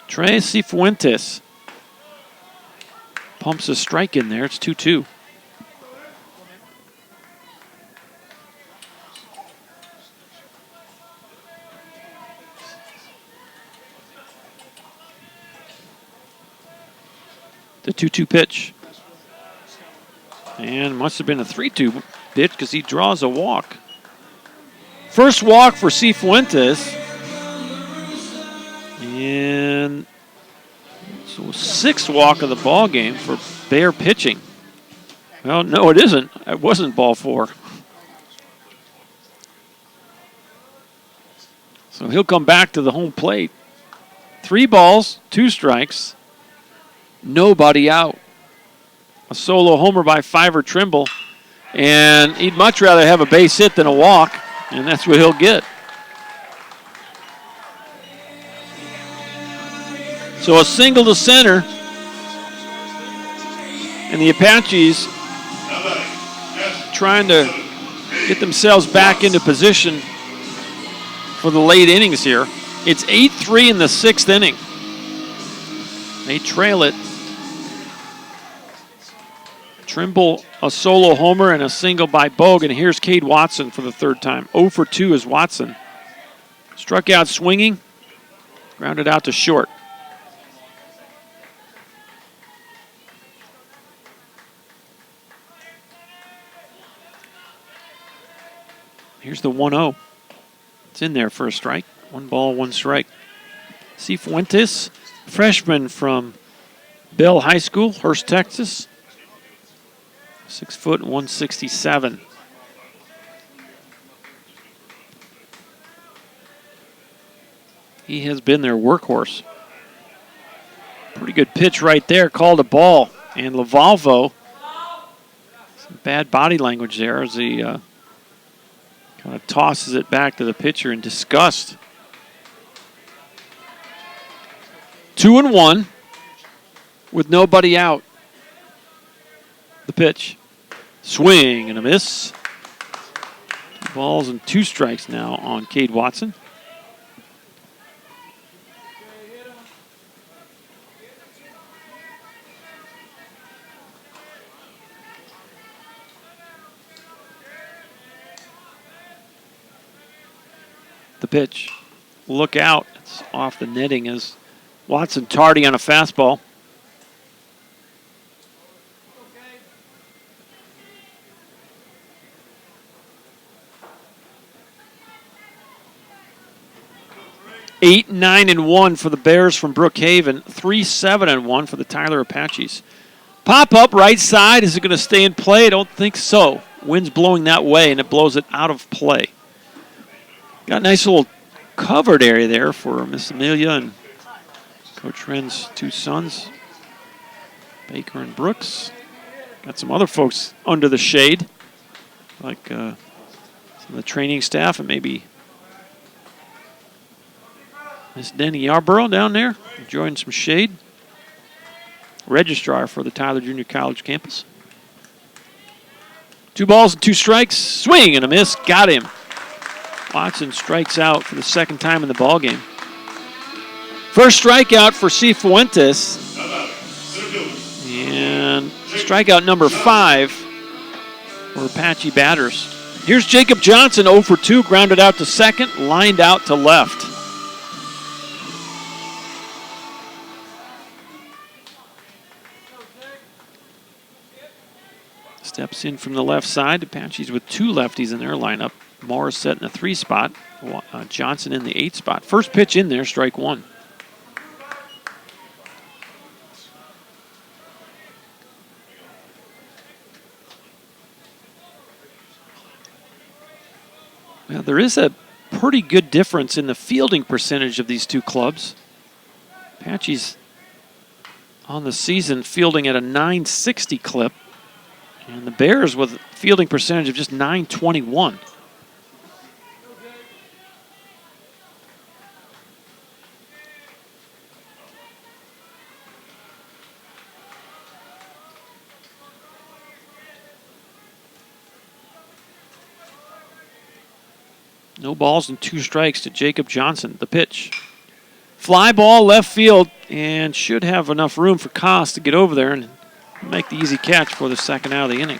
Trey Cifuentes pumps a strike in there. It's 2-2. The 2-2 pitch. And must have been a 3-2 pitch because he draws a walk. First walk for Cifuentes. And so 6th walk of the ball game for Bear pitching. Well, no, it isn't. It wasn't ball 4. So he'll come back to the home plate. 3 balls, 2 strikes. Nobody out. A solo homer by Fiver Trimble. And he'd much rather have a base hit than a walk, and that's what he'll get. So a single to center. And the Apaches trying to get themselves back into position for the late innings here. It's 8-3 in the 6th inning. They trail it. Trimble, a solo homer and a single by Bogue, and here's Cade Watson for the 3rd time. 0 for 2 is Watson. Struck out swinging, grounded out to short. Here's the 1-0. It's in there for a strike. 1 ball, 1 strike. Cifuentes, freshman from Bell High School, Hurst, Texas. 6 foot 167. He has been their workhorse. Pretty good pitch right there, called a ball. And Lavalvo, some bad body language there as he kind of tosses it back to the pitcher in disgust. 2-1 with nobody out. The pitch. Swing and a miss. 2 balls and 2 strikes now on Cade Watson. The pitch. Look out. It's off the netting as Watson tardy on a fastball. 8-9-1 for the Bears from Brookhaven. 3-7-1 for the Tyler Apaches. Pop-up right side. Is it going to stay in play? I don't think so. Wind's blowing that way, and it blows it out of play. Got a nice little covered area there for Miss Amelia and Coach Wren's two sons, Baker and Brooks. Got some other folks under the shade, like some of the training staff and maybe Miss Denny Yarborough down there enjoying some shade. Registrar for the Tyler Junior College campus. 2 balls and 2 strikes. Swing and a miss. Got him. Watson strikes out for the second time in the ballgame. First strikeout for Cifuentes. And strikeout number 5 for Apache batters. Here's Jacob Johnson, 0 for 2, grounded out to second, lined out to left. Steps in from the left side. Apaches with 2 lefties in their lineup. Morris set in the 3 spot. Johnson in the 8 spot. First pitch in there, strike 1. Now, there is a pretty good difference in the fielding percentage of these two clubs. Apaches on the season fielding at a .960 clip, and the Bears with a fielding percentage of just .921. No balls and 2 strikes to Jacob Johnson. The pitch. Fly ball left field, and should have enough room for Koss to get over there and make the easy catch for the second out of the inning.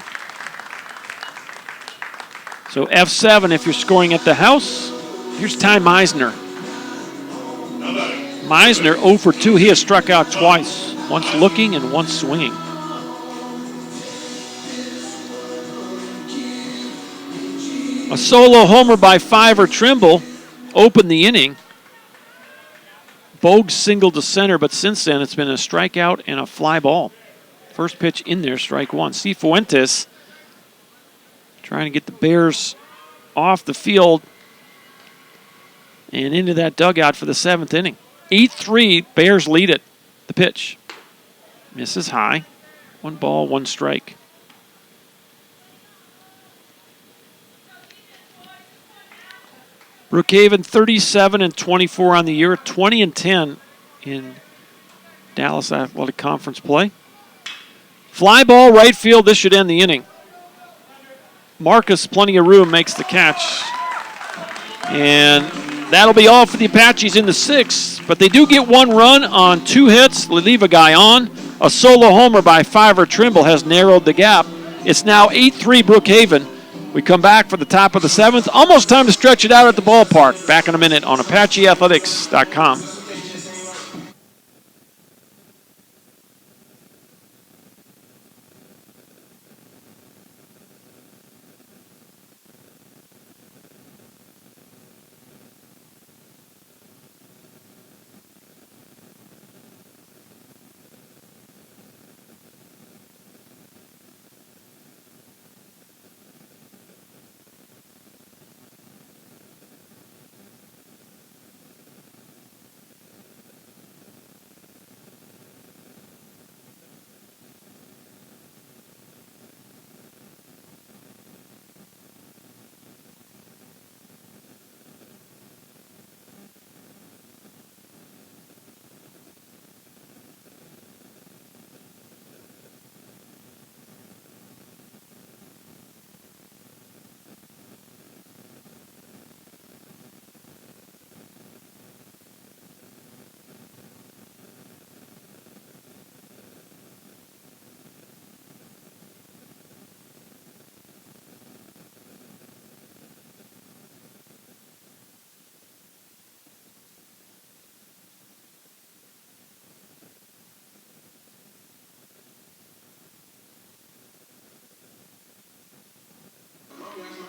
So F7 if you're scoring at the house. Here's Ty Meisner. Meisner 0 for 2. He has struck out twice. Once looking and once swinging. A solo homer by Fiver Trimble opened the inning. Bogue singled to center, but since then it's been a strikeout and a fly ball. First pitch in there, strike 1. Cifuentes trying to get the Bears off the field and into that dugout for the 7th inning. 8-3, Bears lead it. The pitch. Misses high. 1 ball, 1 strike. Brookhaven 37-24 on the year, 20-10 in Dallas Athletic Conference play. Fly ball right field. This should end the inning. Marcus, plenty of room, makes the catch. And that'll be all for the Apaches in the 6th. But they do get 1 run on 2 hits. They leave a guy on. A solo homer by Fiver Trimble has narrowed the gap. It's now 8-3 Brookhaven. We come back for the top of the 7th. Almost time to stretch it out at the ballpark. Back in a minute on ApacheAthletics.com.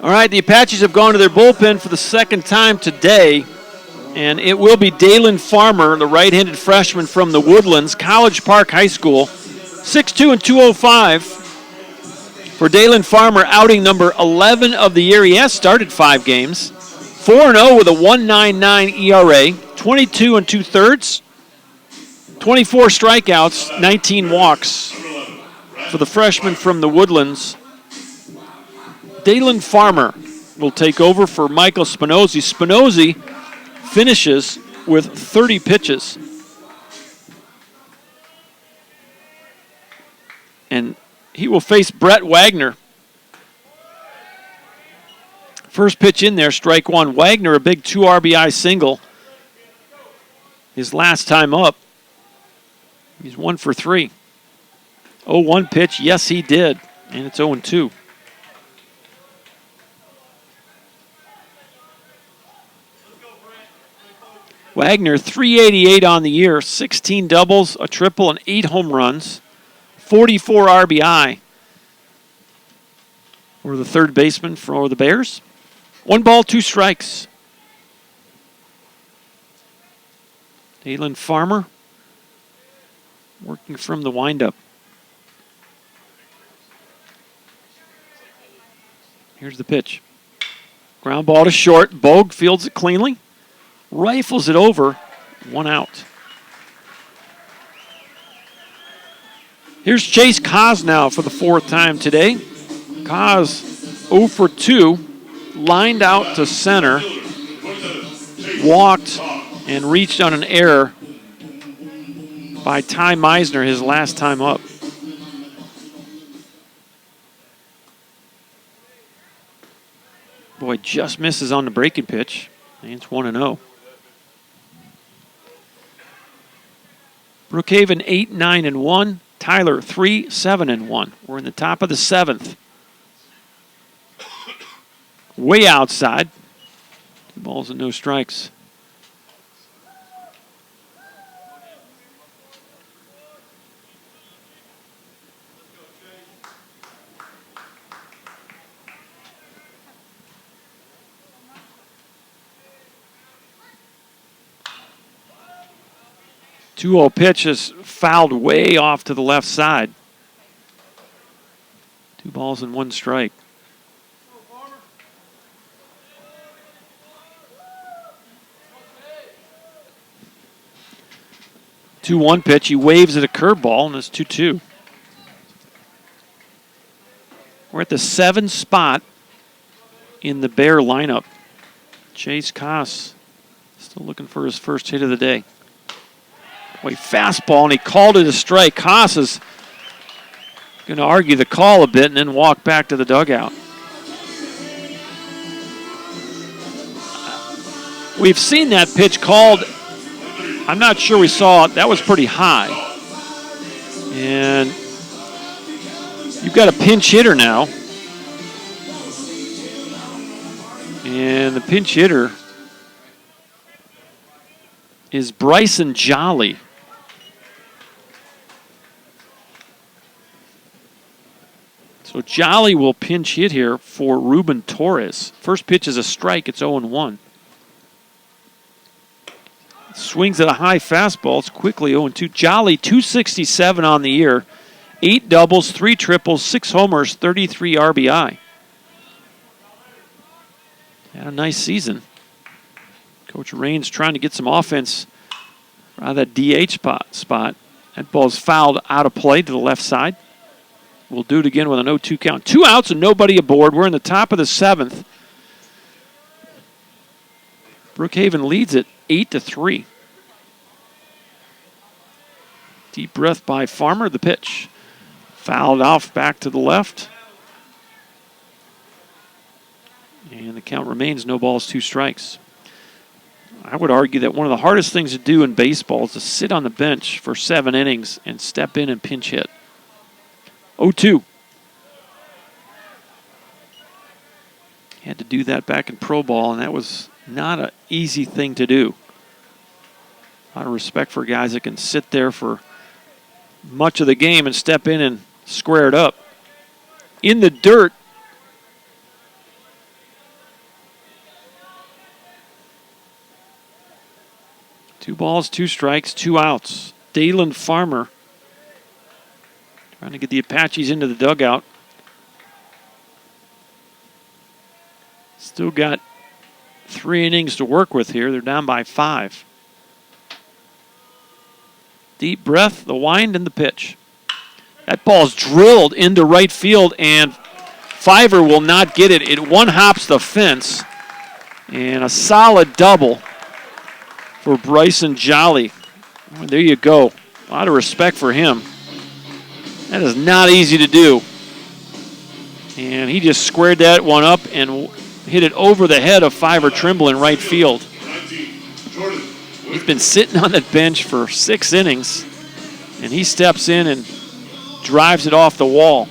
All right, the Apaches have gone to their bullpen for the 2nd time today, and it will be Dalen Farmer, the right-handed freshman from the Woodlands, College Park High School, 6-2 and 205 for Dalen Farmer, outing number 11 of the year. He has started 5 games. 4-0 with a 1.99 ERA, 22 and 2/3, 24 strikeouts, 19 walks for the freshman from the Woodlands. Dalen Farmer will take over for Michael Spinozzi. Spinozzi finishes with 30 pitches. And he will face Brett Wagner. First pitch in there, strike one. Wagner, a big 2 RBI single. His last time up. He's 1 for 3. 0-1 pitch, yes he did. And it's 0-2. Wagner, 388 on the year, 16 doubles, a triple, and 8 home runs. 44 RBI for the third baseman for the Bears. 1 ball, 2 strikes. Dalen Farmer working from the windup. Here's the pitch. Ground ball to short. Bogue fields it cleanly. Rifles it over. 1 out. Here's Chase Kaz now for the 4th time today. Kaz 0 for 2. Lined out to center. Walked and reached on an error by Ty Meisner his last time up. Boy, just misses on the breaking pitch. And it's 1-0. Brookhaven 8-9-1. Tyler 3-7-1. We're in the top of the 7th. Way outside. 2 balls and no strikes. Two-0 pitch is fouled way off to the left side. 2 balls and 1 strike. Two-one pitch. He waves at a curveball, and it's 2-2. We're at the 7th spot in the Bear lineup. Chase Koss still looking for his first hit of the day. Boy, fastball, and he called it a strike. Koss is going to argue the call a bit and then walk back to the dugout. We've seen that pitch called. I'm not sure we saw it. That was pretty high. And you've got a pinch hitter now. And the pinch hitter is Bryson Jolly. So Jolly will pinch hit here for Ruben Torres. First pitch is a strike. It's 0-1. Swings at a high fastball. It's quickly 0-2. Jolly, 267 on the year. 8 doubles, 3 triples, 6 homers, 33 RBI. Had a nice season. Coach Raines trying to get some offense out of that DH spot. That ball's fouled out of play to the left side. We'll do it again with an 0-2 count. 2 outs and nobody aboard. We're in the top of the 7th. Brookhaven leads it 8-3. Deep breath by Farmer. The pitch fouled off back to the left. And the count remains no balls, 2 strikes. I would argue that one of the hardest things to do in baseball is to sit on the bench for 7 innings and step in and pinch hit. 0-2. Had to do that back in pro ball, and that was not an easy thing to do. A lot of respect for guys that can sit there for much of the game and step in and square it up. In the dirt. Two balls, 2 strikes, 2 outs. Dalen Farmer Trying to get the Apaches into the dugout. Still got 3 innings to work with here. They're down by 5. Deep breath, the wind, and the pitch. That ball's drilled into right field, and Fiver will not get it. It one-hops the fence, and a solid double for Bryson Jolly. Well, there you go. A lot of respect for him. That is not easy to do. And he just squared that one up and hit it over the head of Fiver Trimble in right field. He's been sitting on that bench for 6 innings, and he steps in and drives it off the wall.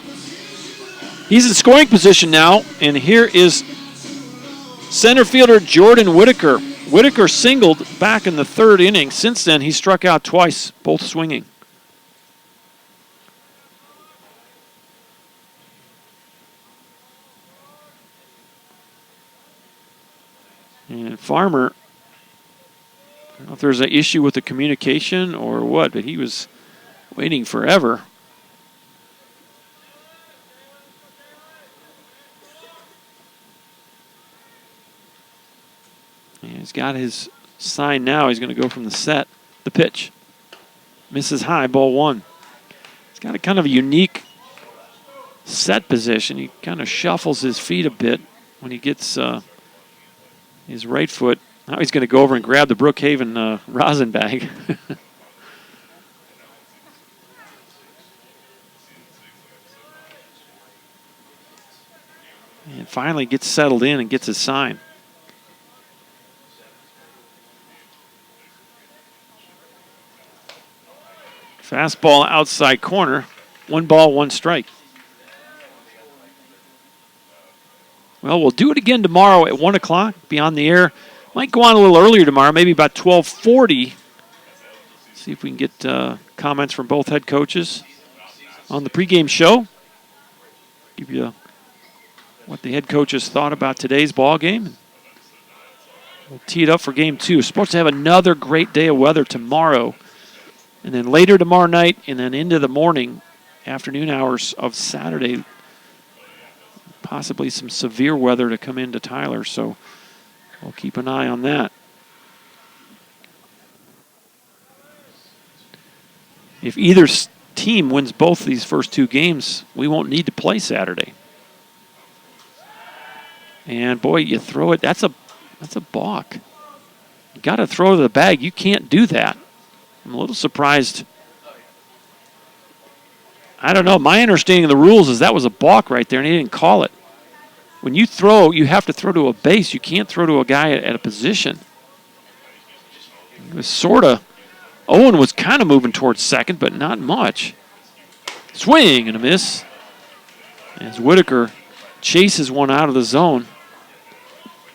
He's in scoring position now, and here is center fielder Jordan Whitaker. Whitaker singled back in the 3rd inning. Since then, he struck out twice, both swinging. And Farmer, I don't know if there's an issue with the communication or what, but he was waiting forever. And he's got his sign now. He's going to go from the set. The pitch. Misses high, ball 1. He's got a kind of a unique set position. He kind of shuffles his feet a bit when he gets his right foot. Now he's going to go over and grab the Brookhaven rosin bag. And finally gets settled in and gets his sign. Fastball outside corner. 1 ball, 1 strike. Well, we'll do it again tomorrow at 1 o'clock. Be on the air. Might go on a little earlier tomorrow, maybe about 12:40. See if we can get comments from both head coaches on the pregame show. Give you what the head coaches thought about today's ball game. We'll tee it up for game 2. Supposed to have another great day of weather tomorrow. And then later tomorrow night, and then into the morning, afternoon hours of Saturday, possibly some severe weather to come into Tyler. So we'll keep an eye on that. If either team wins both these first 2 games, we won't need to play Saturday. And boy, you throw it, that's a balk. You got to throw to the bag. You can't do that. I'm a little surprised. I don't know. My understanding of the rules is that was a balk right there, and he didn't call it. When you throw, you have to throw to a base. You can't throw to a guy at a position. It was sort of, Owen was kind of moving towards second, but not much. Swing and a miss. As Whitaker chases one out of the zone.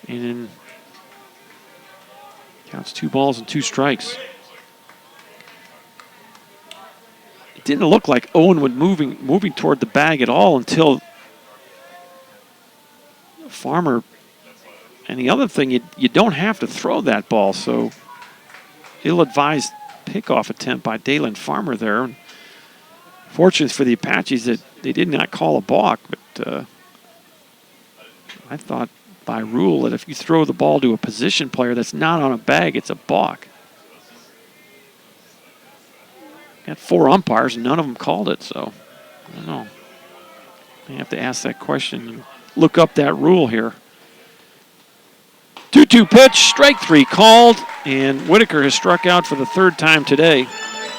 And then counts 2 balls and 2 strikes. It didn't look like Owen was moving toward the bag at all until Farmer. And the other thing, you don't have to throw that ball, so ill-advised pickoff attempt by Dalen Farmer there. And fortunate for the Apaches that they did not call a balk, but I thought by rule that if you throw the ball to a position player that's not on a bag, it's a balk. Got 4 umpires, and none of them called it, so I don't know. I have to ask that question and look up that rule here. 2-2 pitch, strike 3 called, and Whitaker has struck out for the 3rd time today.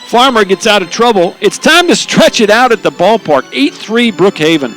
Farmer gets out of trouble. It's time to stretch it out at the ballpark. 8-3 Brookhaven.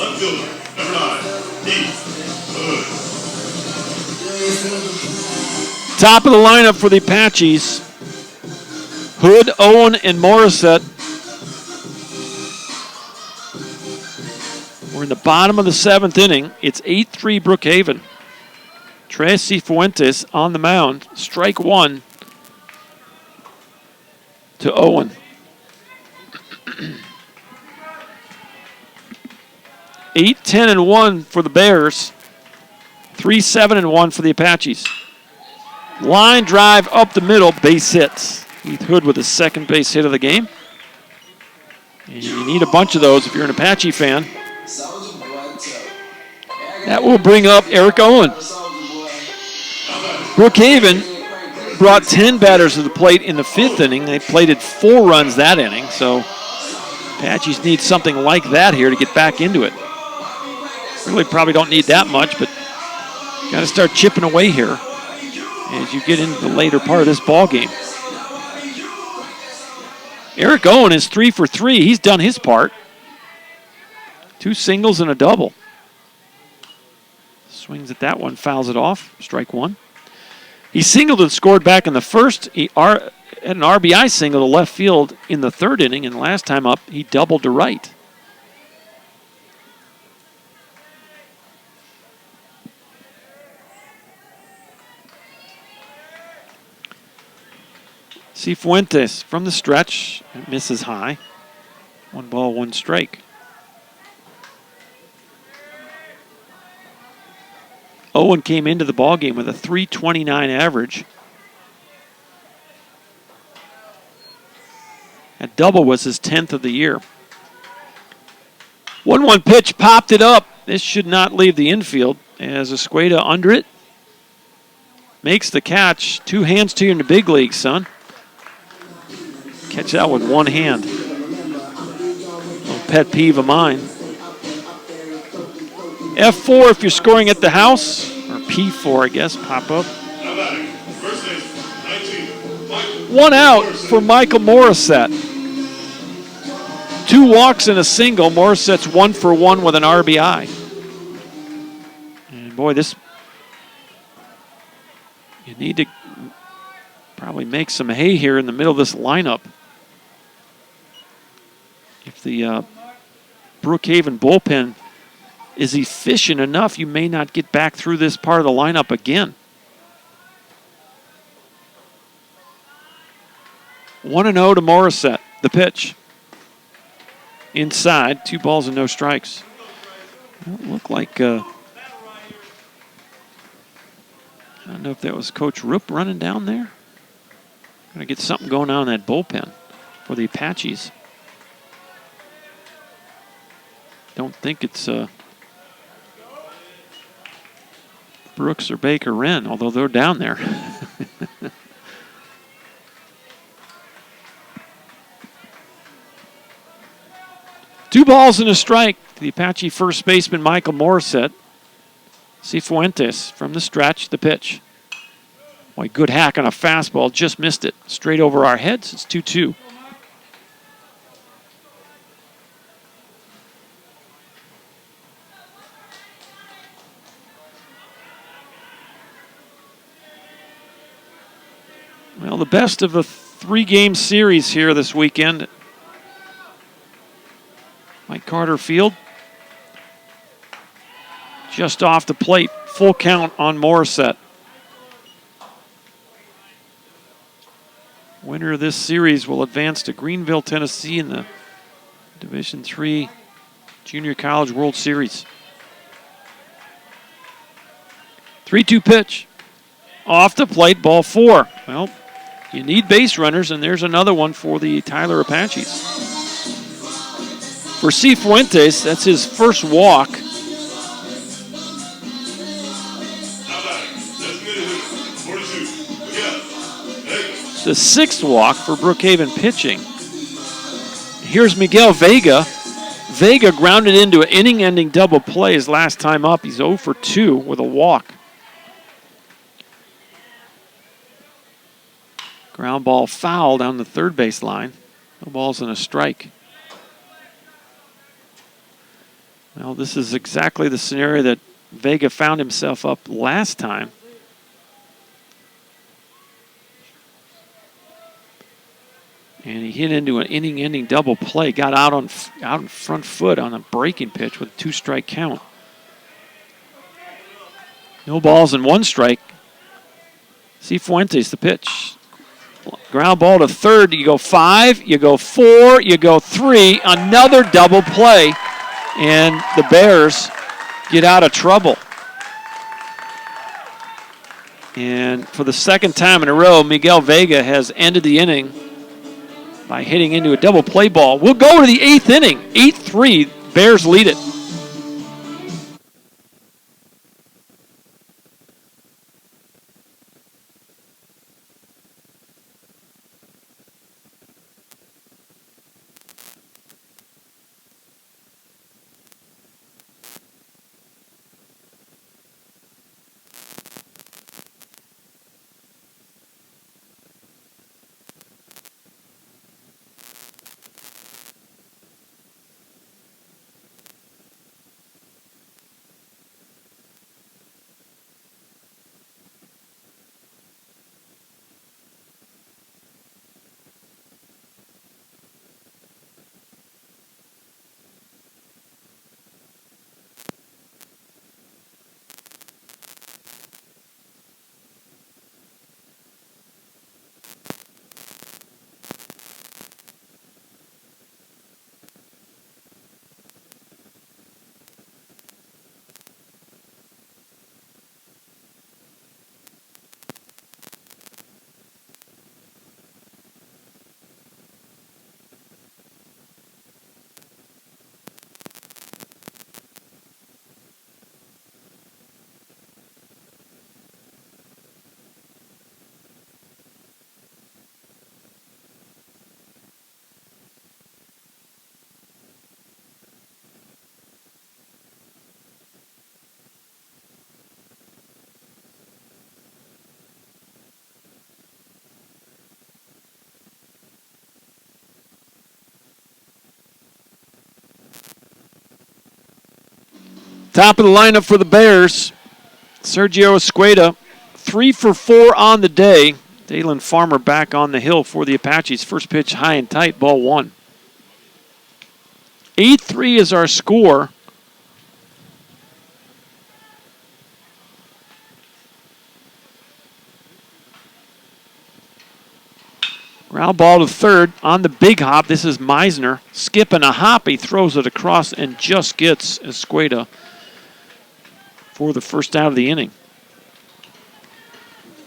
Left fielder, number 9, Heath Hood. Top of the lineup for the Apaches. Hood, Owen, and Morissette. We're in the bottom of the 7th inning. It's 8-3 Brookhaven. Tres Cifuentes on the mound. Strike 1 to Owen. 8-10-1 for the Bears. 3-7-1 for the Apaches. Line drive up the middle, base hits. Heath Hood with his second base hit of the game. And you need a bunch of those if you're an Apache fan. That will bring up Eric Owen. Brookhaven brought 10 batters to the plate in the 5th inning. They plated 4 runs that inning, so Apaches need something like that here to get back into it. Really probably don't need that much, but got to start chipping away here as you get into the later part of this ball game. Eric Owen is 3 for 3. He's done his part. 2 singles and a double. Swings at that one, fouls it off. Strike 1. He singled and scored back in the first. He had an RBI single to left field in the 3rd inning, and last time up, he doubled to right. Cifuentes from the stretch, misses high. 1 ball, 1 strike. Owen came into the ballgame with a .329 average. That double was his 10th of the year. 1-1 pitch, popped it up. This should not leave the infield as Escueda under it. Makes the catch. 2 hands to you in the big league, son. Catch that with 1 hand. Little pet peeve of mine. F4 if you're scoring at the house, or P4, I guess, pop up. 1 out for Michael Morissette. 2 walks and a single. Morissette's 1 for 1 with an RBI. And boy, you need to probably make some hay here in the middle of this lineup. If the Brookhaven bullpen is efficient enough, you may not get back through this part of the lineup again. 1-0 to Morissette. The pitch. Inside, 2 balls and no strikes. It looked like, I don't know if that was Coach Rupp running down there. Gonna get something going on in that bullpen for the Apaches. Don't think it's Brooks or Baker Wren, although they're down there. Two balls and a strike. The Apache first baseman, Michael Morissette. Cifuentes from the stretch, the pitch. Boy, good hack on a fastball, just missed it. Straight over our heads, it's 2-2. Well, the best of a 3-game series here this weekend. Mike Carter Field. Just off the plate, full count on Morissette. Winner of this series will advance to Greenville, Tennessee in the Division III Junior College World Series. 3-2 pitch. Off the plate, ball 4. Well, you need base runners, and there's another one for the Tyler Apaches. For Cifuentes, that's his first walk. It's the 6th walk for Brookhaven pitching. Here's Miguel Vega. Vega grounded into an inning-ending double play his last time up. He's 0 for 2 with a walk. Ground ball foul down the third base line. No balls and a strike. Well, this is exactly the scenario that Vega found himself up last time. And he hit into an inning-ending double play, got out on front foot on a breaking pitch with a 2-strike count. No balls and 1 strike. Cifuentes, the pitch. Ground ball to third. You go 5, you go 4, you go 3. Another double play, and the Bears get out of trouble. And for the second time in a row, Miguel Vega has ended the inning by hitting into a double play ball. We'll go to the 8th inning. 8-3, Bears lead it. Top of the lineup for the Bears, Sergio Escueda, 3 for 4 on the day. Dalen Farmer back on the hill for the Apaches. First pitch high and tight, ball 1. 8-3 is our score. Ground ball to third on the big hop. This is Meisner. Skipping a hop. He throws it across and just gets Escueda for the first out of the inning.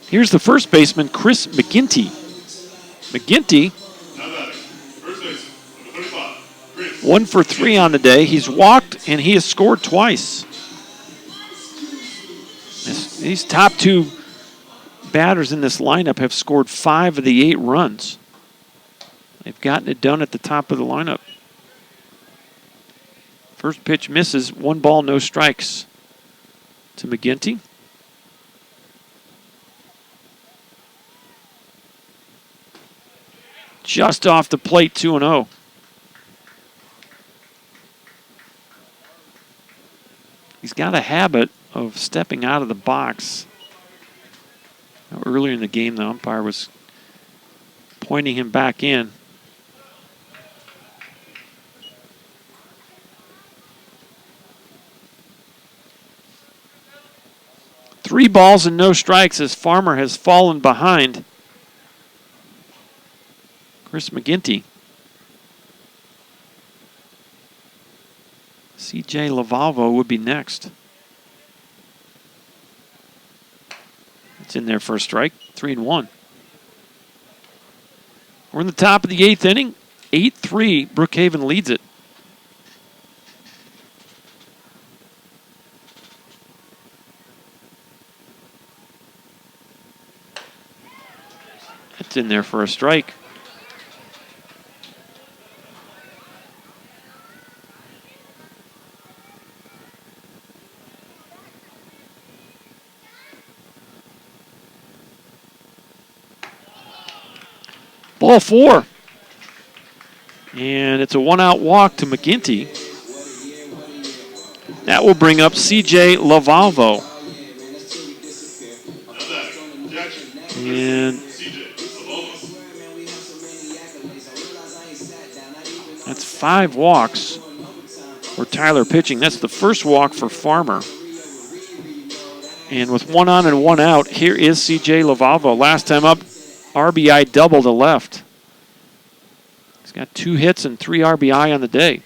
Here's the first baseman, Chris McGinty. McGinty, 1 for 3 on the day. He's walked and he has scored twice. These top 2 batters in this lineup have scored 5 of the 8 runs. They've gotten it done at the top of the lineup. First pitch misses, 1 ball, no strikes to McGinty. Just off the plate, 2-0. He's got a habit of stepping out of the box. Earlier in the game, the umpire was pointing him back in. Three balls and no strikes as Farmer has fallen behind Chris McGinty. C.J. Lavalvo would be next. It's in there for a strike, 3-1. We're in the top of the 8th inning. 8-3, Brookhaven leads it. It's in there for a strike. Ball 4. And it's a 1-out walk to McGinty. That will bring up C.J. Lavalvo. And that's 5 walks for Tyler pitching. That's the first walk for Farmer. And with 1 on and 1 out, here is C.J. Lavalvo. Last time up, RBI double to left. He's got 2 hits and 3 RBI on the day.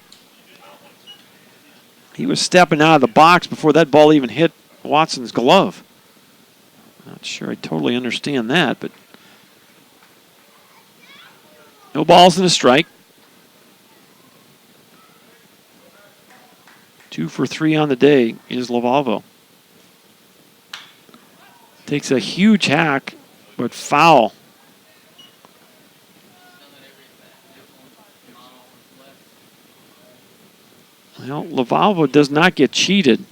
He was stepping out of the box before that ball even hit Watson's glove. Not sure I totally understand that, but no balls and a strike. 2 for 3 on the day is Lavalvo. Takes a huge hack, but foul. Well, Lavalvo does not get cheated.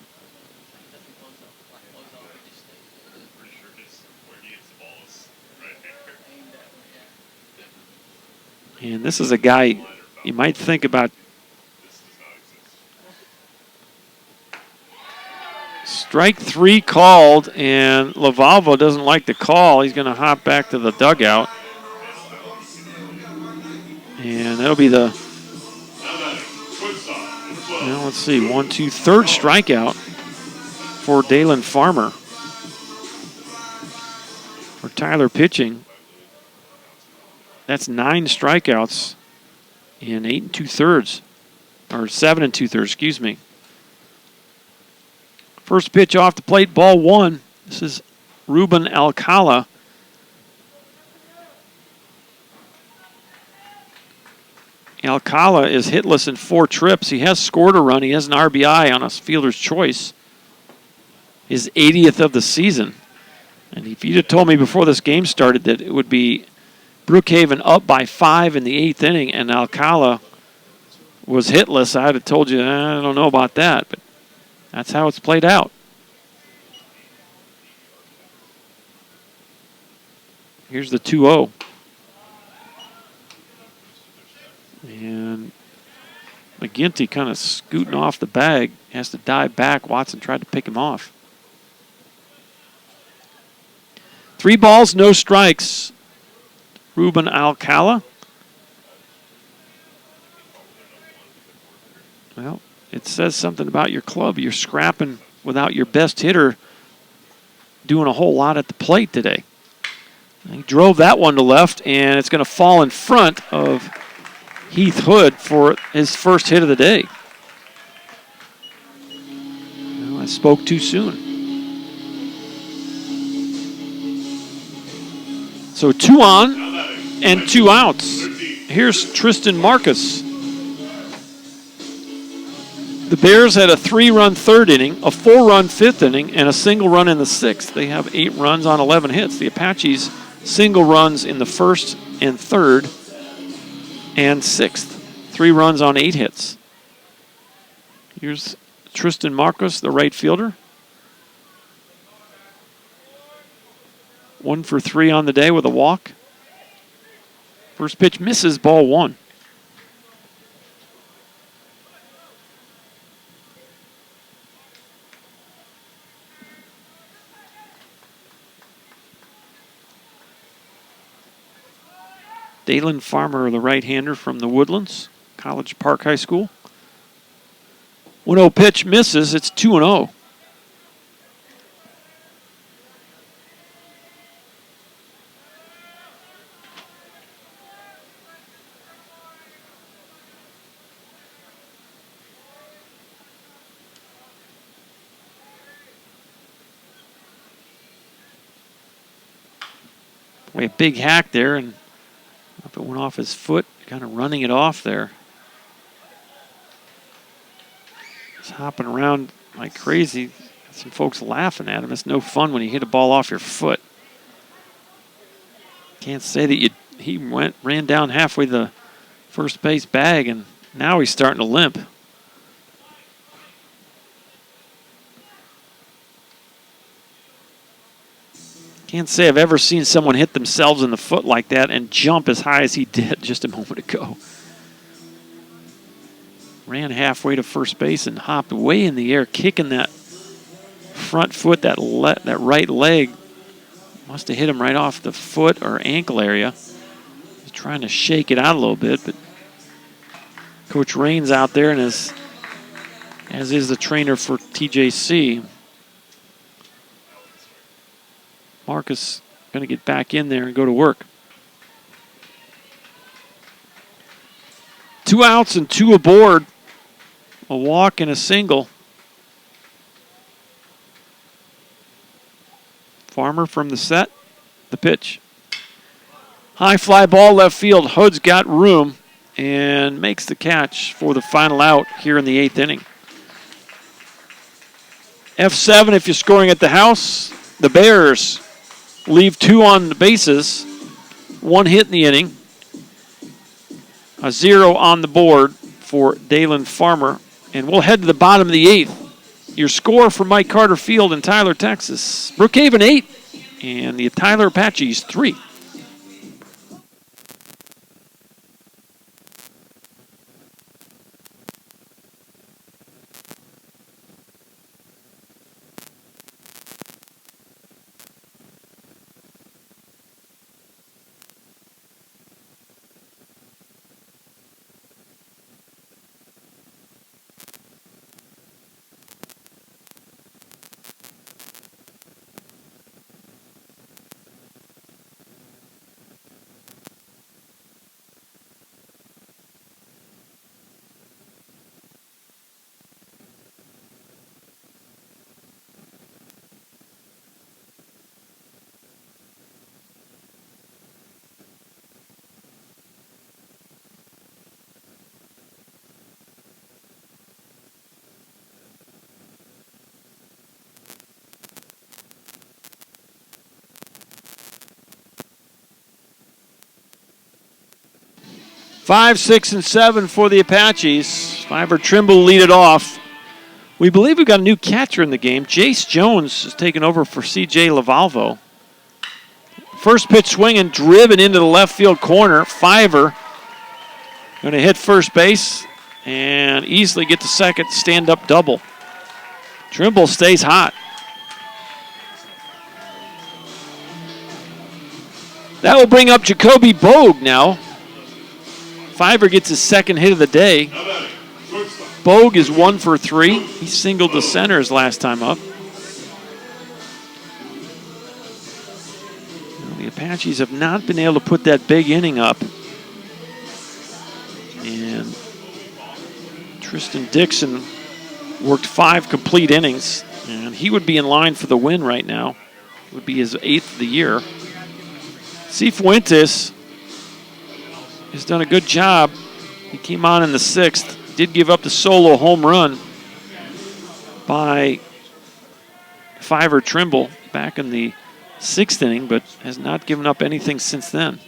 And this is a guy you might think about. Strike 3 called, and Lavalvo doesn't like the call. He's going to hop back to the dugout. And that'll be the, well, let's see, 1, 2, third strikeout for Dalen Farmer. For Tyler pitching, that's 9 strikeouts in 8 2/3, or 7 2/3, excuse me. First pitch off the plate, ball 1. This is Ruben Alcala. Alcala is hitless in 4 trips. He has scored a run. He has an RBI on a fielder's choice. His 80th of the season. And if you'd have told me before this game started that it would be Brookhaven up by 5 in the 8th inning and Alcala was hitless, I'd have told you, I don't know about that. But that's how it's played out. Here's the 2-0. And McGinty kind of scooting off the bag. Has to dive back. Watson tried to pick him off. 3 balls, no strikes. Ruben Alcala. Well, it says something about your club. You're scrapping without your best hitter doing a whole lot at the plate today. He drove that one to left, and it's going to fall in front of Heath Hood for his first hit of the day. Well, I spoke too soon. So 2 on and 2 outs. Here's Tristan Marcus. The Bears had a 3-run 3rd inning, a 4-run 5th inning, and a single run in the 6th. They have 8 runs on 11 hits. The Apaches single runs in the 1st and 3rd and 6th. 3 runs on 8 hits. Here's Tristan Marcus, the right fielder. 1 for 3 on the day with a walk. First pitch misses, ball 1. Dalen Farmer, the right-hander from the Woodlands, College Park High School. 1-0 pitch misses. It's 2-0. A big hack there, and if it went off his foot, kind of running it off there. He's hopping around like crazy. Some folks laughing at him. It's no fun when you hit a ball off your foot. Can't say that he ran down halfway the first base bag, and now he's starting to limp. Can't say I've ever seen someone hit themselves in the foot like that and jump as high as he did just a moment ago. ran halfway to first base and hopped way in the air, kicking that front foot, that right leg. Must have hit him right off the foot or ankle area. He's trying to shake it out a little bit, but Coach Rain's out there, and as is the trainer for TJC. Marcus going to get back in there and go to work. 2 outs and 2 aboard. A walk and a single. Farmer from the set. The pitch. High fly ball left field. Hood's got room and makes the catch for the final out here in the 8th inning. F7 if you're scoring at the house. The Bears leave 2 on the bases. 1 hit in the inning. A 0 on the board for Dalen Farmer. And we'll head to the bottom of the 8th. Your score for Mike Carter Field in Tyler, Texas. Brookhaven 8 and the Tyler Apaches 3. Five, 6, and 7 for the Apaches. Fiver Trimble lead it off. We believe we've got a new catcher in the game. Jace Jones is taking over for C.J. Lavalvo. First pitch swinging, driven into the left field corner. Fiver going to hit first base and easily get to second, stand-up double. Trimble stays hot. That will bring up Jacoby Bogue now. Fiver gets his second hit of the day. Bogue is 1 for 3. He singled the center his last time up. Well, the Apaches have not been able to put that big inning up. And Tristan Dixon worked 5 complete innings, and he would be in line for the win right now. It would be his 8th of the year. Cifuentes has done a good job. He came on in the 6th, did give up the solo home run by Fiver Trimble back in the 6th inning, but has not given up anything since then.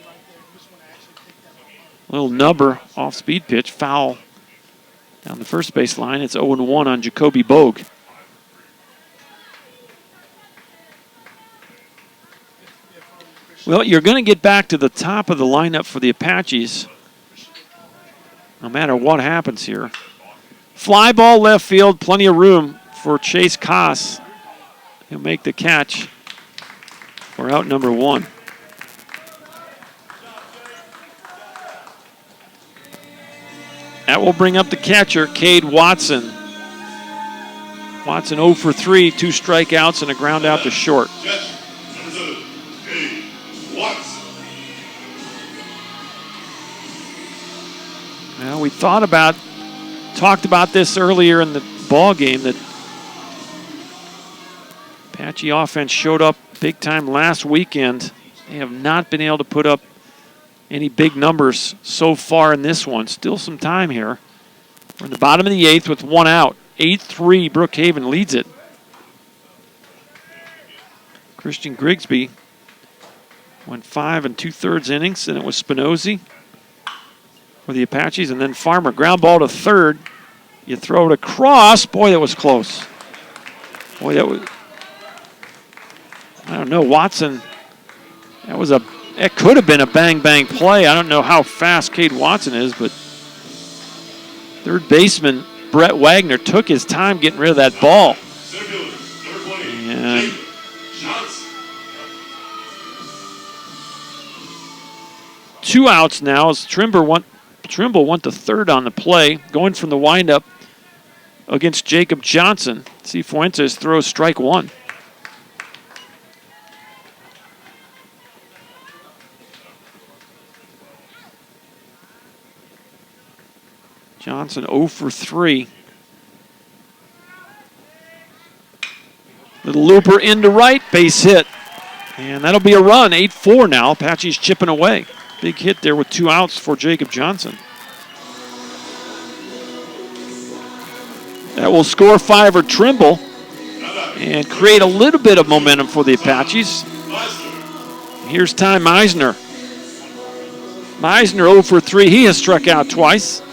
Little nubber off-speed pitch, foul down the first base line. It's 0-1 on Jacoby Bogue. Well, you're going to get back to the top of the lineup for the Apaches, no matter what happens here. Fly ball left field, plenty of room for Chase Koss. He'll make the catch for out number 1. That will bring up the catcher, Cade Watson. Watson 0 for 3, 2 strikeouts and a ground out to short. Well, we talked about this earlier in the ball game, that Apache offense showed up big time last weekend. They have not been able to put up any big numbers so far in this one. Still some time here. We're in the bottom of the 8th with 1 out. 8-3, Brookhaven leads it. Christian Grigsby went 5 2/3 innings, and it was Spinozzi for the Apaches, and then Farmer. Ground ball to third. You throw it across. Boy, that was close. Boy, that was, I don't know, Watson, it could have been a bang-bang play. I don't know how fast Cade Watson is, but Third baseman Brett Wagner took his time getting rid of that ball. And two outs now as Trimble went to third on the play, going from the windup against Jacob Johnson. Cifuentes throws strike one. Johnson 0 for 3. Little looper into right, base hit. And that'll be a run, 8-4 now. Apache's chipping away. Big hit there with 2 outs for Jacob Johnson. That will score 5 for Trimble and create a little bit of momentum for the Apaches. Here's Ty Meisner. Meisner 0 for 3. He has struck out twice.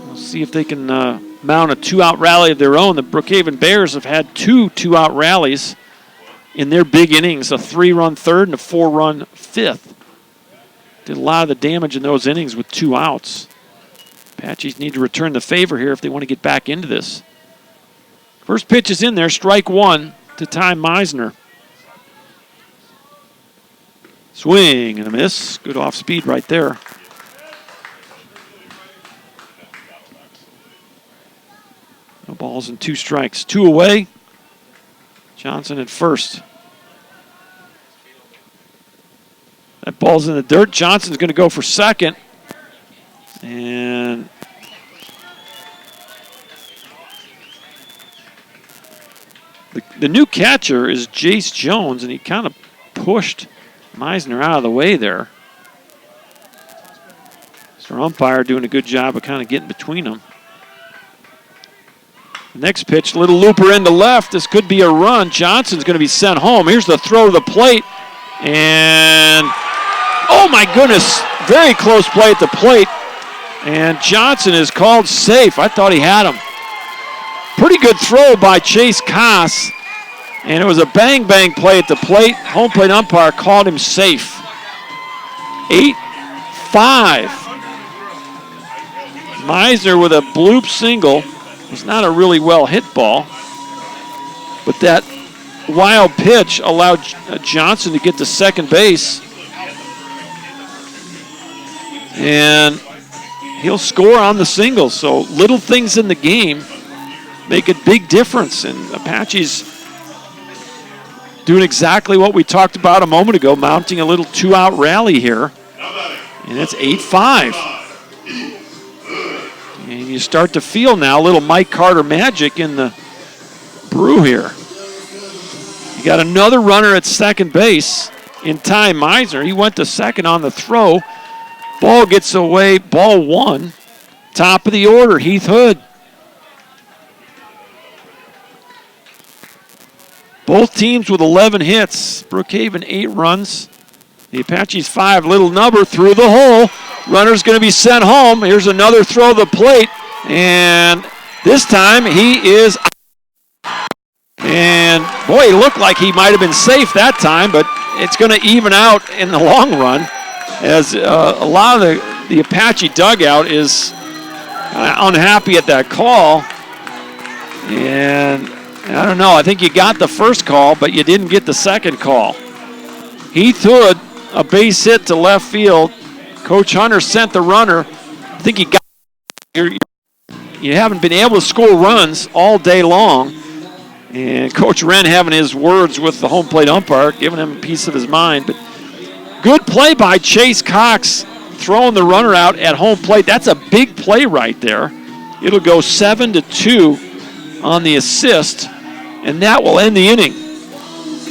We'll see if they can mount a 2-out rally of their own. The Brookhaven Bears have had 2 2-out rallies in their big innings, a 3-run third and a 4-run fifth. Did a lot of the damage in those innings with 2 outs. Apaches need to return the favor here if they want to get back into this. First pitch is in there, strike one to Ty Meisner. Swing and a miss. Good off speed right there. No balls and 2 strikes. 2 away. Johnson at first. That ball's in the dirt. Johnson's going to go for second. And the new catcher is Jace Jones, and he kind of pushed Meisner out of the way there. So our umpire doing a good job of kind of getting between them. The next pitch, little looper into left. This could be a run. Johnson's going to be sent home. Here's the throw to the plate. And, oh my goodness, very close play at the plate. And Johnson is called safe. I thought he had him. Pretty good throw by Chase Koss. And it was a bang-bang play at the plate. Home plate umpire called him safe. 8-5. Meisner with a bloop single. It was not a really well hit ball. But that wild pitch allowed Johnson to get to second base. And he'll score on the single. So little things in the game make a big difference. And Apaches doing exactly what we talked about a moment ago, mounting a little 2-out rally here. And it's 8-5. And you start to feel now a little Mike Carter magic in the brew here. You got another runner at second base in Ty Meisner. He went to second on the throw. Ball gets away, ball 1. Top of the order, Heath Hood. Both teams with 11 hits. Brookhaven 8 runs. The Apaches 5. Little number through the hole. Runner's going to be sent home. Here's another throw to the plate. And this time he is out. And boy, he looked like he might have been safe that time, but it's going to even out in the long run as a lot of the Apache dugout is unhappy at that call. And I don't know. I think you got the first call, but you didn't get the second call. Heath Hood, a base hit to left field. Coach Hunter sent the runner. I think you haven't been able to score runs all day long. And Coach Wren having his words with the home plate umpire, giving him a piece of his mind. But good play by Chase Cox, throwing the runner out at home plate. That's a big play right there. It'll go 7-2 on the assist, and that will end the inning.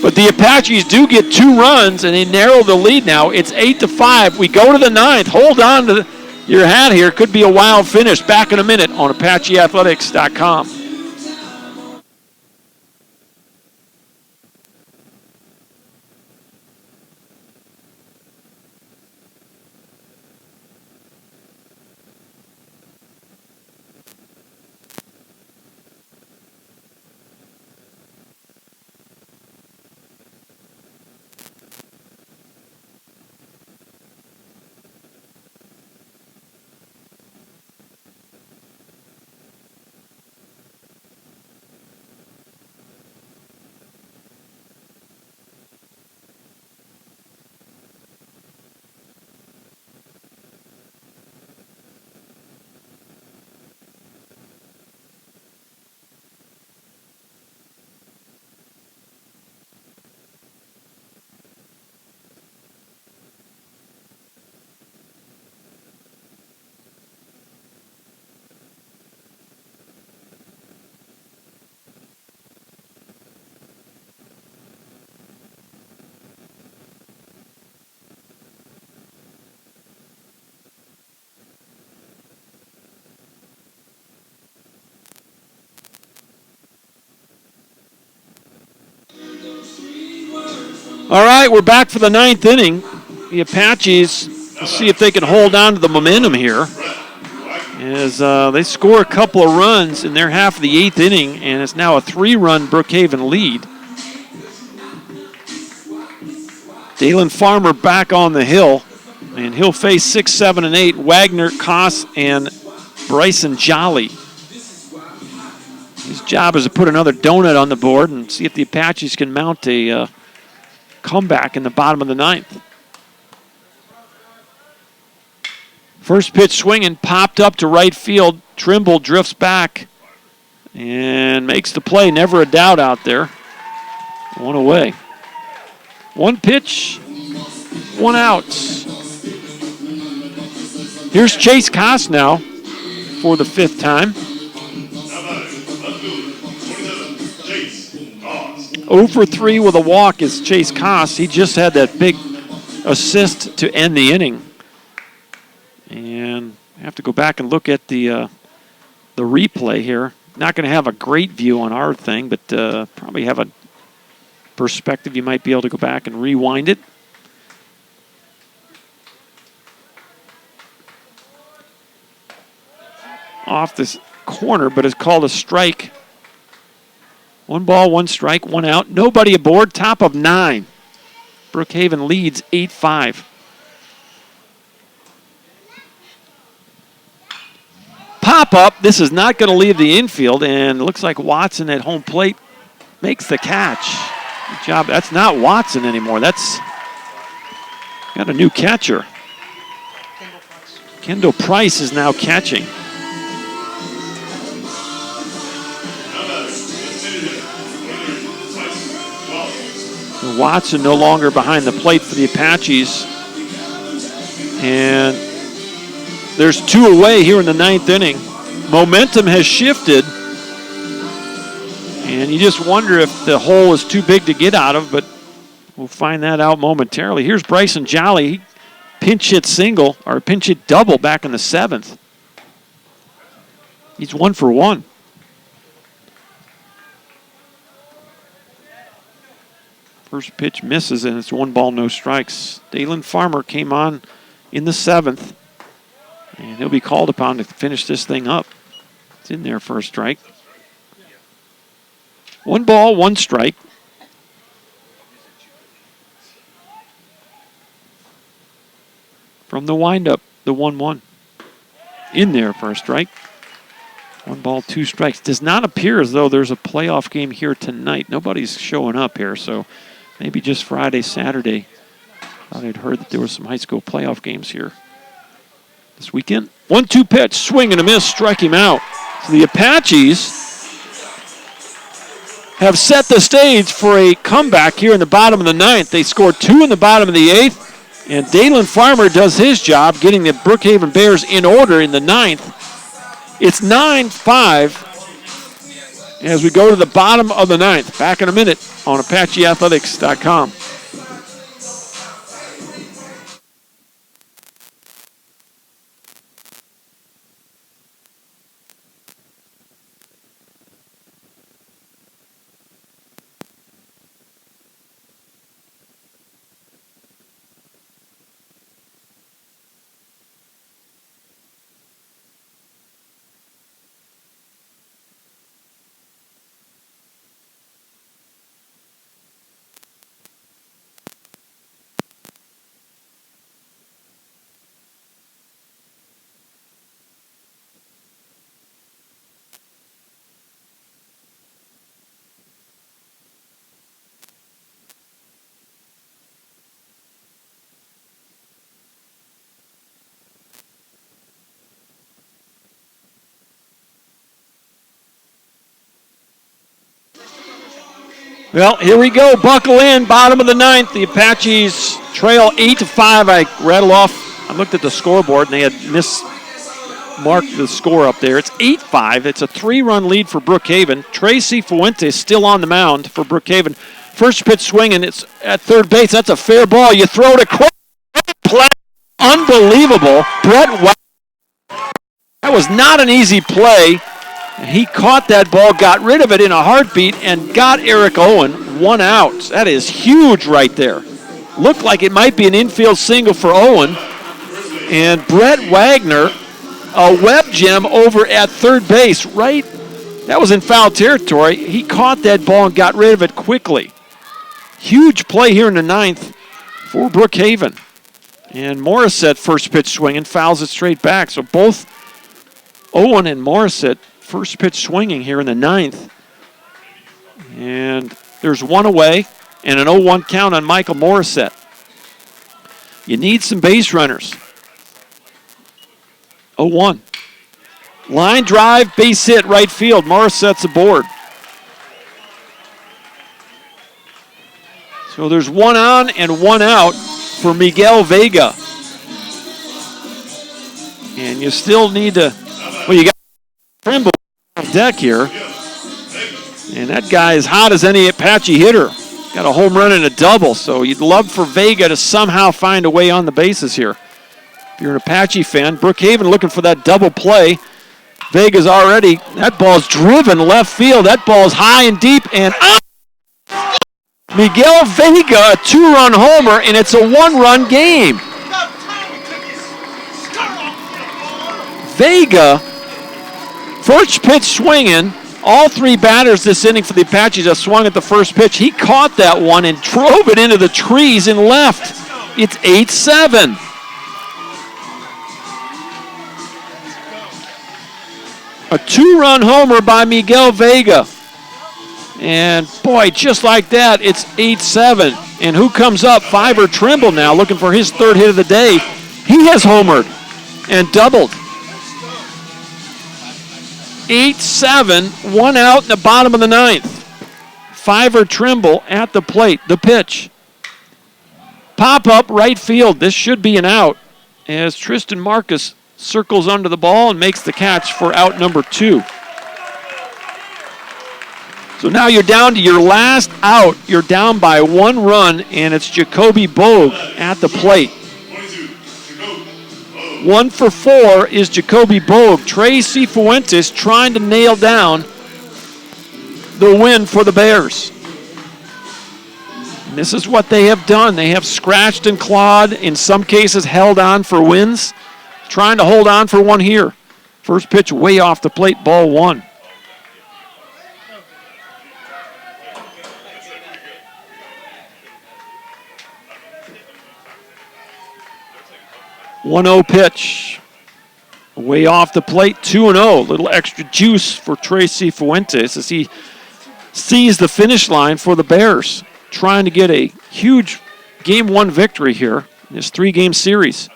But the Apaches do get 2 runs, and they narrow the lead now. It's 8-5. We go to the 9th. Hold on to your hat here. Could be a wild finish. Back in a minute on ApacheAthletics.com. All right, we're back for the 9th inning. The Apaches, let's see if they can hold on to the momentum here. As they score a couple of runs in their half of the 8th inning, and it's now a 3-run Brookhaven lead. Dalen Farmer back on the hill, and he'll face 6, 7, and 8, Wagner, Koss, and Bryson Jolly. His job is to put another donut on the board and see if the Apaches can mount a comeback in the bottom of the 9th. First pitch swinging, popped up to right field. Trimble drifts back and makes the play. Never a doubt out there. One away. One pitch, one out. Here's Chase Koss now for the 5th time. 0 for 3 with a walk is Chase Koss. He just had that big assist to end the inning. And I have to go back and look at the replay here. Not going to have a great view on our thing, but probably have a perspective. You might be able to go back and rewind it. Off this corner, but it's called a strike. 1 ball, 1 strike, 1 out. Nobody aboard, top of 9. Brookhaven leads 8-5. Pop-up, this is not going to leave the infield, and it looks like Watson at home plate makes the catch. Good job. That's not Watson anymore. That's got a new catcher. Kendall Price is now catching. Watson no longer behind the plate for the Apaches. And there's 2 away here in the 9th inning. Momentum has shifted. And you just wonder if the hole is too big to get out of, but we'll find that out momentarily. Here's Bryson Jolly. He pinch hit single, or pinch hit double back in the 7th. He's 1 for 1. First pitch misses, and it's 1 ball, no strikes. Dalen Farmer came on in the 7th, and he'll be called upon to finish this thing up. It's in there for a strike. 1 ball, 1 strike. From the windup, the 1-1. In there for a strike. 1 ball, 2 strikes. Does not appear as though there's a playoff game here tonight. Nobody's showing up here, so maybe just Friday, Saturday. Thought I'd heard that there were some high school playoff games here this weekend. 1-2 pitch, swing and a miss, strike him out. So the Apaches have set the stage for a comeback here in the bottom of the 9th. They scored 2 in the bottom of the 8th, and Dalen Farmer does his job getting the Brookhaven Bears in order in the 9th. It's 9-5 as we go to the bottom of the 9th. Back in a minute on ApacheAthletics.com. Well, here we go. Buckle in. Bottom of the 9th. The Apaches trail 8-5. I rattle off. I looked at the scoreboard, and they had mismarked the score up there. It's 8-5. It's a 3-run lead for Brookhaven. Tracy Fuentes still on the mound for Brookhaven. First pitch swinging. It's at third base. That's a fair ball. You throw it across. Play. Unbelievable. Brett Wagner. That was not an easy play. He caught that ball, got rid of it in a heartbeat, and got Eric Owen 1 out. That is huge right there. Looked like it might be an infield single for Owen. And Brett Wagner, a web gem over at third base, right? That was in foul territory. He caught that ball and got rid of it quickly. Huge play here in the 9th for Brookhaven. And Morissette first pitch swinging, fouls it straight back. So both Owen and Morissette first pitch swinging here in the 9th. And there's one away and an 0-1 count on Michael Morissette. You need some base runners. 0-1. Line drive, base hit, right field. Morissette's aboard. So there's 1 on and 1 out for Miguel Vega. And you still need to, well, you got Trimble on deck here. And that guy is hot as any Apache hitter. Got a home run and a double, so you'd love for Vega to somehow find a way on the bases here. If you're an Apache fan, Brookhaven looking for that double play. Vega's already, that ball's driven left field. That ball's high and deep and out. Miguel Vega, a 2-run homer, and it's a 1-run game. Vega, first pitch swinging. All 3 batters this inning for the Apaches have swung at the first pitch. He caught that one and drove it into the trees and left. It's 8-7. A 2-run homer by Miguel Vega. And boy, just like that, it's 8-7. And who comes up? Fiver Trimble now, looking for his 3rd hit of the day. He has homered and doubled. 8-7, 1 out in the bottom of the 9th. Fiver Trimble at the plate, the pitch. Pop up right field. This should be an out as Tristan Marcus circles under the ball and makes the catch for out number 2. So now you're down to your last out. You're down by 1 run, and it's Jacoby Bogue at the plate. 1 for 4 is Jacoby Bogue. Trey Cifuentes trying to nail down the win for the Bears. And this is what they have done. They have scratched and clawed, in some cases held on for wins. Trying to hold on for one here. First pitch way off the plate, ball 1. .1-0 pitch. Way off the plate, 2-0. Little extra juice for Tracy Fuentes as he sees the finish line for the Bears. Trying to get a huge Game 1 victory here in this 3-game series.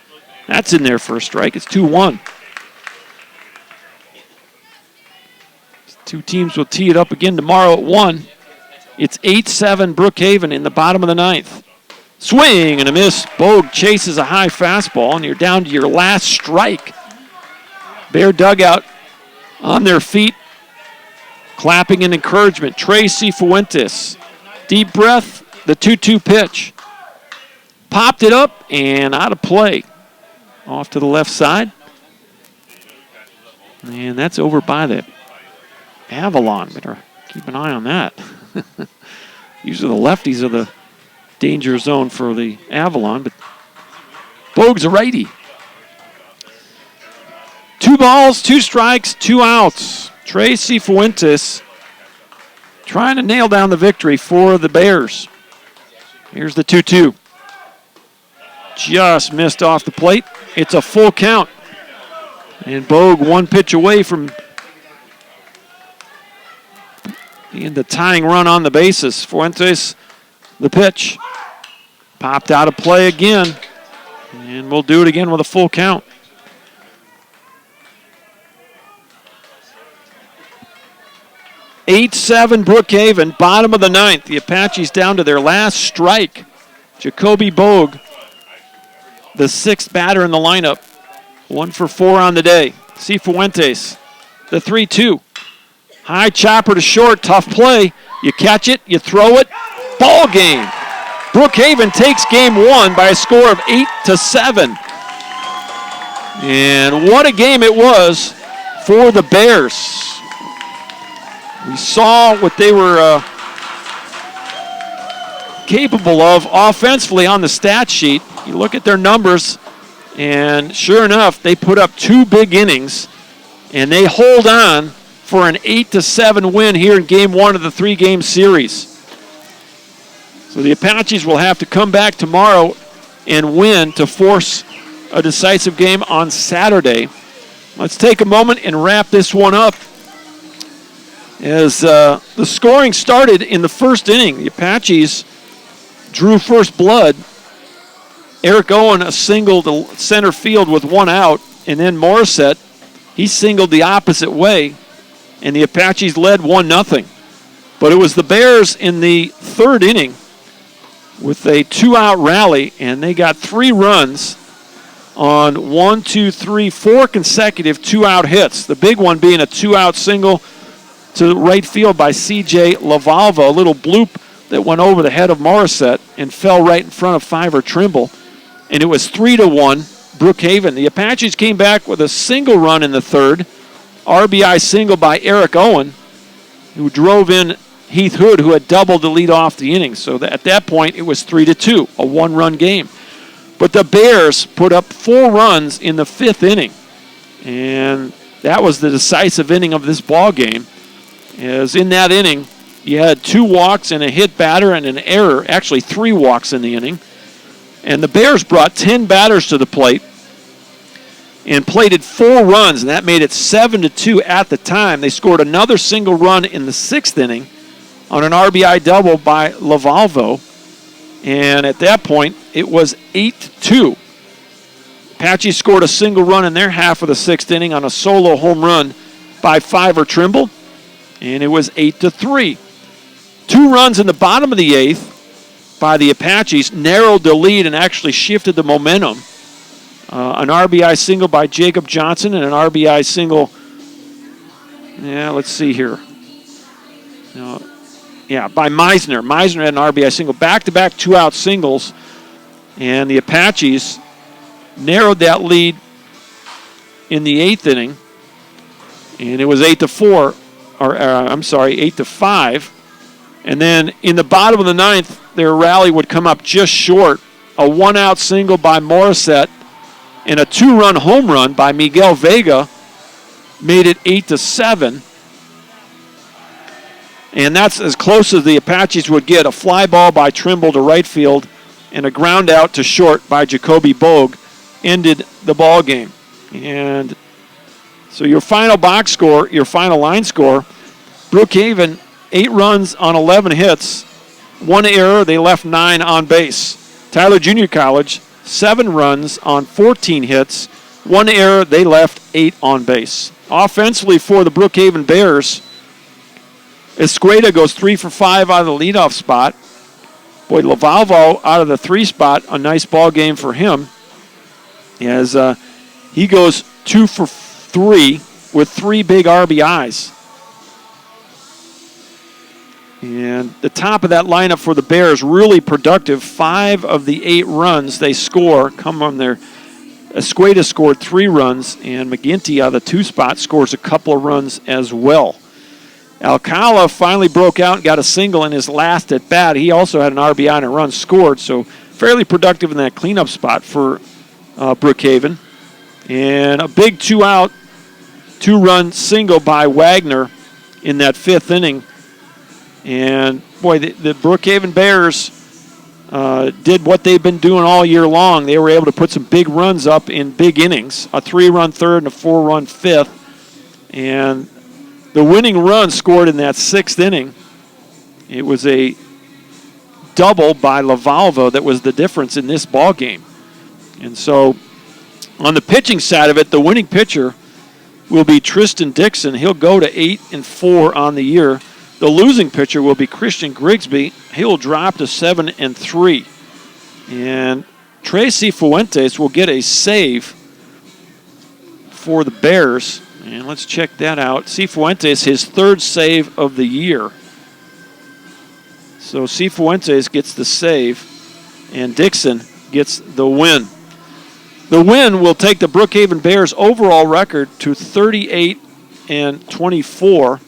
That's in there for a strike. It's 2-1. Two teams will tee it up again tomorrow at 1. It's 8-7 Brookhaven in the bottom of the 9th. Swing and a miss. Bogue chases a high fastball, and you're down to your last strike. Bear dugout on their feet, clapping in encouragement. Tracy Fuentes. Deep breath, the 2-2 pitch. Popped it up and out of play. Off to the left side. And that's over by the Avalon. Better keep an eye on that. Usually the lefties are the danger zone for the Avalon, but Bogue's a righty. 2 balls, 2 strikes, 2 outs. Tracy Fuentes trying to nail down the victory for the Bears. Here's the 2-2. Just missed off the plate. It's a full count. And Bogue 1 pitch away from being the tying run on the bases. Fuentes, the pitch. Popped out of play again. And we'll do it again with a full count. (8-7) Brookhaven, bottom of the 9th. The Apaches down to their last strike. Jacoby Bogue, the 6th batter in the lineup. 1 for 4 on the day. Cifuentes, the 3-2. High chopper to short, tough play. You catch it, you throw it, ball game. Brookhaven takes game 1 by a score of 8-7. And what a game it was for the Bears. We saw what they were capable of offensively on the stat sheet. You look at their numbers, and sure enough, they put up 2 big innings, and they hold on for an 8-7 win here in Game 1 of the 3-game series. So the Apaches will have to come back tomorrow and win to force a decisive game on Saturday. Let's take a moment and wrap this one up. As the scoring started in the first inning, the Apaches drew first blood. Eric Owen a single to center field with 1 out, and then Morissette, he singled the opposite way, and the Apaches led 1-0. But it was the Bears in the third inning with a 2-out rally, and they got 3 runs on 4 consecutive 2-out hits. The big one being a 2-out single to right field by C.J. Lavalva, a little bloop that went over the head of Morissette and fell right in front of Fiver Trimble. And it was 3-1 Brookhaven. The Apaches came back with a single run in the third, RBI single by Eric Owen, who drove in Heath Hood, who had doubled to lead off the inning. So at that point, it was 3-2, a 1-run game. But the Bears put up 4 runs in the 5th inning, and that was the decisive inning of this ball game. As in that inning, you had 2 walks and a hit batter and an error, actually 3 walks in the inning. And the Bears brought 10 batters to the plate and plated 4 runs, and that made it 7-2 at the time. They scored another single run in the 6th inning on an RBI double by Lavalvo, and at that point, it was 8-2. Apaches scored a single run in their half of the 6th inning on a solo home run by Fiver Trimble, and it was 8-3. 2 runs in the bottom of the 8th by the Apaches narrowed the lead and actually shifted the momentum. An RBI single by Jacob Johnson and an RBI single, let's see here. By Meisner. Meisner had an RBI single. Back-to-back 2-out singles, and the Apaches narrowed that lead in the 8th inning, and it was 8-4, 8-5. And then in the bottom of the 9th, their rally would come up just short. A 1-out single by Morissette and a 2-run home run by Miguel Vega made it 8-7. And that's as close as the Apaches would get. A fly ball by Trimble to right field and a ground out to short by Jacoby Bogue ended the ball game. And so your final box score, your final line score, Brookhaven, 8 runs on 11 hits, 1 error, they left 9 on base. Tyler Junior College, 7 runs on 14 hits, 1 error, they left 8 on base. Offensively for the Brookhaven Bears, Escueda goes 3 for 5 out of the leadoff spot. Boy, Lavalvo out of the 3 spot, a nice ball game for him. As he goes 2 for 3 with 3 big RBIs. And the top of that lineup for the Bears, really productive. 5 of the 8 runs they score come from their. Escueda scored 3 runs, and McGinty out of the 2 spot scores a couple of runs as well. Alcala finally broke out and got a single in his last at bat. He also had an RBI and a run scored, so fairly productive in that cleanup spot for Brookhaven. And a big 2-out, 2-run single by Wagner in that 5th inning. And, boy, the Brookhaven Bears did what they've been doing all year long. They were able to put some big runs up in big innings, a 3-run third and a 4-run 5th. And the winning run scored in that 6th inning. It was a double by Lavalvo that was the difference in this ball game. And so on the pitching side of it, the winning pitcher will be Tristan Dixon. He'll go to 8-4 on the year. The losing pitcher will be Christian Grigsby. He'll drop to 7-3. And Tracy Fuentes will get a save for the Bears. And let's check that out. Cifuentes, his 3rd save of the year. So Cifuentes gets the save, and Dixon gets the win. The win will take the Brookhaven Bears' overall record to 38-24.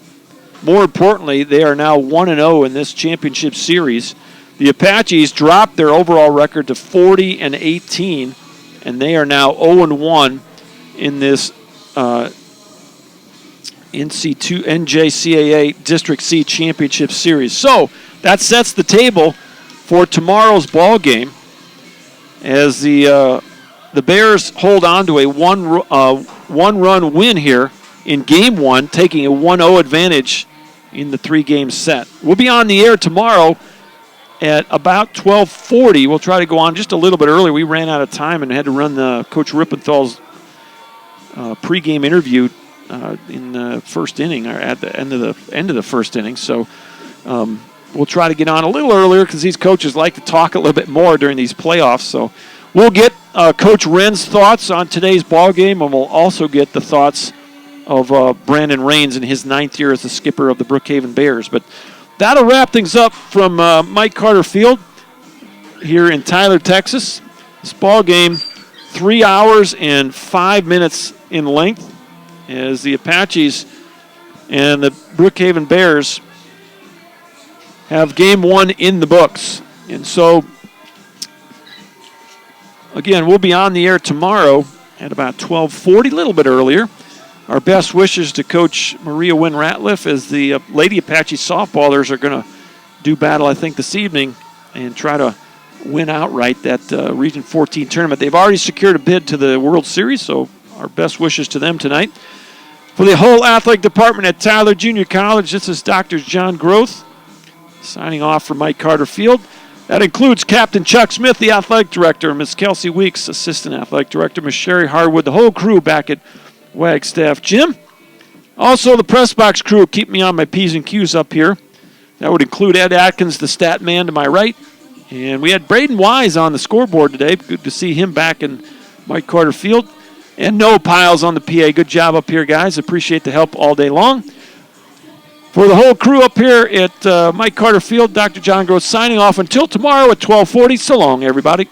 More importantly, they are now 1-0 in this championship series. The Apaches dropped their overall record to 40-18, and they are now 0-1 in this NJCAA District C Championship Series. So that sets the table for tomorrow's ball game, as the Bears hold on to a one-run win here in Game 1, taking a 1-0 advantage in the 3-game set. We'll be on the air tomorrow at about 12:40. We'll try to go on just a little bit early. We ran out of time and had to run Coach Rippenthal's pregame interview in the first inning, or at the end of the first inning. So we'll try to get on a little earlier, because these coaches like to talk a little bit more during these playoffs. So we'll get Coach Wren's thoughts on today's ball game, and we'll also get the thoughts of Brandon Raines in his 9th year as the skipper of the Brookhaven Bears. But that'll wrap things up from Mike Carter Field here in Tyler, Texas. This ball game, 3 hours and 5 minutes in length, as the Apaches and the Brookhaven Bears have Game 1 in the books. And so, again, we'll be on the air tomorrow at about 12:40, a little bit earlier. Our best wishes to Coach Maria Wynn Ratliff, as the Lady Apache softballers are going to do battle, I think, this evening and try to win outright that Region 14 tournament. They've already secured a bid to the World Series, so our best wishes to them tonight. For the whole athletic department at Tyler Junior College, this is Dr. John Groth signing off for Mike Carter Field. That includes Captain Chuck Smith, the athletic director, Miss Kelsey Weeks, assistant athletic director, Miss Sherry Harwood, the whole crew back at Wagstaff Gym. Also, the press box crew keep me on my P's and Q's up here. That would include Ed Atkins, the stat man to my right. And we had Braden Wise on the scoreboard today. Good to see him back in Mike Carter Field. And Noah Piles on the PA. Good job up here, guys. Appreciate the help all day long. For the whole crew up here at Mike Carter Field, Dr. John Gross signing off until tomorrow at 12:40. So long, everybody.